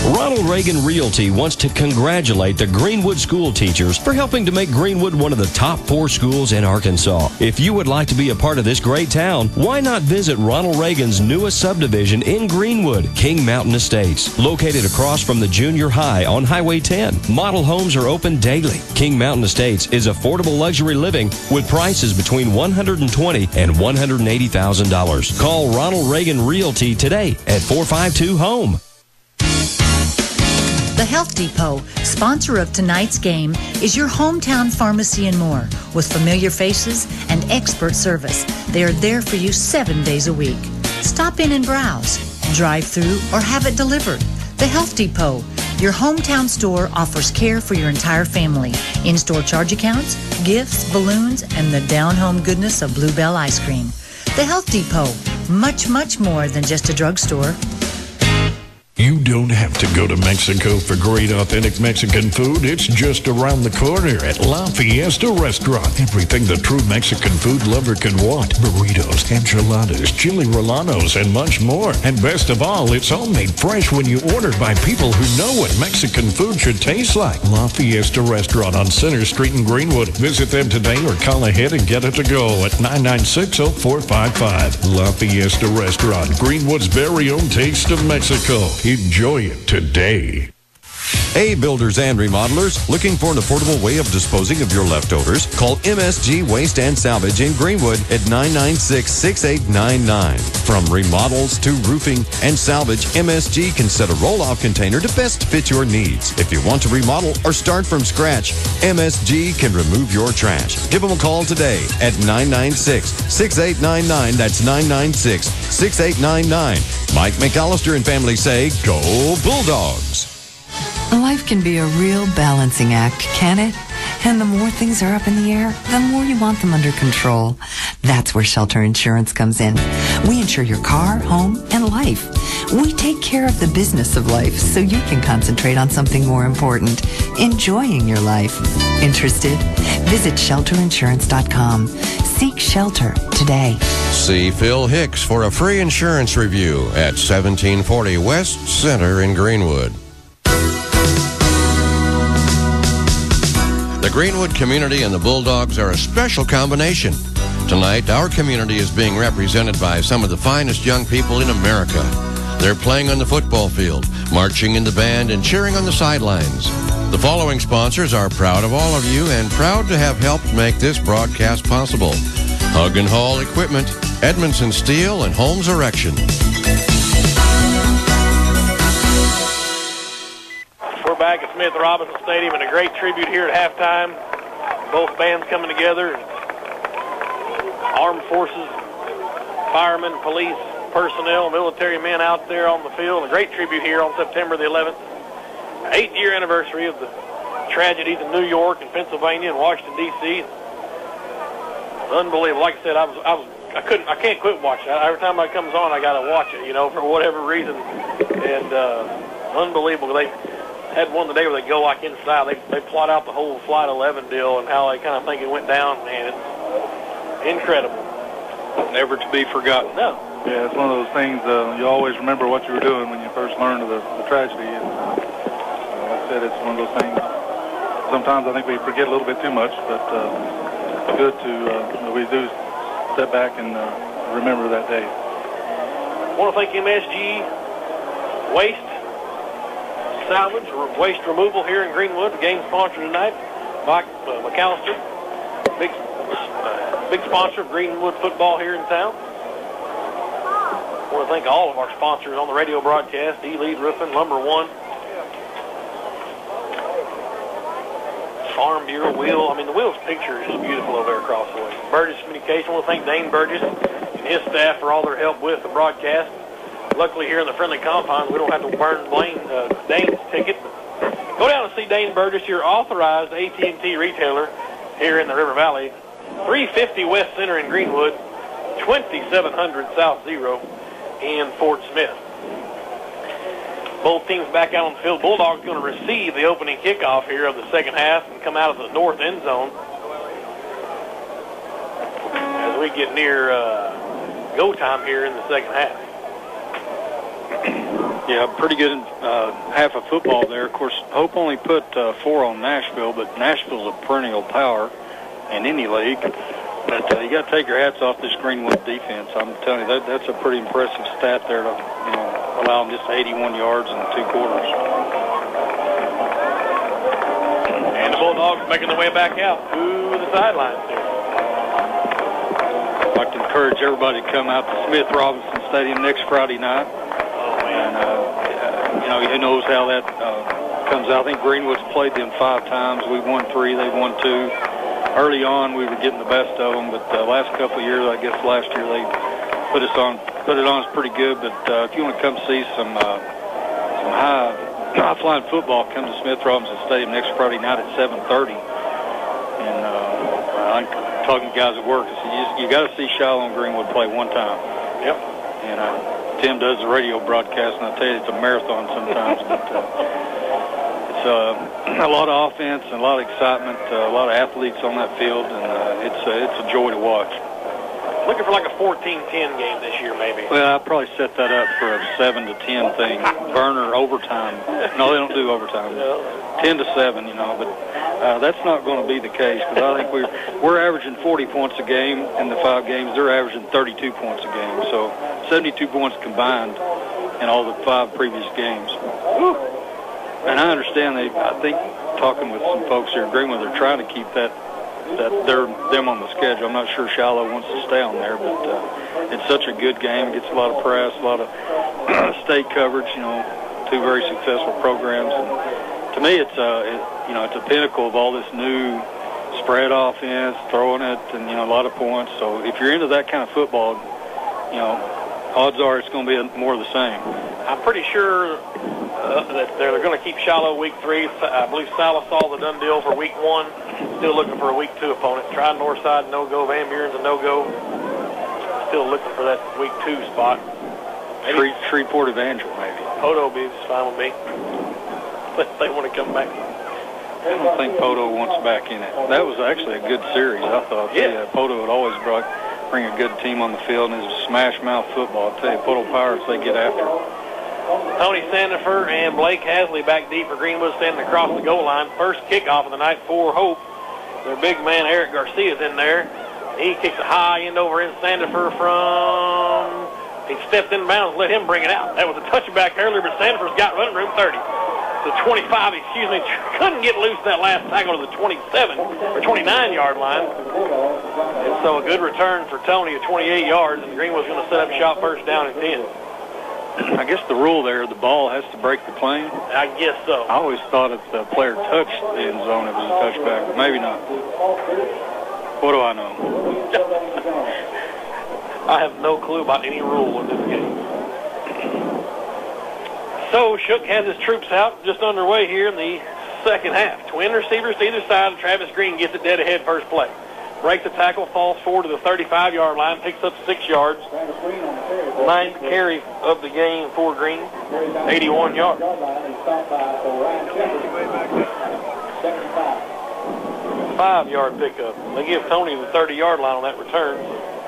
S6: Ronald Reagan Realty wants to congratulate the Greenwood school teachers for helping to make Greenwood one of the top 4 schools in Arkansas. If you would like to be a part of this great town, why not visit Ronald Reagan's newest subdivision in Greenwood, King Mountain Estates, located across from the junior high on Highway 10. Model homes are open daily. King Mountain Estates is affordable luxury living with prices between $120,000 and $180,000. Call Ronald Reagan Realty today at 452-HOME.
S22: The Health Depot, sponsor of tonight's game, is your hometown pharmacy and more. With familiar faces and expert service, they are there for you 7 days a week. Stop in and browse, drive through, or have it delivered. The Health Depot, your hometown store, offers care for your entire family. In-store charge accounts, gifts, balloons, and the down-home goodness of Bluebell ice cream. The Health Depot, much, much more than just a drugstore.
S16: You don't have to go to Mexico for great authentic Mexican food. It's just around the corner at La Fiesta Restaurant. Everything the true Mexican food lover can want. Burritos, enchiladas, chili rolanos, and much more. And best of all, it's all made fresh when you order by people who know what Mexican food should taste like. La Fiesta Restaurant on Center Street in Greenwood. Visit them today or call ahead and get it to go at 996-0455. La Fiesta Restaurant, Greenwood's very own taste of Mexico. Enjoy it today.
S9: Hey, builders and remodelers, looking for an affordable way of disposing of your leftovers? Call MSG Waste and Salvage in Greenwood at 996-6899. From remodels to roofing and salvage, MSG can set a roll-off container to best fit your needs. If you want to remodel or start from scratch, MSG can remove your trash. Give them a call today at 996-6899. That's 996-6899. Mike McAllister and family say, Go Bulldogs!
S17: Life can be a real balancing act, can it? And the more things are up in the air, the more you want them under control. That's where Shelter Insurance comes in. We insure your car, home, and life. We take care of the business of life so you can concentrate on something more important, enjoying your life. Interested? Visit shelterinsurance.com. Seek shelter today.
S5: See Phil Hicks for a free insurance review at 1740 West Center in Greenwood. The Greenwood community and the Bulldogs are a special combination. Tonight, our community is being represented by some of the finest young people in America. They're playing on the football field, marching in the band, and cheering on the sidelines. The following sponsors are proud of all of you and proud to have helped make this broadcast possible. Hug and Haul Equipment, Edmondson Steel, and Holmes Erection.
S2: We're back at Smith Robinson Stadium and a great tribute here at halftime. Both bands coming together. Armed forces, firemen, police, personnel, military men out there on the field. A great tribute here on September the 11th. 8th-year anniversary of the tragedies in New York and Pennsylvania and Washington, D.C. Unbelievable. Like I said, I can't quit watching it. Every time it comes on, I got to watch it, for whatever reason. And unbelievable. They had one today where they go like inside. They plot out the whole Flight 11 deal and how they kind of think it went down. Man, it's incredible.
S3: Never to be forgotten.
S2: No.
S4: Yeah, it's one of those things you always remember what you were doing when you first learned of the tragedy. And like I said, it's one of those things. Sometimes I think we forget a little bit too much, but it's good to we do step back and remember that day.
S2: I want to thank MSG Waste Salvage, Waste Removal here in Greenwood. The game sponsor tonight, Mike McAllister, big sponsor of Greenwood football here in town. I want to thank all of our sponsors on the radio broadcast, E-Lead Roofing, Lumber One, Farm Bureau, Wheel. I mean, the Wheel's picture is just beautiful over there across the way. Burgess Communication, I want to thank Dane Burgess and his staff for all their help with the broadcast. Luckily, here in the friendly compound, we don't have to burn Dane's ticket. Go down and see Dane Burgess, your authorized AT&T retailer here in the River Valley. 350 West Center in Greenwood, 2700 South Zero in Fort Smith. Both teams back out on the field. Bulldogs going to receive the opening kickoff here of the second half and come out of the north end zone as we get near go time here in the second half.
S3: Yeah, pretty good half of football there. Of course, Hope only put 4 on Nashville, but Nashville's a perennial power in any league. But you got to take your hats off this Greenwood defense. I'm telling you, that's a pretty impressive stat there to allow them just 81 yards in 2 quarters.
S2: And the Bulldogs making their way back out to the sidelines here.
S3: I'd like to encourage everybody to come out to Smith Robinson Stadium next Friday night. And, who knows how that comes out. I think Greenwood's played them 5 times. We've won 3, they've won 2. Early on, we were getting the best of them, but the last couple of years, I guess last year, they put it on us pretty good. But if you want to come see some high-flying football, come to Smith Robinson Stadium next Friday night at 7:30. And I'm talking to guys at work. You got to see Shiloh and Greenwood play one time.
S2: Yep.
S3: And Tim does the radio broadcast, and I tell you, it's a marathon sometimes. But it's a lot of offense and a lot of excitement, a lot of athletes on that field, and it's a joy to watch.
S2: Looking for like a 14-10 game this year, maybe.
S3: Well, I'll probably set that up for a 7-10 thing. Burner overtime. No, they don't do overtime. 10-7, but that's not going to be the case, because I think we're averaging 40 points a game in the 5 games. They're averaging 32 points a game, so 72 points combined in all the 5 previous games.
S2: Woo.
S3: And I understand I think talking with some folks here in Greenwood, they're trying to keep them on the schedule. I'm not sure Shiloh wants to stay on there, but it's such a good game. It gets a lot of press, a lot of state coverage. Two very successful programs. And to me, it's a pinnacle of all this new spread offense, throwing it, and a lot of points. So if you're into that kind of football, odds are it's going to be more of the same.
S2: I'm pretty sure that they're going to keep Shiloh week 3. I believe Salisal the done deal for week 1. Still looking for a week 2 opponent. Tried Northside, no-go. Van Buren's a no-go. Still looking for that week 2 spot.
S3: Maybe Shreveport Evangel, maybe.
S2: Poto will be fine with me. But they want to come back.
S3: I don't think Poto wants back in it. That was actually a good series, I thought. Yeah. Poto would always bring a good team on the field, and it's smash-mouth football. I tell you, Poto Pirates, they get after it.
S2: Tony Sandifer and Blake Hasley back deep for Greenwood, standing across the goal line. First kickoff of the night for Hope. Their big man, Eric Garcia's in there. He kicks a high end over in Sandifer he stepped in bounds, let him bring it out. That was a touchback earlier, but Sandifer's got running room 30. The 25, couldn't get loose that last tackle to the 27 or 29-yard line. And so a good return for Tony at 28 yards, and Greenwood's going to set up shop first down and 10.
S3: I guess the rule there, the ball has to break the plane.
S2: I guess so.
S3: I always thought if the player touched the end zone, it was a touchback, but maybe not. What do I know?
S2: I have no clue about any rule in this game. So Shook has his troops out, just underway here in the second half. Twin receivers to either side, and Travis Green gets it dead ahead first play. Breaks the tackle, falls forward to the 35-yard line, picks up 6 yards. Ninth carry of the game for Green, 81 yards. 5-yard pickup. They give Tony the 30-yard line on that return.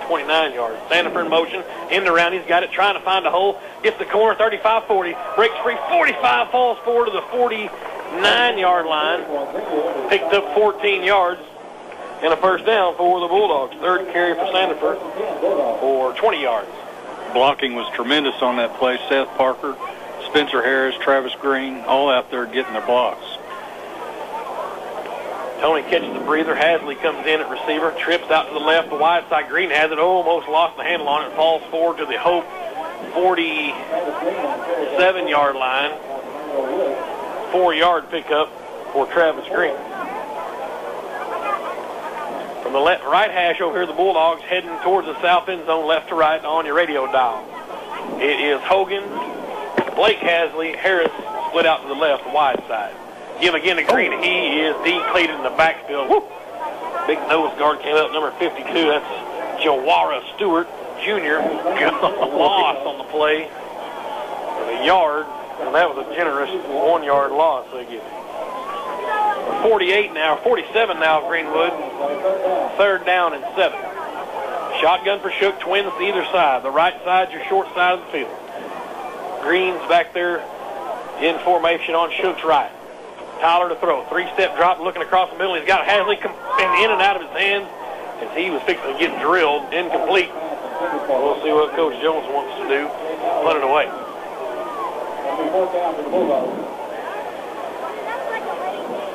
S2: 29 yards. Sandifer in motion. In the round. He's got it. Trying to find a hole. Gets the corner. 35-40. Breaks free. 45. Falls forward to the 49-yard line. Picked up 14 yards. And a first down for the Bulldogs. Third carry for Sandifer for 20 yards.
S3: Blocking was tremendous on that play. Seth Parker, Spencer Harris, Travis Green, all out there getting their blocks.
S2: Tony catches the breather. Hasley comes in at receiver, trips out to the left. The wide side, Green has it. Almost lost the handle on it. Falls forward to the Hope 47-yard line. 4-yard pickup for Travis Green. From the right hash over here, the Bulldogs heading towards the south end zone, left to right on your radio dial. It is Hogan, Blake Hasley, Harris split out to the left, wide side. Give again to Green. He is depleted in the backfield. Woo. Big nose guard came up, number 52. That's Jawara Stewart Jr. Got a loss on the play of a yard, and that was a generous 1-yard loss they get. 47 now Greenwood. Third down and 7. Shotgun for Shook, twins to either side. The right side's your short side of the field. Green's back there in formation on Shook's right. Tyler to throw. 3-step drop, looking across the middle. He's got Hasley in and out of his hands as he was fixing to get drilled. Incomplete. We'll see what Coach Jones wants to do. Punt it away.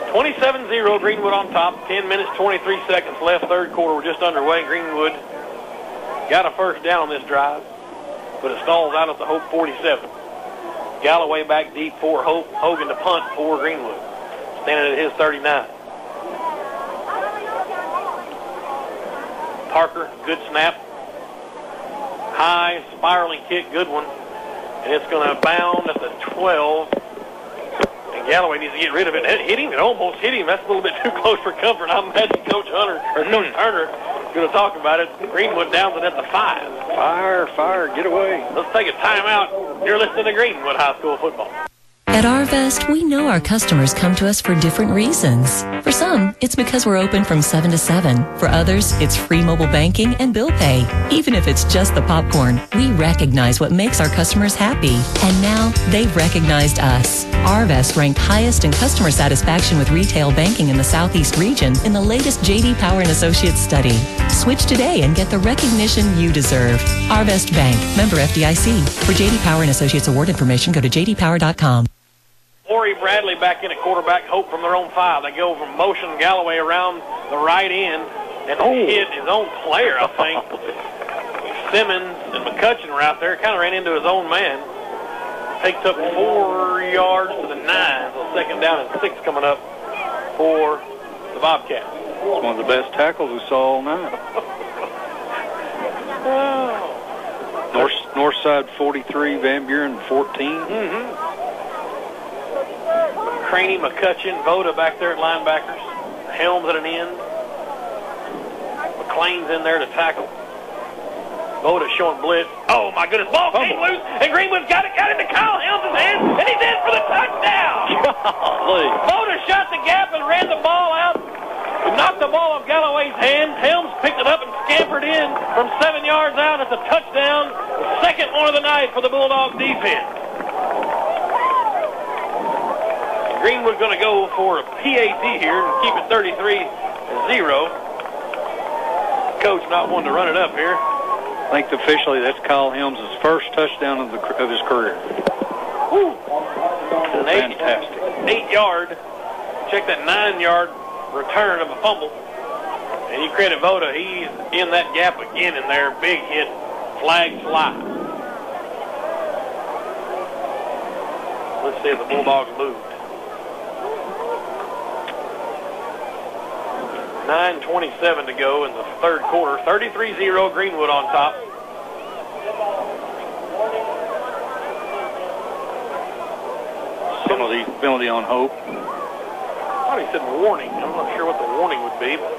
S2: 27-0, Greenwood on top. 10 minutes, 23 seconds left. Third quarter, we're just underway. Greenwood got a first down on this drive, but it stalls out at the Hope 47. Galloway back deep for Hope. Hogan to punt for Greenwood. Standing at his 39. Parker, good snap. High, spiraling kick, good one. And it's going to bound at the 12. And Galloway needs to get rid of it. It hit him. It almost hit him. That's a little bit too close for comfort. I imagine Coach Turner going to talk about it. Greenwood downs it at the 5.
S3: Fire, get away.
S2: Let's take a timeout. You're listening to Greenwood High School football.
S11: At Arvest, we know our customers come to us for different reasons. For some, it's because we're open from 7 to 7. For others, it's free mobile banking and bill pay. Even if it's just the popcorn, we recognize what makes our customers happy. And now, they've recognized us. Arvest ranked highest in customer satisfaction with retail banking in the Southeast region in the latest J.D. Power & Associates study. Switch today and get the recognition you deserve. Arvest Bank, member FDIC. For J.D. Power & Associates award information, go to jdpower.com.
S2: Corey Bradley back in at quarterback, Hope from their own 5. They go from motion Galloway around the right end and hit his own player, I think. Simmons and McCutcheon were out there, kind of ran into his own man. Takes up 4 yards to the 9. So second down and 6 coming up for the Bobcats.
S3: It's one of the best tackles we saw all night. North side 43, Van Buren 14.
S2: Craney, McCutcheon, Voda back there at linebackers. Helms at an end. McLean's in there to tackle. Voda showing blitz. Oh, my goodness. Ball came loose, and Greenwood got into Kyle Helms' hands, and he's in for the touchdown. Voda shot the gap and ran the ball out. Knocked the ball off Galloway's hand. Helms picked it up and scampered in from 7 yards out. It's a touchdown. The second one of the night for the Bulldogs defense. Greenwood going to go for a PAT here and keep it 33-0. Coach not wanting to run it up here.
S3: I think officially that's Kyle Helms' first touchdown of his career.
S2: Woo.
S3: Fantastic.
S2: 8-yard. Check that 9-yard return of a fumble. And you credit Voda. He's in that gap again in there. Big hit. Flag fly. Let's see if the Bulldogs moved. 9:27 to go in the third quarter. 33-0, Greenwood on top.
S3: Penalty on Hope.
S2: I thought he said warning. I'm not sure what the warning would be, but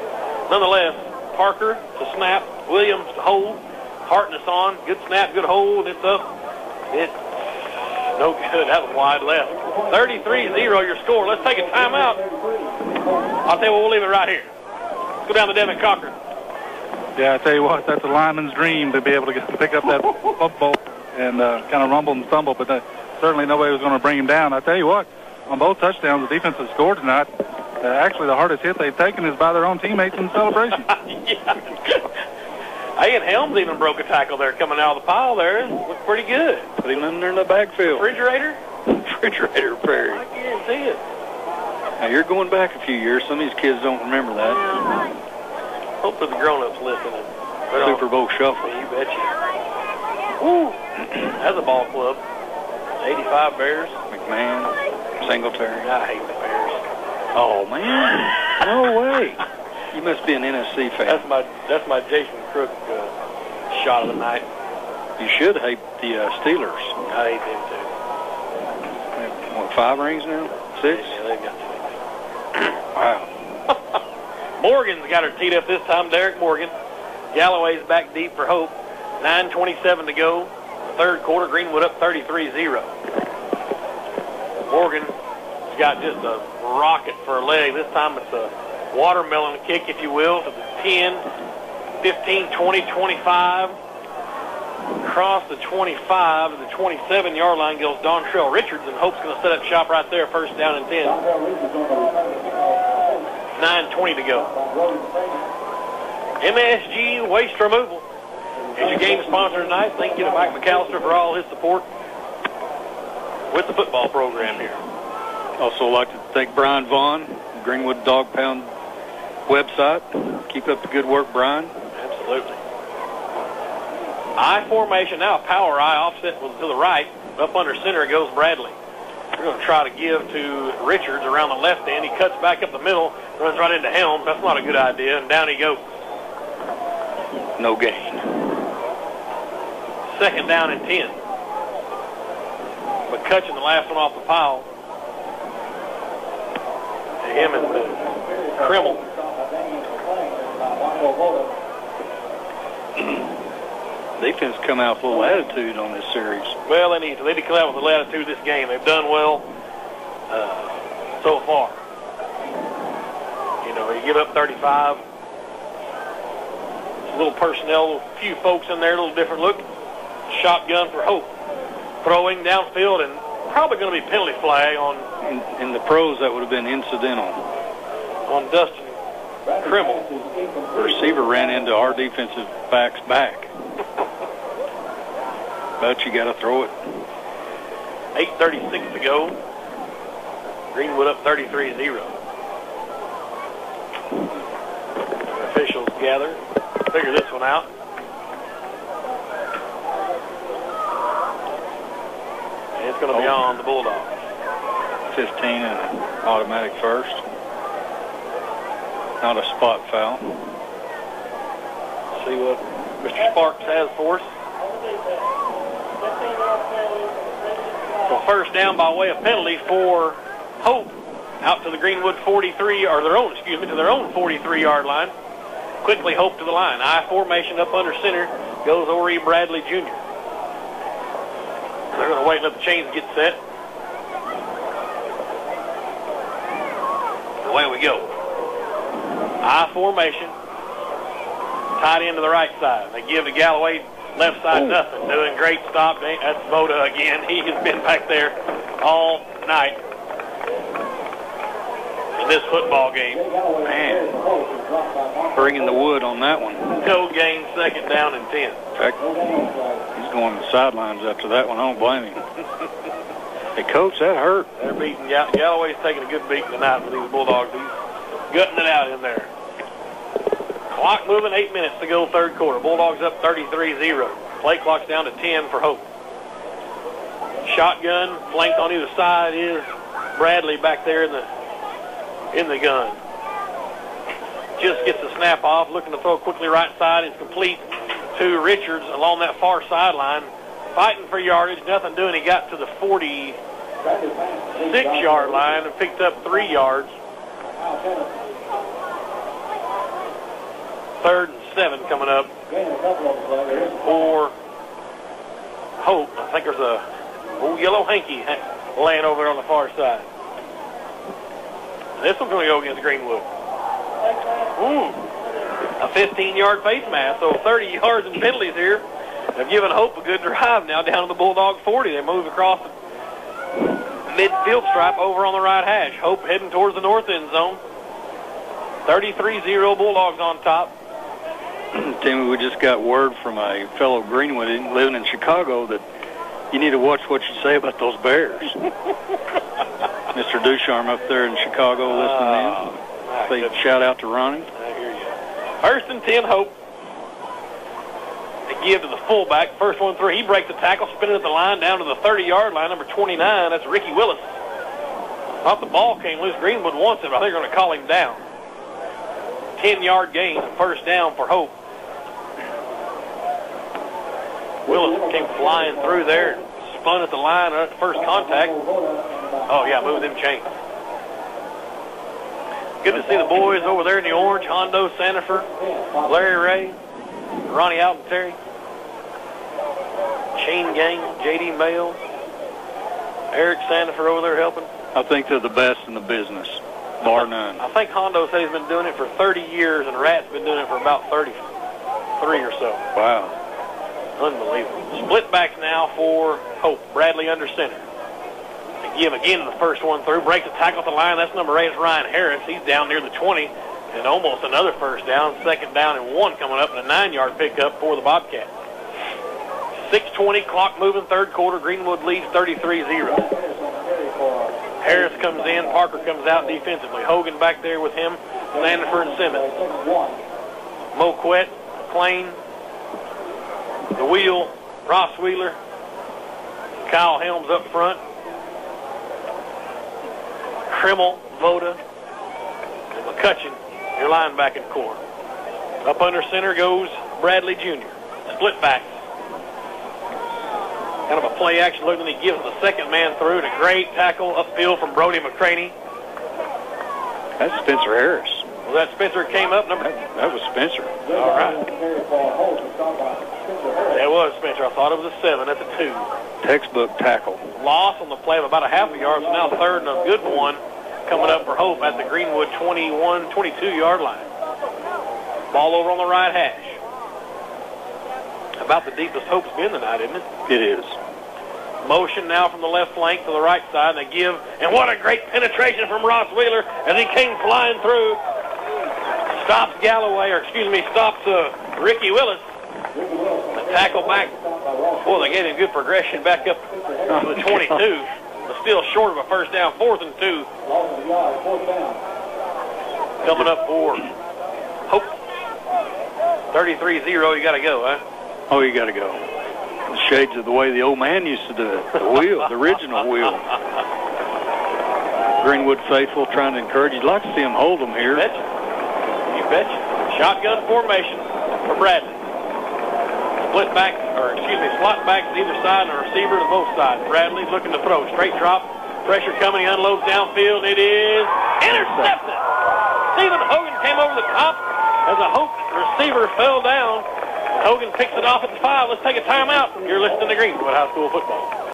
S2: nonetheless, Parker to snap, Williams to hold, Hartness on, good snap, good hold, it's up. It's no good. That was wide left. 33-0 your score. Let's take a timeout. I'll tell you what, we'll leave it right here. Let's go down to Devin Cochran.
S4: Yeah, I tell you what, that's a lineman's dream to be able to pick up that football and kind of rumble and stumble, but certainly nobody was going to bring him down. I tell you what, on both touchdowns, the defense has scored tonight. Actually, the hardest hit they've taken is by their own teammates in the celebration.
S2: Hey, and Helms even broke a tackle there coming out of the pile there. It looked pretty good.
S3: Put him in there in the backfield.
S2: Refrigerator
S3: Perry.
S2: I guarantee it.
S3: Now, you're going back a few years. Some of these kids don't remember that.
S2: Hopefully the grown-ups listening.
S3: Super Bowl shuffle.
S2: You betcha. Woo! That's a ball club. 85 Bears.
S3: McMahon. Singletary.
S2: I hate the Bears.
S3: Oh, man. No way. You must be an NFC fan.
S2: That's my Jason Crook shot of the night.
S3: You should hate the Steelers.
S2: I hate them too.
S3: What, 5 rings now? 6?
S2: Yeah, they've got 6.
S3: Wow.
S2: Morgan's got her teed up this time. Derek Morgan. Galloway's back deep for Hope. 9:27 to go. Third quarter. Greenwood up 33-0. Morgan's got just a rocket for a leg. This time it's a watermelon kick, if you will, to the 10, 15, 20, 25. Across the 25 to the 27-yard line goes Dontrell Richards, and Hope's going to set up shop right there, first down and 10. 9:20 to go. MSG Waste Removal is your game sponsor tonight. Thank you to Mike McAllister for all his support with the football program here.
S3: Also like to thank Brian Vaughn, Greenwood Dog Pound website. Keep up the good work, Brian.
S2: Absolutely. I formation now, power I offset to the right. Up under center goes Bradley. We're going to try to give to Richards around the left end. He cuts back up the middle, runs right into Helms. That's not a good idea, and down he goes.
S3: No gain.
S2: Second down and 10. McCutcheon, the last one off the pile. To him and Krimmel.
S3: Defense come out with a little attitude on this series.
S2: Well, they need to come out with a little attitude this game. They've done well so far. You know, you give up 35. A little personnel, a few folks in there, a little different look. Shotgun for Hope. Throwing downfield and probably going to be penalty flag on.
S3: In the pros, that would have been incidental.
S2: On Dustin Krimmel.
S3: The receiver ran into our defensive back's back. But you got to throw it.
S2: 8:36 to go. Greenwood up 33-0. Officials gather, figure this one out. And it's going to be on the Bulldogs.
S3: 15 and an automatic first. Not a spot foul.
S2: See what Mr. Sparks has for us. So first down by way of penalty for Hope out to the Greenwood 43, or their own 43-yard line. Quickly Hope to the line. I formation up under center goes Ori Bradley Jr. They're going to wait and let the chains get set. Away we go. I formation. Tight end to the right side. They give to Galloway, left side, nothing. Doing great stop. That's Voda again. He has been back there all night in this football game.
S3: Man, bringing the wood on that one.
S2: No gain, second down and 10.
S3: In fact, he's going to the sidelines after that one. I don't blame him. Hey, Coach, that hurt.
S2: They're beating Galloway's taking a good beating tonight for these Bulldogs. He's gutting it out in there. Clock moving, 8 minutes to go, third quarter. Bulldogs up 33-0. Play clock's down to 10 for Hope. Shotgun, flanked on either side is Bradley back there in the gun. Just gets the snap off, looking to throw quickly right side. It's complete to Richards along that far sideline. Fighting for yardage, nothing doing. He got to the 46-yard line and picked up 3 yards. 3rd and 7 coming up for Hope. I think there's a yellow hanky laying over there on the far side. This one's going to go against Greenwood. A 15-yard face mask, so 30 yards and penalties here. They've given Hope a good drive now down to the Bulldog 40. They move across the midfield stripe over on the right hash. Hope heading towards the north end zone. 33-0 Bulldogs on top.
S3: Timmy, we just got word from a fellow Greenwood living in Chicago that you need to watch what you say about those Bears. Mr. Ducharme up there in Chicago listening in. Say shout out to Ronnie.
S2: I hear you. 1st and 10 Hope. They give to the fullback. First one through. He breaks the tackle, spinning at the line down to the 30-yard line, number 29. That's Ricky Willis. Thought the ball came loose. Greenwood wants it, but I think they're going to call him down. 10-yard gain, first down for Hope. Willis came flying through there and spun at the line at first contact. Oh, yeah, move them chains. Good to see the boys over there in the orange. Hondo, Sandifer, Larry Ray, Ronnie Altentary, Shane Gang, J.D. Mayo, Eric Sandifer over there helping.
S3: I think they're the best in the business, bar none.
S2: I think Hondo said he's been doing it for 30 years, and Rat's been doing it for about 33 or so.
S3: Wow.
S2: Unbelievable. Split backs now for Hope. Bradley under center. They give again the first one through. Breaks the tackle at the line. That's number 8. It's Ryan Harris. He's down near the 20. And almost another first down. 2nd down and 1 coming up. And a 9-yard pickup for the Bobcats. 6:20 clock moving, third quarter. Greenwood leads 33-0. Harris comes in. Parker comes out defensively. Hogan back there with him. Sandifer and Simmons. Moquette, McLean, the wheel, Ross Wheeler, Kyle Helms up front, Krimmel, Voda, and McCutcheon, your linebacking core. Up under center goes Bradley Jr. Split backs. Kind of a play action look, and he gives the second man through, and a great tackle upfield from Brody McCraney.
S3: That's Spencer Harris.
S2: Was that Spencer came up?
S3: That was Spencer.
S2: All right. That was Spencer. I thought it was a 7. That's a 2.
S3: Textbook tackle.
S2: Loss on the play of about a half a yard, so now 3rd and a good one coming up for Hope at the Greenwood 22-yard line. Ball over on the right hash. About the deepest Hope's been tonight, isn't it?
S3: It is.
S2: Motion now from the left flank to the right side, and they give, and what a great penetration from Ross Wheeler as he came flying through. Stops Ricky Willis. The tackle back. Boy, they gave him good progression back up to the 22. but still short of a first down. 4th and 2. Coming up for Hope. 33-0, you got to go, huh?
S3: Oh, you got to go. The shades of the way the old man used to do it. The wheel, the original wheel. Greenwood faithful trying to encourage. You'd like to see them hold them here.
S2: You betcha. Shotgun formation for Bradley. Slot backs to either side and a receiver to both sides. Bradley looking to throw. Straight drop. Pressure coming. He unloads downfield. It is intercepted. Stephen Hogan came over the top as a Hope receiver fell down. Hogan picks it off at the 5. Let's take a timeout. You're listening to Greenwood High School football.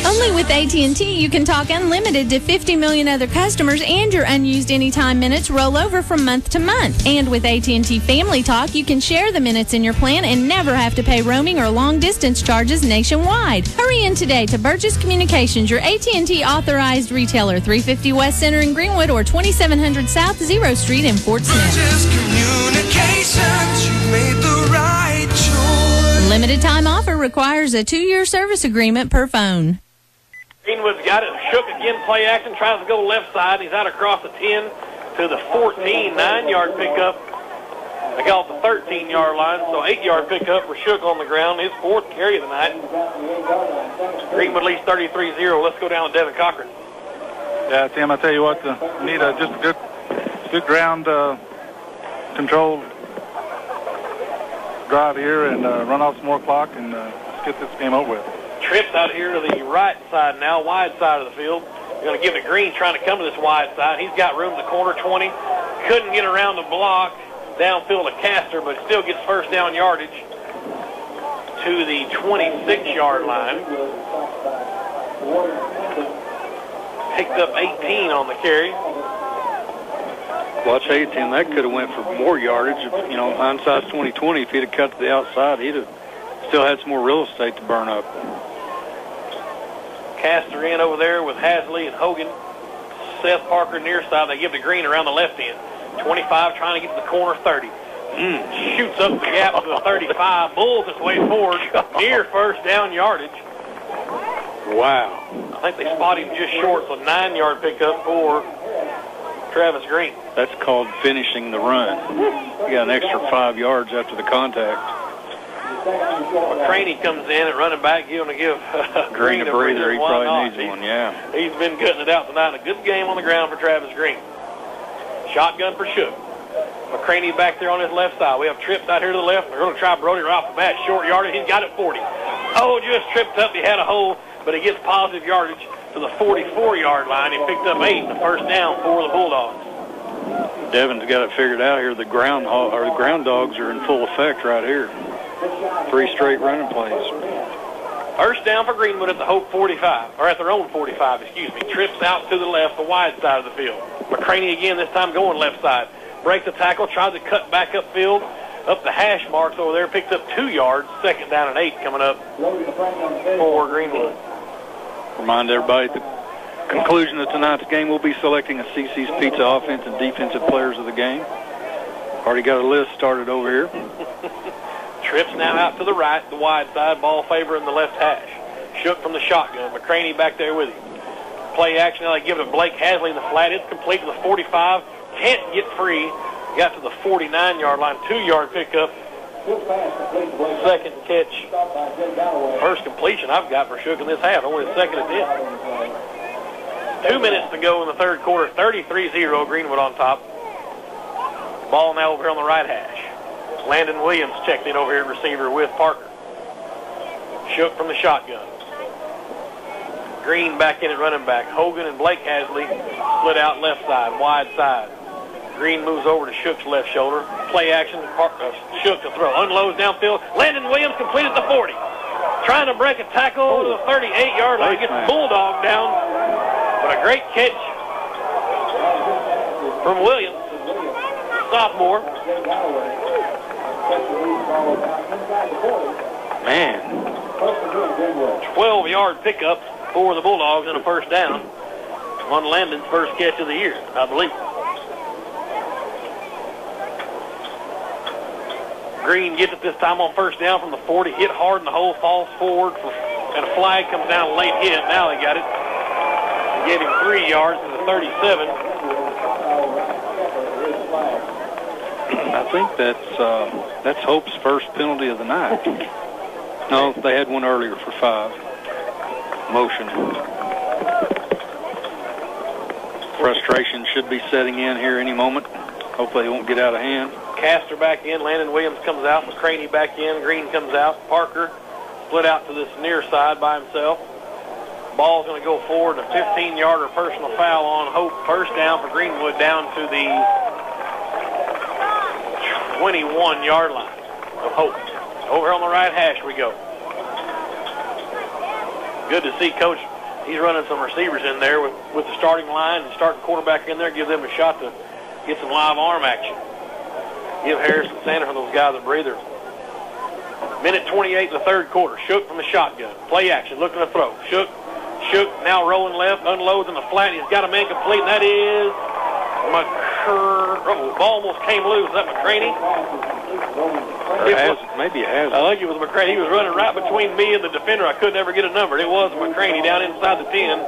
S18: Only with AT&T, you can talk unlimited to 50 million other customers, and your unused anytime minutes roll over from month to month. And with AT&T Family Talk, you can share the minutes in your plan and never have to pay roaming or long-distance charges nationwide. Hurry in today to Burgess Communications, your AT&T authorized retailer, 350 West Center in Greenwood or 2700 South 0 Street in Fort Smith.
S19: Burgess Communications, you made the right choice.
S18: Limited time offer requires a 2-year service agreement per phone.
S2: Greenwood's got it. Shook again, play action, tries to go left side. He's out across the 10 to the 14, 9-yard pickup. They got the 13-yard line, so 8-yard pickup for Shook on the ground. His 4th carry of the night. Greenwood leads 33-0. Let's go down to Devin Cochran.
S4: Yeah, Tim, I tell you what, we need just a good ground control drive here and run off some more clock and let's get this game over with.
S2: Trips out here to the right side now, wide side of the field. We're going to give it to Green trying to come to this wide side. He's got room in the corner, 20. Couldn't get around the block. Downfield to Castor, but still gets first down yardage to the 26-yard line. Picked up 18 on the carry.
S3: Watch 18. That could have went for more yardage. Hindsight's 20/20. If he'd have cut to the outside, he'd have still had some more real estate to burn up.
S2: Castor in over there with Hasley and Hogan. Seth Parker near side. They give to Green around the left end. 25 trying to get to the corner, 30. Shoots up the gap to the 35. Bulls his way forward near first down yardage.
S3: Wow.
S2: I think they spot him just short, so 9-yard pickup for Travis Green.
S3: That's called finishing the run. You got an extra 5 yards after the contact.
S2: McCraney comes in at running back. He's going to give Green a breather.
S3: He probably needs one, yeah.
S2: He's been gutting it out tonight. A good game on the ground for Travis Green. Shotgun for Shook. McCraney back there on his left side. We have Trips out here to the left. They're going to try Brody right off the bat. Short yardage. He's got it 40. Oh, just tripped up. He had a hole, but he gets positive yardage to the 44-yard line. He picked up 8, the first down for the Bulldogs.
S3: Devin's got it figured out here. The ground dogs are in full effect right here. 3 straight running plays.
S2: First down for Greenwood at the Hope 45, or at their own 45, excuse me. Trips out to the left, the wide side of the field. McCraney again, this time going left side. Breaks the tackle, tries to cut back upfield, up the hash marks over there, picked up 2 yards, second down and 8 coming up for Greenwood.
S3: Remind everybody at the conclusion of tonight's game, we'll be selecting a CC's Pizza offensive and defensive players of the game. Already got a list started over here.
S2: Trips now out to the right, the wide side, ball favoring the left hash. Shook from the shotgun. McCraney back there with him. Play action, now they give it to Blake Hasley in the flat. It's complete to the 45. Can't get free. Got to the 49-yard line. 2-yard pickup. Second catch. First completion I've got for Shook in this half. Only the second attempt. 2 minutes to go in the third quarter. 33-0, Greenwood on top. Ball now over here on the right hash. Landon Williams checked in over here, receiver with Parker. Shook from the shotgun. Green back in at running back. Hogan and Blake Hasley split out left side, wide side. Green moves over to Shook's left shoulder. Play action, Shook to throw. Unloads downfield. Landon Williams completed the 40. Trying to break a tackle to the 38-yard line. Gets the Bulldog down. But a great catch from Williams, sophomore.
S3: Man.
S2: 12-yard pickup for the Bulldogs and a first down on Landon's first catch of the year, I believe. Green gets it this time on first down from the 40. Hit hard in the hole, falls forward for And a flag comes down, a late hit. Now they got it. They gave him 3 yards to the 37.
S3: I think that's Hope's first penalty of the night. No, they had one earlier for 5. Motion. Frustration should be setting in here any moment. Hopefully it won't get out of hand.
S2: Castor back in. Landon Williams comes out. McCraney back in. Green comes out. Parker split out to this near side by himself. Ball's going to go forward. A 15-yarder personal foul on Hope. First down for Greenwood down to the 21-yard line of Hope. Over on the right hash we go. Good to see Coach. He's running some receivers in there with the starting line and starting quarterback in there. Give them a shot to get some live arm action. Give Harrison Sanderson those guys a breather. Minute 28 in the third quarter. Shook from the shotgun. Play action. Looking to throw. Shook now rolling left. Unloads in the flat. He's got a man complete. And that is ball almost came loose. Is that McCraney?
S3: Maybe it has.
S2: I think it was McCraney. He was running right between me and the defender. I could never get a number. It was McCraney down inside the 10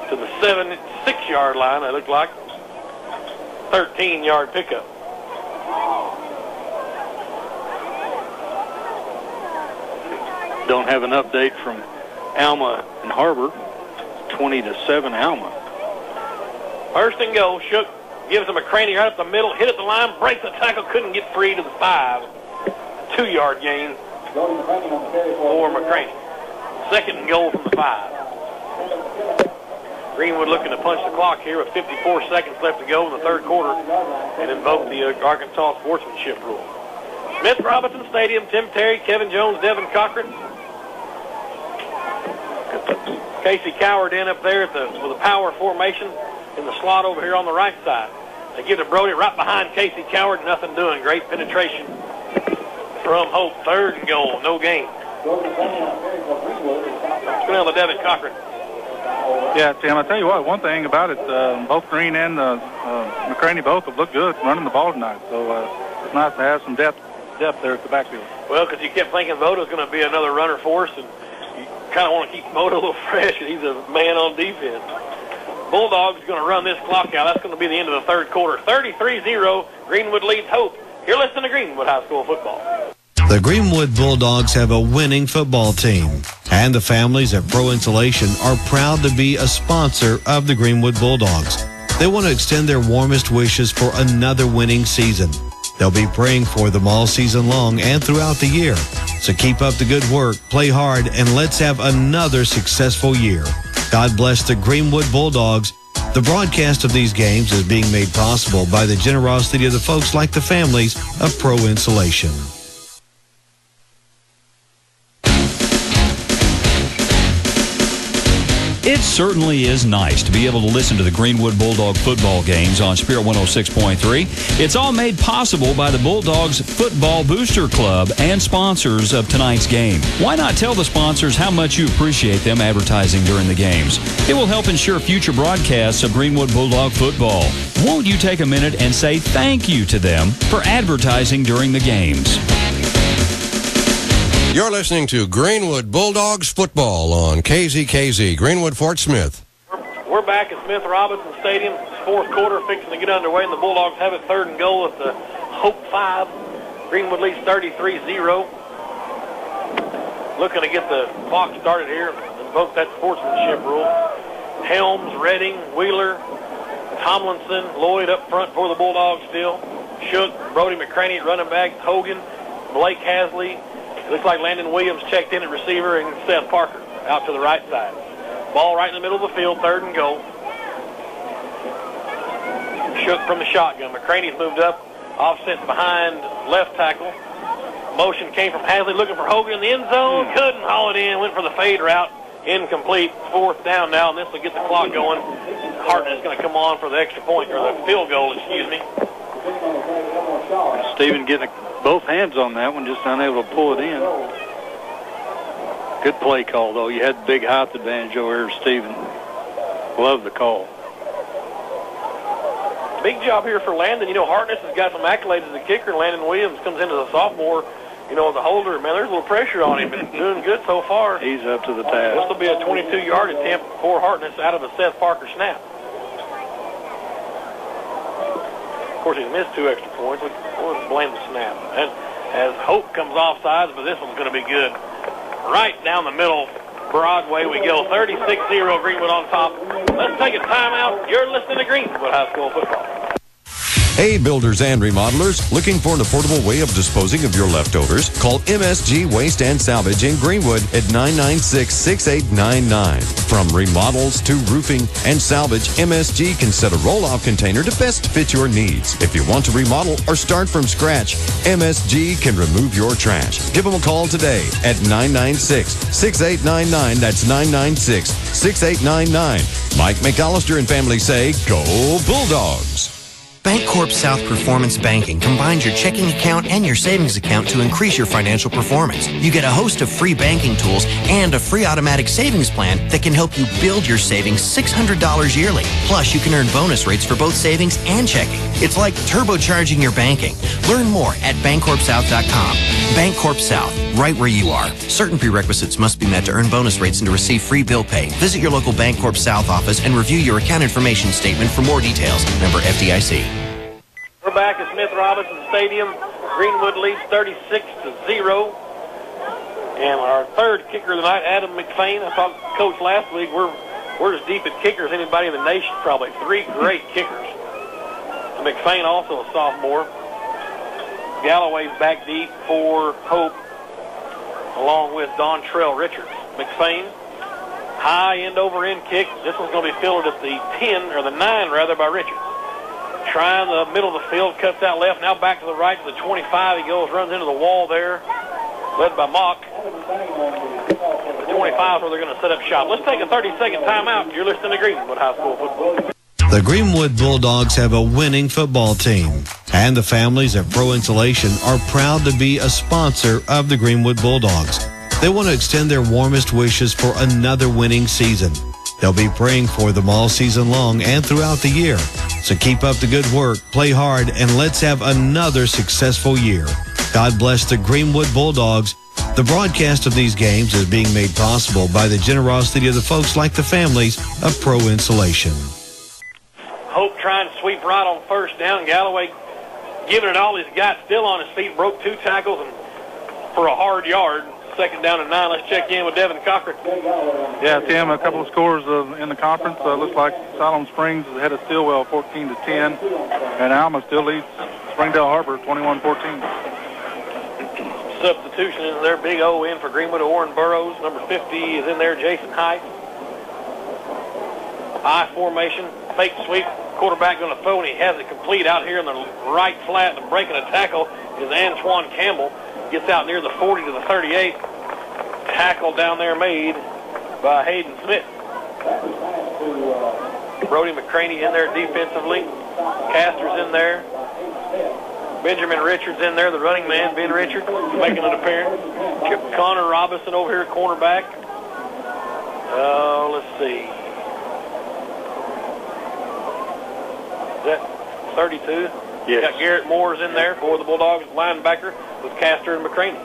S2: to the 6-yard line, it looked like. 13-yard pickup.
S3: Don't have an update from Alma and Harbor. 20-7 Alma.
S2: First and goal. Shook gives him a McCraney right up the middle. Hit at the line. Breaks the tackle. Couldn't get free to the 5. 2-yard gain for McCraney. Second and goal from the 5. Greenwood looking to punch the clock here with 54 seconds left to go in the third quarter and invoke the Arkansas sportsmanship rule. Smith Robinson Stadium, Tim Terry, Kevin Jones, Devin Cochran. Casey Coward in up there with a power formation in the slot over here on the right side. They give to Brody right behind Casey Coward. Nothing doing. Great penetration from Hope. Third and goal. No gain. Let's go down to Devin Cochran.
S4: Yeah, Tim, I tell you what, one thing about it, both Green and McCraney both have looked good running the ball tonight. So it's nice to have some depth there at the backfield.
S2: Well, because you kept thinking Voda's going to be another runner for us, and you kind of want to keep Voda a little fresh, and he's a man on defense. Bulldogs are going to run this clock out. That's going to be the end of the third quarter. 33-0, Greenwood leads Hope. You're listening to Greenwood High School football.
S8: The Greenwood Bulldogs have a winning football team, and the families at Pro Insulation are proud to be a sponsor of the Greenwood Bulldogs. They want to extend their warmest wishes for another winning season. They'll be praying for them all season long and throughout the year. So keep up the good work, play hard, and let's have another successful year. God bless the Greenwood Bulldogs. The broadcast of these games is being made possible by the generosity of the folks like the families of Pro Insulation.
S10: It certainly is nice to be able to listen to the Greenwood Bulldog football games on Spirit 106.3. It's all made possible by the Bulldogs Football Booster Club and sponsors of tonight's game. Why not tell the sponsors how much you appreciate them advertising during the games? It will help ensure future broadcasts of Greenwood Bulldog football. Won't you take a minute and say thank you to them for advertising during the games?
S5: You're listening to Greenwood Bulldogs football on KZKZ, Greenwood Fort Smith.
S2: We're back at Smith Robinson Stadium. It's fourth quarter, fixing to get underway, and the Bulldogs have it third and goal at the Hope 5. Greenwood leads 33-0. Looking to get the clock started here, invoke that sportsmanship rule. Helms, Redding, Wheeler, Tomlinson, Lloyd up front for the Bulldogs still. Shook, Brody McCraney at running back, Hogan, Blake Hasley. It looks like Landon Williams checked in at receiver, and Seth Parker out to the right side. Ball right in the middle of the field, third and goal. Shook from the shotgun. McCraney's moved up, offset behind left tackle. Motion came from Hasley looking for Hogan in the end zone. Couldn't haul it in, went for the fade route. Incomplete. Fourth down now, and this will get the clock going. Harton is going to come on for the extra point, or the field goal, excuse me.
S3: Stephen getting both hands on that one, just unable to pull it in. Good play call, though. You had big height advantage over here, Stephen. Love the call.
S2: Big job here for Landon. You know, Hartness has got some accolades as a kicker. Landon Williams comes into the sophomore You know, the holder, man, there's a little pressure on him, but doing good so far.
S3: He's up to the task.
S2: This will be a 22-yard attempt for Hartness out of a Seth Parker snap. Of course, he's missed 2 extra points. We'll blame the snap. And as Hope comes off sides, but this one's going to be good. Right down the middle, Broadway we go. 36-0 Greenwood on top. Let's take a timeout. You're listening to Greenwood High School football.
S9: Hey, builders and remodelers, looking for an affordable way of disposing of your leftovers? Call MSG Waste and Salvage in Greenwood at 996-6899. From remodels to roofing and salvage, MSG can set a roll-off container to best fit your needs. If you want to remodel or start from scratch, MSG can remove your trash. Give them a call today at 996-6899. That's 996-6899. Mike McAllister and family say, Go Bulldogs!
S1: Bancorp South Performance Banking combines your checking account and your savings account to increase your financial performance. You get a host of free banking tools and a free automatic savings plan that can help you build your savings $600 yearly. Plus, you can earn bonus rates for both savings and checking. It's like turbocharging your banking. Learn more at bancorpsouth.com. Bancorp South, right where you are. Certain prerequisites must be met to earn bonus rates and to receive free bill pay. Visit your local Bancorp South office and review your account information statement for more details. Member FDIC.
S2: We're back at Smith Robinson Stadium. Greenwood leads 36-0. And our third kicker of the night, Adam McFain. I talked to Coach last week. We're as deep at kickers as anybody in the nation, probably. 3 great kickers. McFain also a sophomore. Galloway's back deep for Hope, along with Dontrell Richards. McFain, high end-over-end kick. This one's going to be fielded at the 10, or the 9, rather, by Richards. Trying the middle of the field, cuts out left, now back to the right to the 25. He goes, runs into the wall there, led by Mock. The 25 where they're going to set up shop. Let's take a 30-second timeout. You're listening to Greenwood High School football.
S8: The Greenwood Bulldogs have a winning football team, and the families at Pro Insulation are proud to be a sponsor of the Greenwood Bulldogs. They want to extend their warmest wishes for another winning season. They'll be praying for them all season long and throughout the year. So keep up the good work, play hard, and let's have another successful year. God bless the Greenwood Bulldogs. The broadcast of these games is being made possible by the generosity of the folks like the families of Pro Insulation.
S2: Hope trying to sweep right on first down. Galloway giving it all he's got, still on his feet, broke 2 tackles and for a hard yard. 2nd down and 9. Let's check in with Devin Cochran.
S4: Yeah, Tim, a couple of scores in the conference. Looks like Siloam Springs is ahead of Stillwell 14-10, and Alma still leads Springdale Harbor 21-14.
S2: Substitution in there. Big O in for Greenwood. Warren Burrows. Number 50 is in there. Jason Height. I formation. Fake sweep. Quarterback going to throw, and he has it complete out here in the right flat. And breaking a tackle is Antoine Campbell. Gets out near the 40 to the 38. Tackle down there made by Hayden Smith. Brody McCraney in there defensively. Castor's in there. Benjamin Richards in there, the running man, Ben Richards, making an appearance. Connor Robinson over here at cornerback. Let's see. Is that 32?
S3: Yes.
S2: Got Garrett Moores in there for the Bulldogs, linebacker with Castor and McCraney.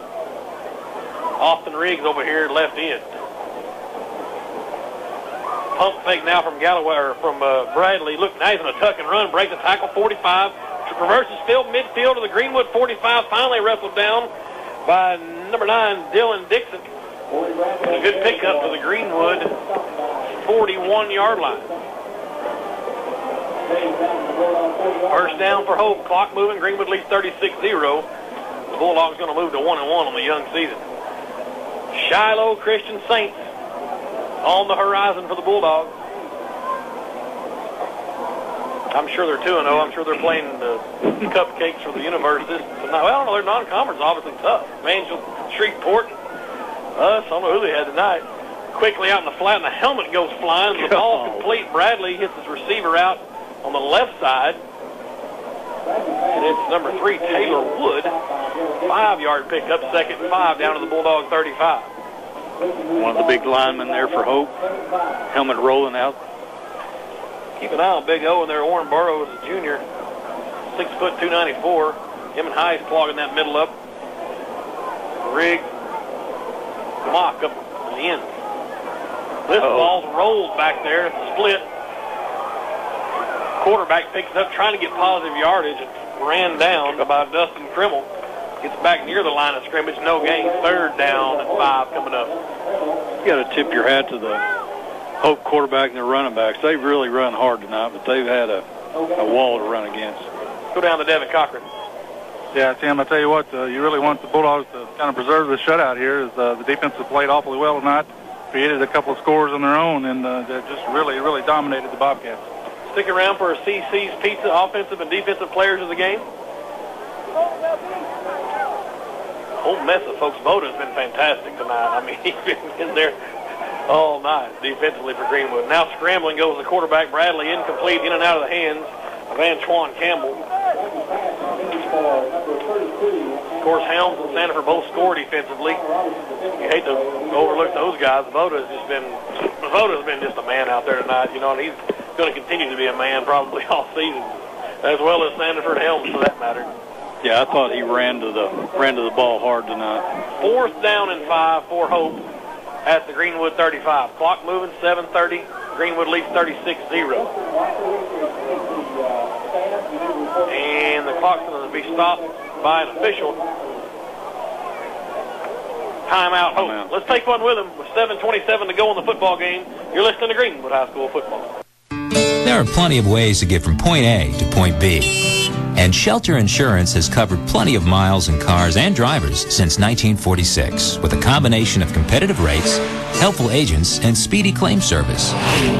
S2: Austin Riggs over here at left end. Pump fake now from Galloway, or from Bradley. Look, now he's going to tuck and run, break the tackle, 45. Reverses field, midfield to the Greenwood 45. Finally wrestled down by number 9, Dylan Dixon. A good pickup to the Greenwood 41-yard line. First down for Hope. Clock moving. Greenwood leads 36-0. The Bulldogs going to move to 1-1 on the young season. Shiloh Christian Saints on the horizon for the Bulldogs. I'm sure they're 2-0. I'm sure they're playing the cupcakes for the universities. Well, their non-conference is obviously tough. Mansfield, Shreveport, us. I don't know who they had tonight. Quickly out in the flat, and the helmet goes flying. The ball complete. Bradley hits his receiver out on the left side. And it's number 3, Taylor Wood. 5-yard pickup, 2nd and 5 down to the Bulldog 35.
S3: One of the big linemen there for Hope. Helmet rolling out.
S2: Keep an eye on Big O in there. Warren Burrows, a junior, 6 foot 294. Him and Heiss clogging that middle up. Riggs. Mock up in the end. This ball's rolled back there. It's a split. Quarterback picks it up, trying to get positive yardage. It ran down by Dustin Krimmel. Gets back near the line of scrimmage. No gain. 3rd down and 5 coming up.
S3: You got to tip your hat to the Hope quarterback and their running backs. They've really run hard tonight, but they've had a wall to run against.
S2: Go down to Devin Cochran.
S4: Yeah, Tim, I tell you what, you really want the Bulldogs to kind of preserve the shutout here. As the defense has played awfully well tonight, created a couple of scores on their own, and they just really, really dominated the Bobcats.
S2: Stick around for CC's Pizza offensive and defensive players of the game. Whole mess of folks. Boda's been fantastic tonight. I mean, he's been in there all night defensively for Greenwood. Now scrambling goes the quarterback, Bradley, incomplete, in and out of the hands of Antoine Campbell. Of course, Helms and Sanford both score defensively. You hate to overlook those guys. Boda's been just a man out there tonight, you know, and he's going to continue to be a man probably all season, as well as Sanford Helms for that matter.
S3: Yeah, I thought he ran to the ball hard tonight.
S2: 4th down and 5 for Hope at the Greenwood 35. Clock moving, 7:30. Greenwood leads 36-0. And the clock's going to be stopped by an official. Timeout, Hope. Let's take one with them with 7:27 to go in the football game. You're listening to Greenwood High School football.
S24: There are plenty of ways to get from point A to point B. And Shelter Insurance has covered plenty of miles in cars and drivers since 1946 with a combination of competitive rates, helpful agents, and speedy claim service.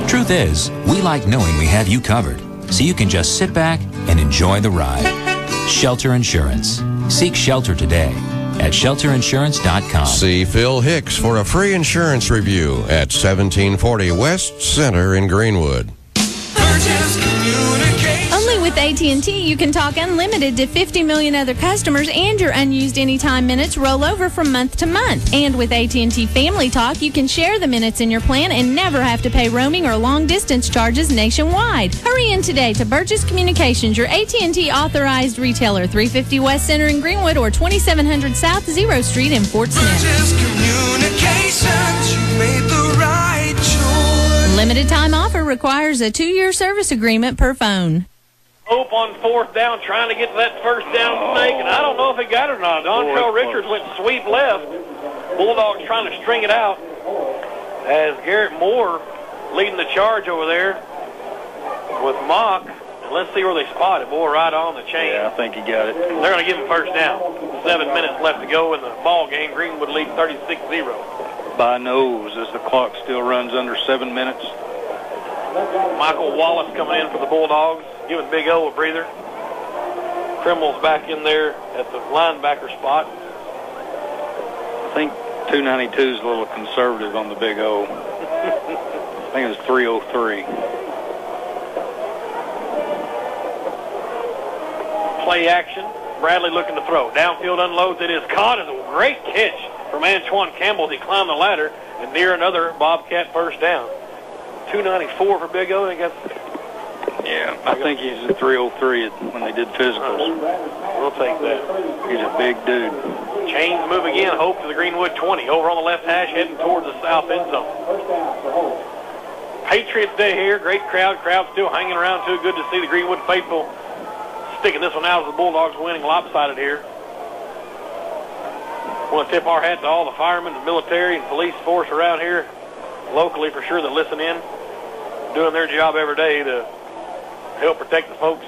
S24: Truth is, we like knowing we have you covered, so you can just sit back and enjoy the ride. Shelter Insurance. Seek shelter today at shelterinsurance.com.
S5: See Phil Hicks for a free insurance review at 1740 West Center in Greenwood.
S18: Only with AT&T, you can talk unlimited to 50 million other customers, and your unused anytime minutes roll over from month to month. And with AT&T Family Talk, you can share the minutes in your plan and never have to pay roaming or long-distance charges nationwide. Hurry in today to Burgess Communications, your AT&T authorized retailer, 350 West Center in Greenwood or 2700 South 0 Street in Fort Smith.
S19: Burgess Communications, you made the right choice.
S18: Limited time offer requires a 2-year service agreement per phone.
S2: Hope on 4th down, trying to get to that 1st down snake, and I don't know if he got it or not. Dontrell Richards went sweep left. Bulldogs trying to string it out as Garrett Moore leading the charge over there with Mock. And let's see where they spot it. Boy, right on the chain.
S3: Yeah, I think he got it.
S2: They're going to give him 1st down. 7 minutes left to go in the ball game. Greenwood leads 36-0.
S3: By nose as the clock still runs under 7 minutes.
S2: Michael Wallace coming in for the Bulldogs, giving Big O a breather. Krimmel's back in there at the linebacker spot.
S3: I think 292 is a little conservative on the Big O. I think it was 303.
S2: Play action. Bradley looking to throw. Downfield unloads. It is caught. It's a great catch from Antoine Campbell as he climbed the ladder and near another Bobcat 1st down. 294 for Big O.
S3: Yeah, I think he's at 303 when they did physicals.
S2: We'll take that.
S3: He's a big dude.
S2: Chains move again. Hope to the Greenwood 20. Over on the left hash, heading towards the south end zone. Patriots Day here. Great crowd. Crowd still hanging around too. Good to see the Greenwood faithful sticking this one out as the Bulldogs winning lopsided here. Want to tip our hat to all the firemen, the military, and police force around here locally for sure that listen in, doing their job every day to help protect the folks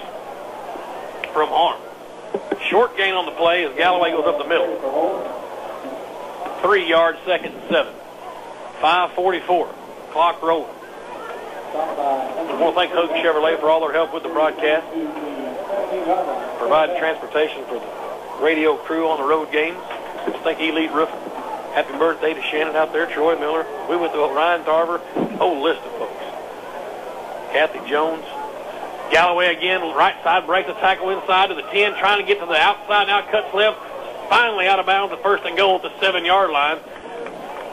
S2: from harm. Short gain on the play as Galloway goes up the middle. 3 yards, 2nd and 7. 5:44. Clock rolling. I want to thank Hogan Chevrolet for all their help with the broadcast, providing transportation for the radio crew on the road games. Thank Elite Roofing. Happy birthday to Shannon out there, Troy Miller. We went to Ryan Tarver, whole list of folks. Kathy Jones. Galloway again, right side, breaks the tackle inside to the 10, trying to get to the outside, now cuts left. Finally out of bounds, the 1st and goal at the 7-yard line.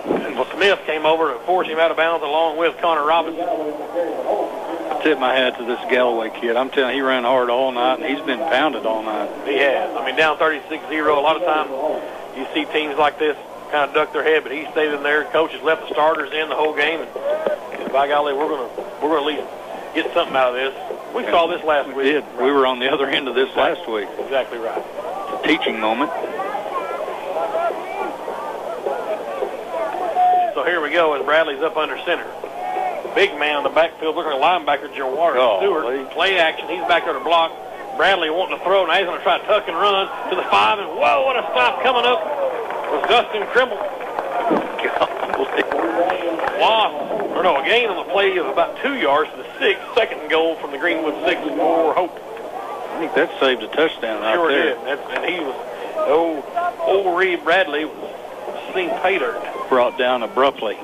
S2: And Smith came over to force him out of bounds along with Connor Robinson.
S3: I tip my hat to this Galloway kid. I'm telling you, he ran hard all night, and he's been pounded all night.
S2: He has. I mean, down 36-0. A lot of times you see teams like this kind of duck their head, but he stayed in there. Coaches left the starters in the whole game, and by golly, we're gonna at least get something out of this. We saw this last week.
S3: We did. We were on the other end of this last week.
S2: Exactly right.
S3: It's a teaching moment.
S2: So here we go as Bradley's up under center. Big man in the backfield, looking at linebacker Jawar Stewart. Play action. He's back there to block. Bradley wanting to throw. Now he's going to try to tuck and run to the 5. And whoa, what a stop coming up was Dustin Krimble. A gain on the play of about 2 yards to the 6. Second and goal from the Greenwood 6 for Hope.
S3: I think that saved a touchdown out there.
S2: Sure did. And he was, old Reed Bradley was seen pay dirt.
S3: Brought down abruptly.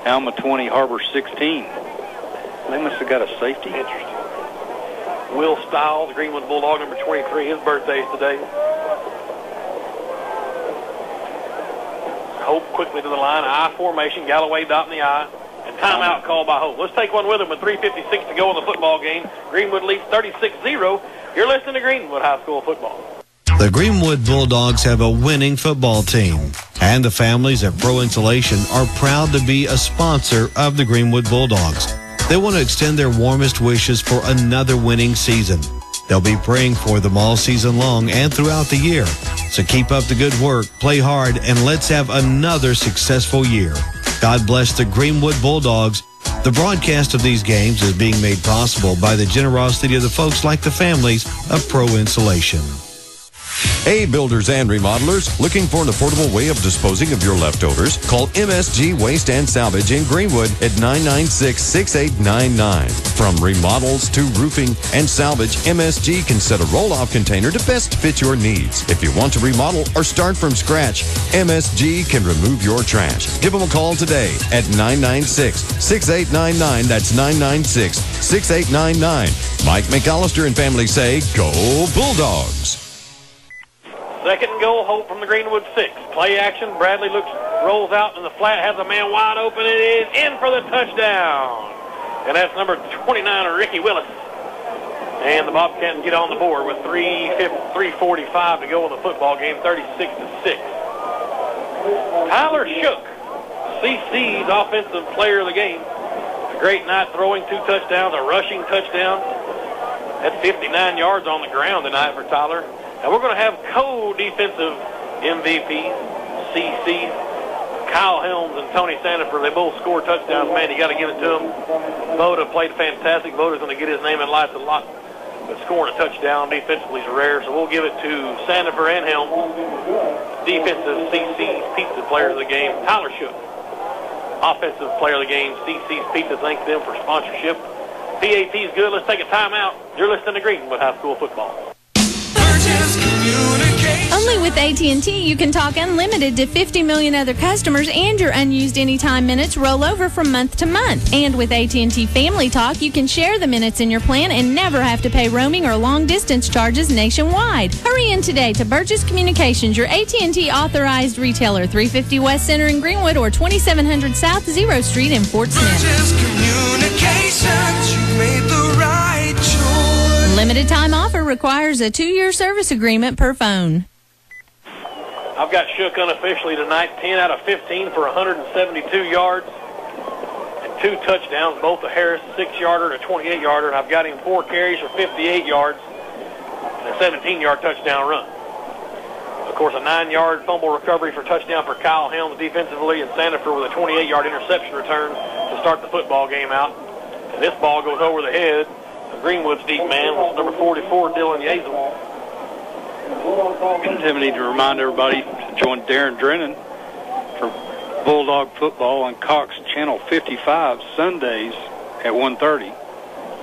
S3: Alma 20, Harbor 16. They must have got a safety.
S2: Interesting. Will Stiles, the Greenwood Bulldog, number 23. His birthday is today. Hope quickly to the line. I formation. Galloway dotting the I. And timeout called by Hope. Let's take one with him with 3:56 to go in the football game. Greenwood leads 36-0. You're listening to Greenwood High School football.
S8: The Greenwood Bulldogs have a winning football team, and the families at Pro Insulation are proud to be a sponsor of the Greenwood Bulldogs. They want to extend their warmest wishes for another winning season. They'll be praying for them all season long and throughout the year. So keep up the good work, play hard, and let's have another successful year. God bless the Greenwood Bulldogs. The broadcast of these games is being made possible by the generosity of the folks like the families of Pro Insulation.
S9: Hey, builders and remodelers, looking for an affordable way of disposing of your leftovers? Call MSG Waste and Salvage in Greenwood at 996-6899. From remodels to roofing and salvage, MSG can set a roll-off container to best fit your needs. If you want to remodel or start from scratch, MSG can remove your trash. Give them a call today at 996-6899. That's 996-6899. Mike McAllister and family say, Go Bulldogs!
S2: Second and goal, Hope from the Greenwood 6. Play action. Bradley rolls out in the flat, has a man wide open. It is in for the touchdown. And that's number 29, Ricky Willis. And the Bobcats get on the board with 3:45 to go in the football game, 36-6. Tyler Shook, CC's offensive player of the game. A great night throwing 2 touchdowns, a rushing touchdown. That's 59 yards on the ground tonight for Tyler. And we're going to have co-defensive MVPs, CC, Kyle Helms and Tony Sandifer. They both scored touchdowns. Man, you got to give it to them. Voda played fantastic. Voda's going to get his name in lights a lot. But scoring a touchdown defensively is rare, so we'll give it to Sandifer and Helms. Defensive CC's Pizza player of the game, Tyler Shook. Offensive player of the game, CC's Pizza. Thanks them for sponsorship. PAT is good. Let's take a timeout. You're listening to Greenwood High School football.
S18: Only with AT&T, you can talk unlimited to 50 million other customers, and your unused anytime minutes roll over from month to month. And with AT&T Family Talk, you can share the minutes in your plan and never have to pay roaming or long-distance charges nationwide. Hurry in today to Burgess Communications, your AT&T authorized retailer, 350 West Center in Greenwood or 2700 South 0 Street in Fort Smith.
S19: Burgess Communications, you made the right choice.
S18: Limited time offer requires a 2-year service agreement per phone.
S2: I've got Shook unofficially tonight, 10 out of 15 for 172 yards and 2 touchdowns, both a Harris 6-yarder and a 28-yarder, and I've got him 4 carries for 58 yards and a 17-yard touchdown run. Of course, a 9-yard fumble recovery for touchdown for Kyle Helms defensively, and Sandifer with a 28-yard interception return to start the football game out. And this ball goes over the head of Greenwood's deep man, with number 44, Dylan Yazel.
S3: We need to remind everybody to join Darren Drennan for Bulldog football on Cox Channel 55 Sundays at 1:30.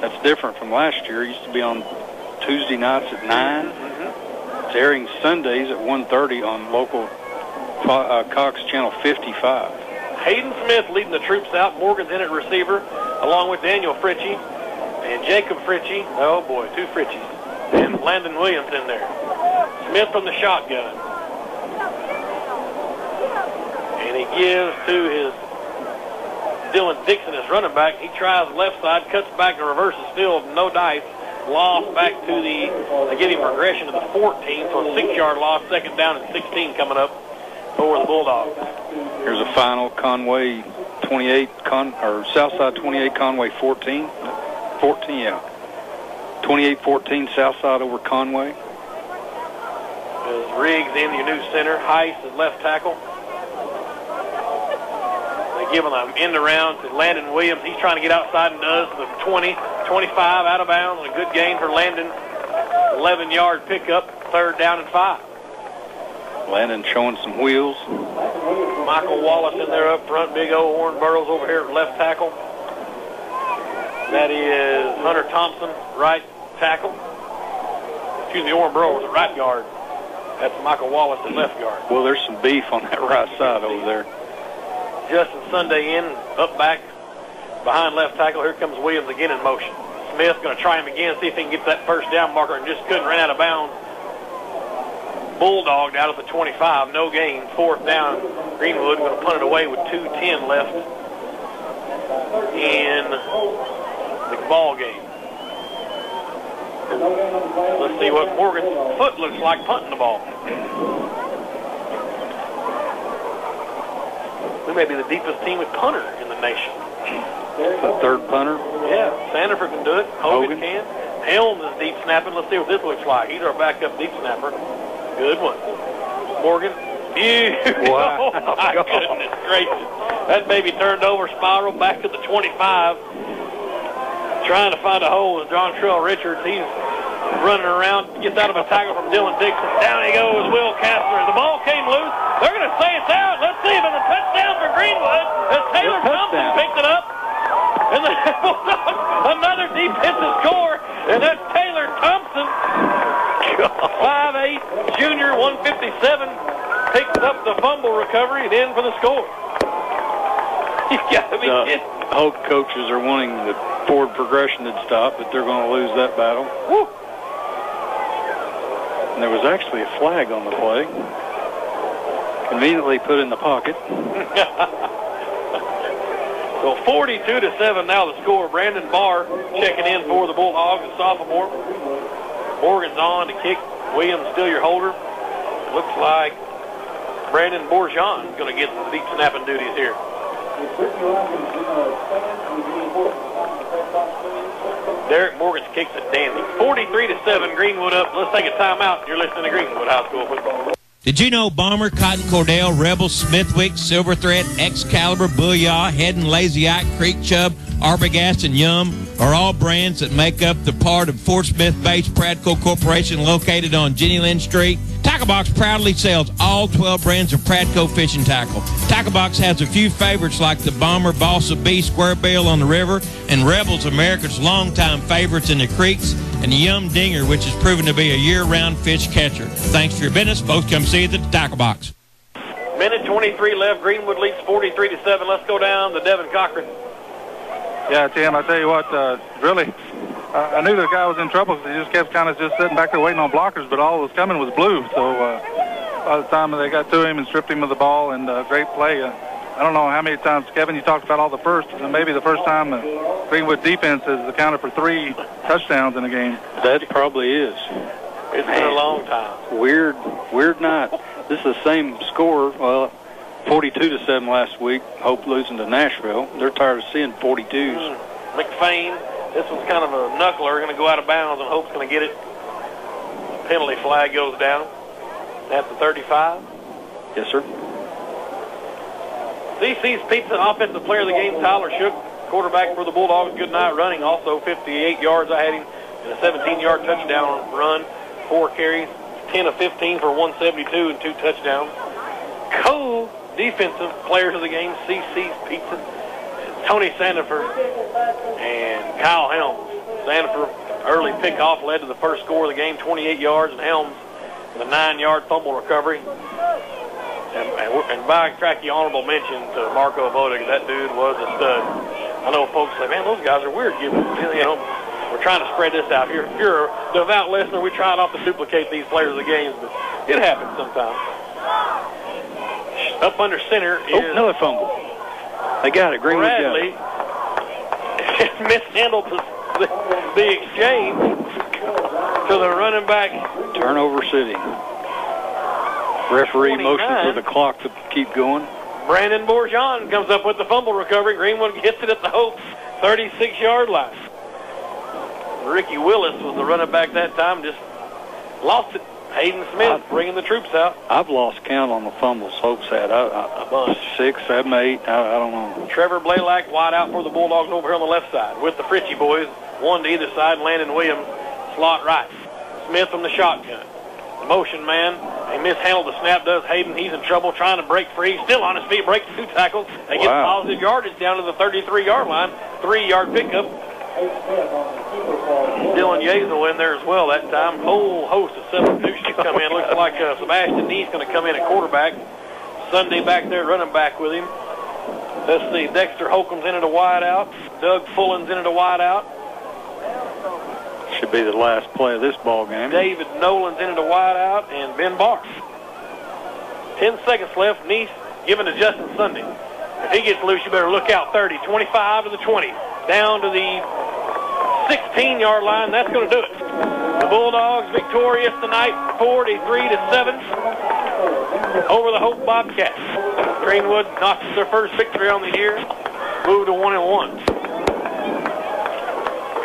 S3: That's different from last year. It used to be on Tuesday nights at 9. It's airing Sundays at 1:30 on local Cox Channel 55.
S2: Hayden Smith leading the troops out. Morgan's in at receiver, along with Daniel Fritchie and Jacob Fritchie. Oh, boy, 2 Fritchies. And Landon Williams in there. Smith from the shotgun. And he gives to his Dylan Dixon, his running back. He tries left side, cuts back and reverses field, no dice. loss back to they give him progression to the 14, so a 6-yard loss, second down and 16 coming up for the Bulldogs.
S3: Here's a final: Conway 28, Southside 28, Conway 14. 14, yeah. 28-14, Southside over Conway.
S2: As Riggs in your new center, Heiss at left tackle. They give him an end around to Landon Williams. He's trying to get outside and does the 20, 25 out of bounds. A good gain for Landon. 11-yard pickup, third down and 5.
S3: Landon showing some wheels.
S2: Michael Wallace in there up front. Big old Warren Burrows over here at left tackle. That is Hunter Thompson, right tackle. Excuse me, Warren Burrows at right guard. That's Michael Wallace at left guard.
S3: Well, there's some beef on that right side over there.
S2: Justin Sunday in, up back, behind left tackle. Here comes Williams again in motion. Smith going to try him again, see if he can get that first down marker, and just couldn't, ran out of bounds. Bulldogged out of the 25, no gain, fourth down. Greenwood going to punt it away with 2:10 left in the ball game. Let's see what Morgan's foot looks like punting the ball. We may be the deepest team with punter in the nation.
S3: The third punter?
S2: Yeah, Sandifer can do it. Hogan can. Helms is deep snapping. Let's see what this looks like. He's our backup deep snapper. Good one. Morgan.
S3: Wow.
S2: Oh, my goodness gracious. That baby turned over, spiral back to the 25. Trying to find a hole with John Trell Richards. He's running around, gets out of a tackle from Dylan Dixon. Down he goes, Will Kastner. The ball came loose. They're going to say it's out. Let's see if it's a touchdown for Greenwood as Taylor Thompson picked it up. And then another defensive score, and that's Taylor Thompson. 5'8", junior, 157, picks up the fumble recovery and in for the score. You got to be kidding.
S3: Hope coaches are wanting the forward progression to stop, but they're going to lose that battle.
S2: Woo.
S3: And there was actually a flag on the play. Conveniently put in the pocket.
S2: So 42-7 now the score. Brandon Barr checking in for the Bulldogs, a sophomore. Morgan's on to kick. Williams still your holder. Looks like Brandon Bourgeon is going to get the deep snapping duties here. Derek Morgan's kicks it dandy. 43-7, Greenwood up. Let's take a timeout. You're listening to Greenwood High School football.
S7: Did you know Bomber, Cotton Cordell, Rebel, Smithwick, Silver Thread, Excalibur, Booyah, Head and Lazy Eye, Creek Chub, Arbogast, and Yum are all brands that make up the part of Fort Smith-based Pradco Corporation located on Jenny Lynn Street? Tackle Box proudly sells all 12 brands of Pradco fishing tackle. Tackle Box has a few favorites like the Bomber, Balsa B, Square Bill on the river, and Rebel's America's longtime favorites in the creeks, and the Yum Dinger, which has proven to be a year-round fish catcher. Thanks for your business. Folks, come see us at the Tackle Box.
S2: Minute 23 left. Greenwood leads 43-7. Let's go down to Devin Cochran.
S4: Yeah, Tim, I tell you what, really, I knew the guy was in trouble because he just kept kind of just sitting back there waiting on blockers, but all that was coming was blue. So by the time they got to him and stripped him of the ball, and great play. I don't know how many times, Kevin, you talked about all the firsts, and maybe the first time Greenwood defense has accounted for 3 touchdowns in a game.
S3: That probably is.
S2: It's been a long time.
S3: Weird night. This is the same score. Well, 42-7 last week. Hope losing to Nashville. They're tired of seeing 42s.
S2: McFain, this was kind of a knuckler, going to go out of bounds, and Hope's going to get it. Penalty flag goes down at the 35.
S3: Yes, sir.
S2: CC's Pizza offensive player of the game, Tyler Shook, quarterback for the Bulldogs. Good night running. Also 58 yards. I had him in a 17-yard touchdown run. 4 carries, 10 of 15 for 172 and 2 touchdowns. Co-defensive players of the game, CC's Pizza, Tony Sandifer and Kyle Helms. Sandifer, early pickoff, led to the first score of the game, 28 yards, and Helms with a 9-yard fumble recovery. And by cracky honorable mention to Marco Voda, that dude was a stud. I know folks say, man, those guys are weird. We're trying to spread this out here. If you're a devout listener, we try not to duplicate these players of the games, but it happens sometimes. Up under center is
S3: another fumble. They got it. Greenwood
S2: Bradley mishandled the exchange. to the running back.
S3: Turnover City. Referee motions for the clock to keep going.
S2: Brandon Bourgeon comes up with the fumble recovery. Greenwood gets it at the Hope 36-yard line. Ricky Willis was the running back that time, just lost it. Hayden Smith bringing the troops out.
S3: I've lost count on the fumbles Hope's had.
S2: A bunch.
S3: 6, 7, 8, I don't know.
S2: Trevor Blaylock wide out for the Bulldogs over here on the left side with the Fritchie boys, one to either side. Landon Williams slot right. Smith from the shotgun. The motion man. They mishandled the snap, does Hayden. He's in trouble trying to break free. Still on his feet, breaks 2 tackles. They get positive yardage down to the 33-yard line. 3-yard pickup. Dylan Yazel in there as well that time. Whole host of substitutions come in. Looks like Sebastian Neese going to come in at quarterback. Sunday back there running back with him. Let's see. Dexter Holcomb's in at a wide out. Doug Fullen's in at a wide out.
S3: Should be the last play of this ball game.
S2: David Nolan's in at a wide out, and Ben Barr. 10 seconds left. Neese giving to Justin Sunday. If he gets loose, you better look out. 30, 25 to the 20. Down to the 16-yard line. That's going to do it. The Bulldogs victorious tonight, 43-7 over the Hope Bobcats. Greenwood knocks their first victory on the year. Move to 1-1.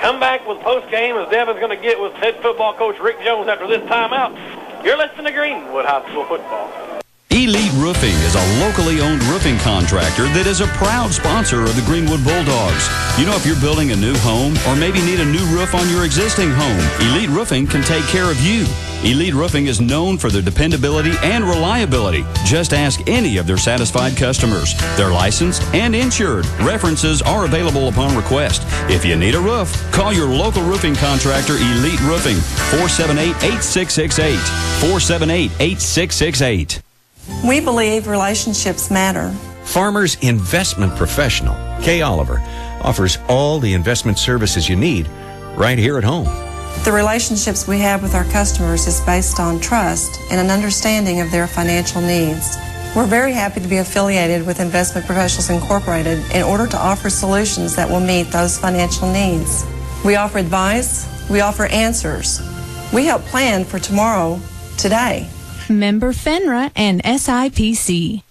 S2: Come back with post-game as Devin's going to get with head football coach Rick Jones after this timeout. You're listening to Greenwood High School football.
S10: Elite Roofing is a locally owned roofing contractor that is a proud sponsor of the Greenwood Bulldogs. You know, if you're building a new home or maybe need a new roof on your existing home, Elite Roofing can take care of you. Elite Roofing is known for their dependability and reliability. Just ask any of their satisfied customers. They're licensed and insured. References are available upon request. If you need a roof, call your local roofing contractor, Elite Roofing, 478-8668, 478-8668.
S13: We believe relationships matter.
S12: Farmers Investment Professional, Kay Oliver, offers all the investment services you need right here at home.
S13: The relationships we have with our customers is based on trust and an understanding of their financial needs. We're very happy to be affiliated with Investment Professionals Incorporated in order to offer solutions that will meet those financial needs. We offer advice, we offer answers. We help plan for tomorrow, today.
S18: Member FINRA and SIPC.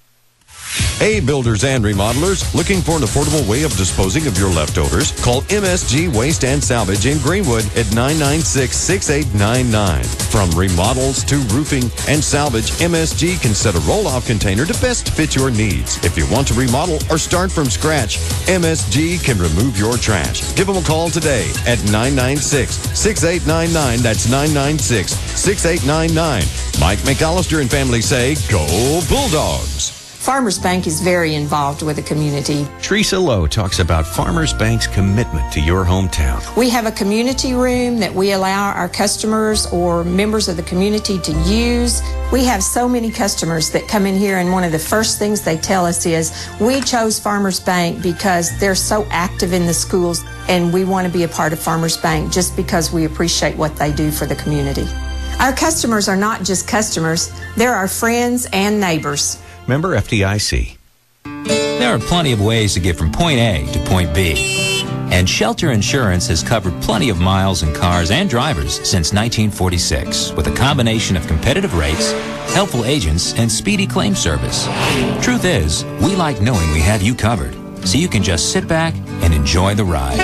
S9: Hey, builders and remodelers, looking for an affordable way of disposing of your leftovers? Call MSG Waste and Salvage in Greenwood at 996-6899. From remodels to roofing and salvage, MSG can set a roll-off container to best fit your needs. If you want to remodel or start from scratch, MSG can remove your trash. Give them a call today at 996-6899. That's 996-6899. Mike McAllister and family say, Go Bulldogs!
S20: Farmers Bank is very involved with the community.
S12: Teresa Lowe talks about Farmers Bank's commitment to your hometown.
S20: We have a community room that we allow our customers or members of the community to use. We have so many customers that come in here, and one of the first things they tell us is, we chose Farmers Bank because they're so active in the schools, and we want to be a part of Farmers Bank just because we appreciate what they do for the community. Our customers are not just customers, they're our friends and neighbors.
S12: Member FDIC.
S24: There are plenty of ways to get from point A to point B. And Shelter Insurance has covered plenty of miles in cars and drivers since 1946 with a combination of competitive rates, helpful agents, and speedy claim service. Truth is, we like knowing we have you covered, so you can just sit back and enjoy the ride.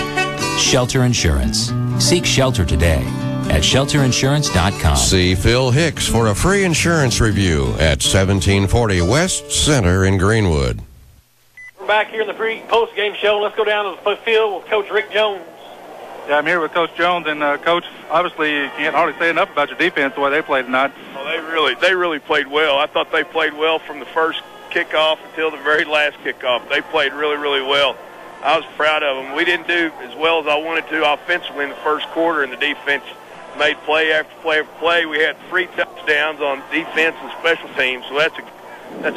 S24: Shelter Insurance. Seek shelter today at shelterinsurance.com.
S5: See Phil Hicks for a free insurance review at 1740 West Center in Greenwood.
S2: We're back here in the post-game show. Let's go down to the field with Coach Rick Jones.
S4: Yeah, I'm here with Coach Jones, and Coach, obviously you can't hardly say enough about your defense the way they played tonight.
S21: Well, they really played well. I thought they played well from the first kickoff until the very last kickoff. They played really, really well. I was proud of them. We didn't do as well as I wanted to offensively in the first quarter, and the defense made play after play after play. We had 3 touchdowns on defense and special teams, so that's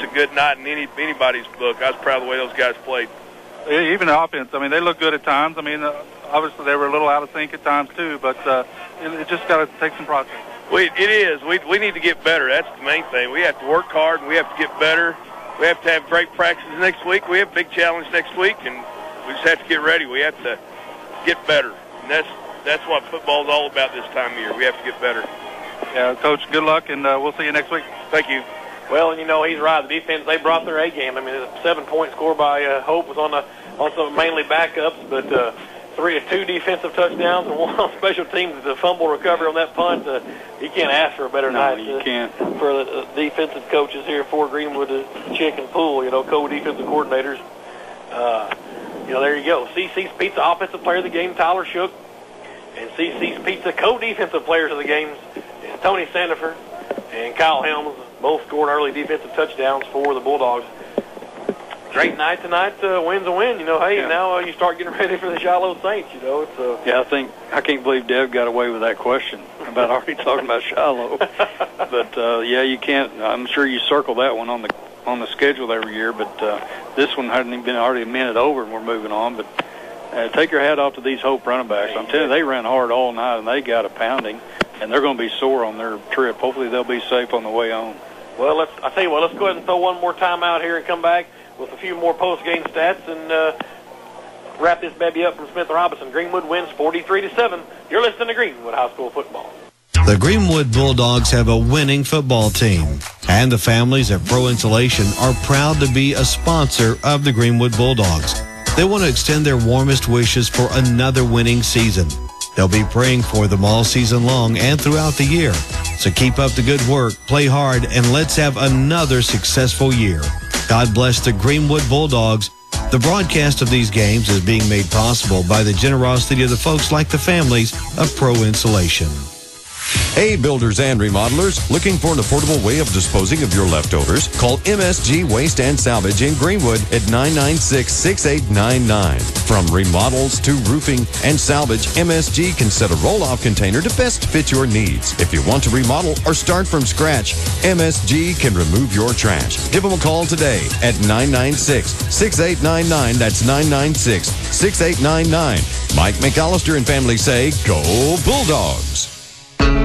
S21: a good night in anybody's book. I was proud of the way those guys played.
S4: Even the offense, I mean, they look good at times. I mean, obviously they were a little out of sync at times too, but it just got to take some process.
S21: It is. We need to get better. That's the main thing. We have to work hard, and we have to get better. We have to have great practices next week. We have a big challenge next week, and we just have to get ready. We have to get better, and that's that's what football's all about this time of year. We have to get better.
S4: Yeah, Coach, good luck, and we'll see you next week.
S21: Thank you.
S2: Well, and he's right. The defense, they brought their A game. I mean, a 7-point score by Hope was on some mainly backups, but two defensive touchdowns and one on special teams. The fumble recovery on that punt, you can't ask for a better night.
S3: You can't.
S2: For the defensive coaches here for Greenwood, Chick and Poole, co-defensive coordinators. There you go. CC's Pizza Offensive Player of the Game, Tyler Shook. And CC's Pizza co-defensive players of the games is Tony Sandifer and Kyle Helms. Both scored early defensive touchdowns for the Bulldogs. Great night tonight. Win's a win. Now you start getting ready for the Shiloh Saints.
S3: Yeah, I can't believe Deb got away with that question about already talking about Shiloh. But you can't. I'm sure you circle that one on the schedule every year. But this one hadn't even been already a minute over, and we're moving on. But take your hat off to these Hope running backs. I'm telling you, they ran hard all night, and they got a pounding, and they're going to be sore on their trip. Hopefully, they'll be safe on the way home.
S2: Well, let's go ahead and throw one more time out here and come back with a few more post-game stats and wrap this baby up from Smith Robinson. Greenwood wins 43-7. You're listening to Greenwood High School Football.
S8: The Greenwood Bulldogs have a winning football team, and the families at Pro Insulation are proud to be a sponsor of the Greenwood Bulldogs. They want to extend their warmest wishes for another winning season. They'll be praying for them all season long and throughout the year. So keep up the good work, play hard, and let's have another successful year. God bless the Greenwood Bulldogs. The broadcast of these games is being made possible by the generosity of the folks like the families of Pro Insulation.
S9: Hey, builders and remodelers, looking for an affordable way of disposing of your leftovers? Call MSG Waste and Salvage in Greenwood at 996-6899. From remodels to roofing and salvage, MSG can set a roll-off container to best fit your needs. If you want to remodel or start from scratch, MSG can remove your trash. Give them a call today at 996-6899. That's 996-6899. Mike McAllister and family say, Go Bulldogs!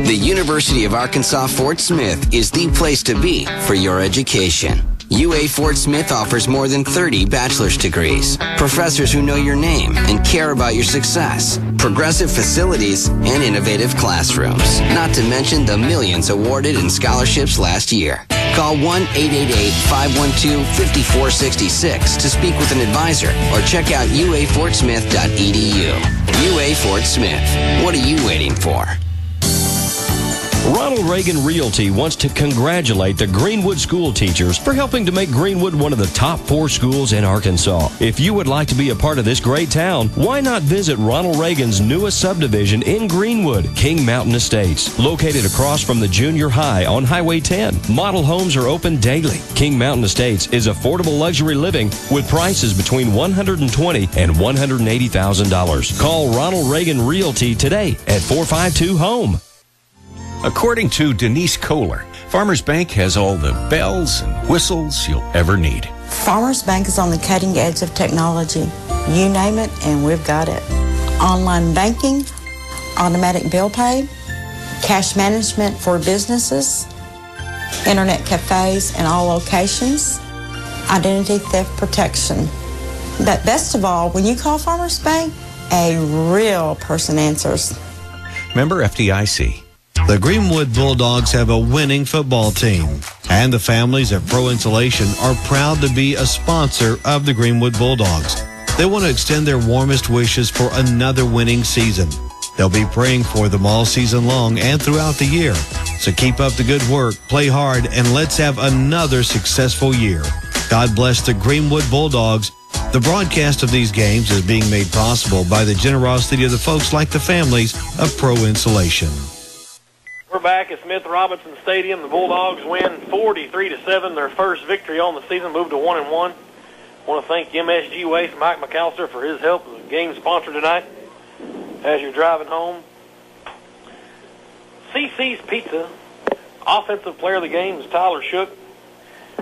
S6: The University of Arkansas Fort Smith is the place to be for your education. UA Fort Smith offers more than 30 bachelor's degrees, professors who know your name and care about your success, progressive facilities, and innovative classrooms. Not to mention the millions awarded in scholarships last year. Call 1-888-512-5466 to speak with an advisor or check out uafortsmith.edu. UA Fort Smith. What are you waiting for?
S14: Ronald Reagan Realty wants to congratulate the Greenwood school teachers for helping to make Greenwood one of the top 4 schools in Arkansas. If you would like to be a part of this great town, why not visit Ronald Reagan's newest subdivision in Greenwood, King Mountain Estates, located across from the junior high on Highway 10. Model homes are open daily. King Mountain Estates is affordable luxury living with prices between $120,000 and $180,000. Call Ronald Reagan Realty today at 452-HOME.
S12: According to Denise Kohler, Farmers Bank has all the bells and whistles you'll ever need.
S15: Farmers Bank is on the cutting edge of technology. You name it, and we've got it. Online banking, automatic bill pay, cash management for businesses, internet cafes in all locations, identity theft protection. But best of all, when you call Farmers Bank, a real person answers.
S8: Member FDIC. The Greenwood Bulldogs have a winning football team, and the families at Pro Insulation are proud to be a sponsor of the Greenwood Bulldogs. They want to extend their warmest wishes for another winning season. They'll be praying for them all season long and throughout the year. So keep up the good work, play hard, and let's have another successful year. God bless the Greenwood Bulldogs. The broadcast of these games is being made possible by the generosity of the folks like the families of Pro Insulation.
S2: We're back at Smith Robinson Stadium. The Bulldogs win 43-7, their first victory on the season, moved to 1-1. I want to thank MSG Waste, Mike McAllister, for his help as the game sponsor tonight. As you're driving home, CC's Pizza, offensive player of the game is Tyler Shook.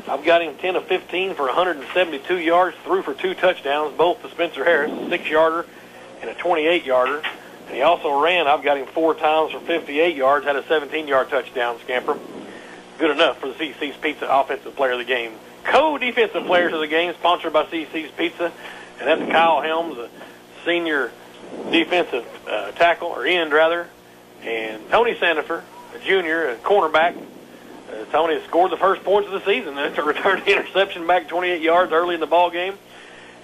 S2: I've got him 10 of 15 for 172 yards, threw for 2 touchdowns, both to Spencer Harris, a 6-yarder and a 28-yarder. And he also ran, I've got him 4 times for 58 yards, had a 17-yard touchdown scamper. Good enough for the CC's Pizza offensive player of the game. Co-defensive players of the game, sponsored by CC's Pizza. And that's Kyle Helms, a senior defensive tackle, or end rather, and Tony Sandifer, a junior, a cornerback. Tony scored the first points of the season to return the interception back 28 yards early in the ball game,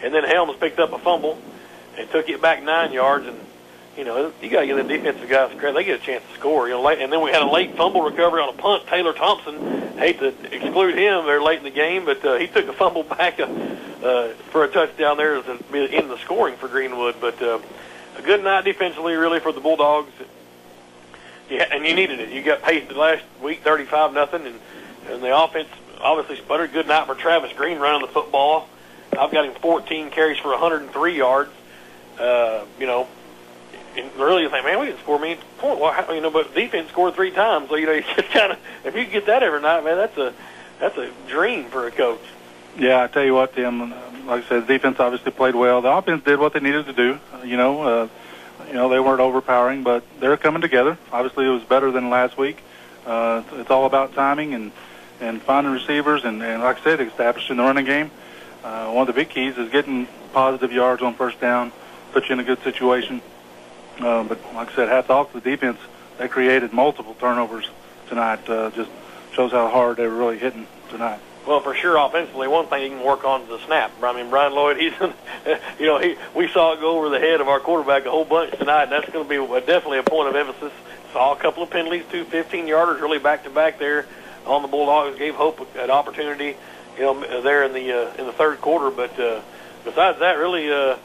S2: and then Helms picked up a fumble and took it back 9 yards. And you know, you got to give the defensive guys credit; they get a chance to score. You know, and then we had a late fumble recovery on a punt. Taylor Thompson, hate to exclude him there late in the game, but he took a fumble back for a touchdown there to end the scoring for Greenwood. But a good night defensively, really, for the Bulldogs. Yeah, and you needed it. You got paced last week, 35-0, and the offense obviously sputtered. Good night for Travis Green running the football. I've got him 14 carries for 103 yards. You know, and really you think, man, we didn't score many points. Well, you know, but defense scored 3 times. So you know, you just kind of, if you get that every night, man, that's a dream for a coach.
S4: Yeah, I tell you what, Tim. Like I said, the defense obviously played well. The offense did what they needed to do. You know, they weren't overpowering, but they're coming together. Obviously, it was better than last week. It's all about timing and finding receivers, and like I said, establishing the running game. One of the big keys is getting positive yards on first down, put you in a good situation. But like I said, hats off to the defense. They created multiple turnovers tonight. Just shows how hard they were really hitting tonight.
S2: Well, for sure, offensively, one thing he can work on is the snap. I mean, Brian Lloyd, we saw it go over the head of our quarterback a whole bunch tonight, and that's going to be definitely a point of emphasis. Saw a couple of penalties, 2 15-yarders, really back-to-back there on the Bulldogs. Gave Hope an opportunity, there in the third quarter. But besides that, really,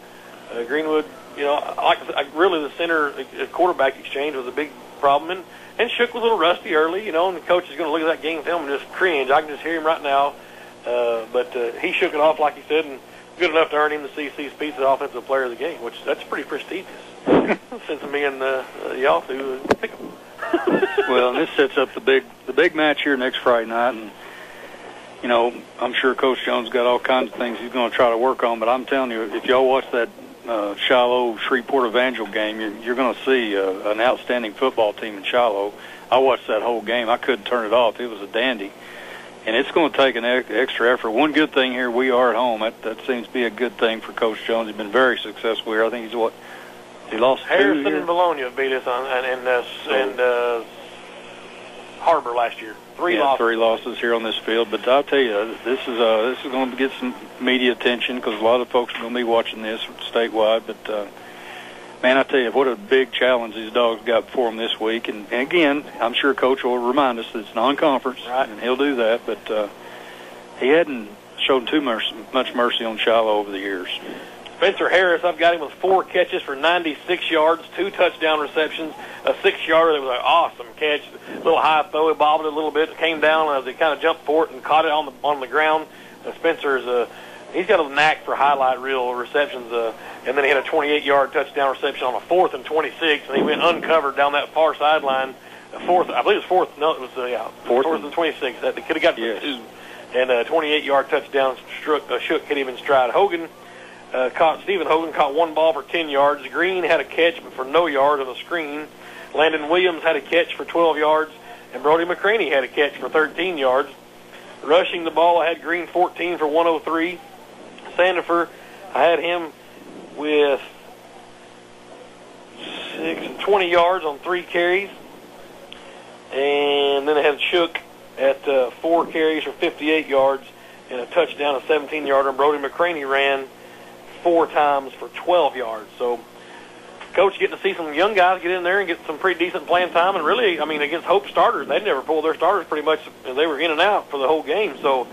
S2: Greenwood, really the center quarterback exchange was a big problem. And Shook was a little rusty early, and the coach is going to look at that game film and just cringe. I can just hear him right now. But he shook it off, like he said, and good enough to earn him the CC Speeds Offensive Player of the Game, which that's pretty prestigious. Since I'm being y'all two pick 'em.
S3: Well, and this sets up the big match here next Friday night, and I'm sure Coach Jones got all kinds of things he's going to try to work on. But I'm telling you, if y'all watch that Shiloh Shreveport Evangel game, you're going to see an outstanding football team in Shiloh. I watched that whole game. I couldn't turn it off. It was a dandy. And it's going to take an extra effort. One good thing here, we are at home. That seems to be a good thing for Coach Jones. He's been very successful here. I think he lost
S2: Harrison
S3: 2 here?
S2: and Bologna beat us and Harbor last year. 3 losses.
S3: 3 losses here on this field. But I'll tell you, this is going to get some media attention because a lot of folks are going to be watching this statewide. But man, I tell you, what a big challenge these Dogs got before them this week. And again, I'm sure Coach will remind us that it's non-conference, right, and he'll do that. But he hadn't shown too much mercy on Shiloh over the years.
S2: Spencer Harris, I've got him with 4 catches for 96 yards, 2 touchdown receptions, a 6-yarder that was an awesome catch, a little high throw, he bobbled it a little bit, came down as he kind of jumped for it and caught it on the ground. Spencer's he's got a knack for highlight reel receptions, and then he had a 28-yard touchdown reception on a 4th and 26, and he went uncovered down that far sideline. I believe it was 4th. No, it was 4th and 26. That they could have got to 2, and a 28-yard touchdown. Shook hit him in stride. Stephen Hogan caught 1 ball for 10 yards. Green had a catch but for no yard on a screen. Landon Williams had a catch for 12 yards, and Brody McCraney had a catch for 13 yards. Rushing the ball, I had Green 14 for 103. Sandifer, I had him with 20 yards on 3 carries. And then I had Shook at 4 carries for 58 yards and a touchdown, a 17-yarder. And Brody McCraney ran 4 times for 12 yards. So, Coach getting to see some young guys get in there and get some pretty decent playing time. And really, I mean, against Hope starters, they'd never pulled their starters pretty much. They were in and out for the whole game. So,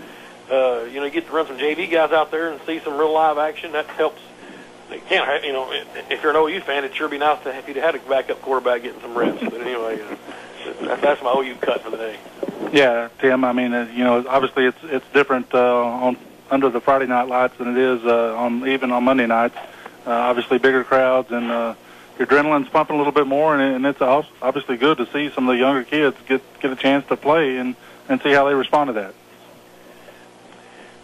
S2: you get to run some JV guys out there and see some real live action. That helps. They can't, if you're an OU fan, it'd sure be nice to if you'd had a backup quarterback getting some reps. But anyway, that's my OU cut for the day.
S4: Yeah, Tim. I mean, obviously it's different under the Friday night lights than it is even on Monday nights. Obviously, bigger crowds and your adrenaline's pumping a little bit more, and it's obviously good to see some of the younger kids get a chance to play and see how they respond to that.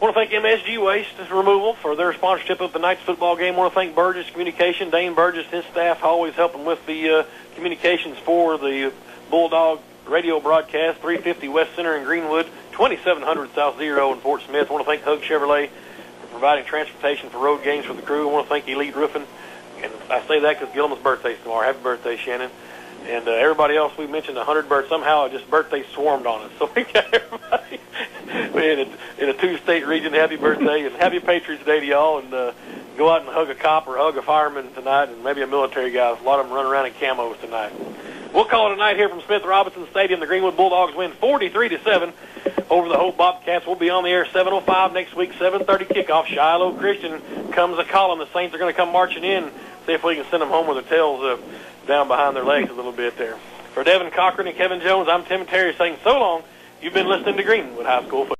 S2: I want to thank MSG Waste Removal for their sponsorship of tonight's football game. I want to thank Burgess Communication, Dane Burgess, his staff, always helping with the communications for the Bulldog radio broadcast, 350 West Center in Greenwood, 2700 South Zero in Fort Smith. I want to thank Hug Chevrolet for providing transportation for road games for the crew. I want to thank Elite Roofing, And I say that because Gilman's birthday's tomorrow. Happy birthday, Shannon. And everybody else, we mentioned 100 birthdays. Somehow just birthday swarmed on us. So we got everybody in a 2-state region. Happy birthday and happy Patriots Day to y'all. And go out and hug a cop or hug a fireman tonight, and maybe a military guy. A lot of them run around in camos tonight. We'll call it a night here from Smith Robinson Stadium. The Greenwood Bulldogs win 43-7 over the Hope Bobcats. We'll be on the air 7:05 next week, 7:30 kickoff. Shiloh Christian comes a calling. The Saints are going to come marching in. See if we can send them home with their tails down behind their legs a little bit there. For Devin Cochran and Kevin Jones, I'm Tim Terry saying so long. You've been listening to Greenwood High School Football.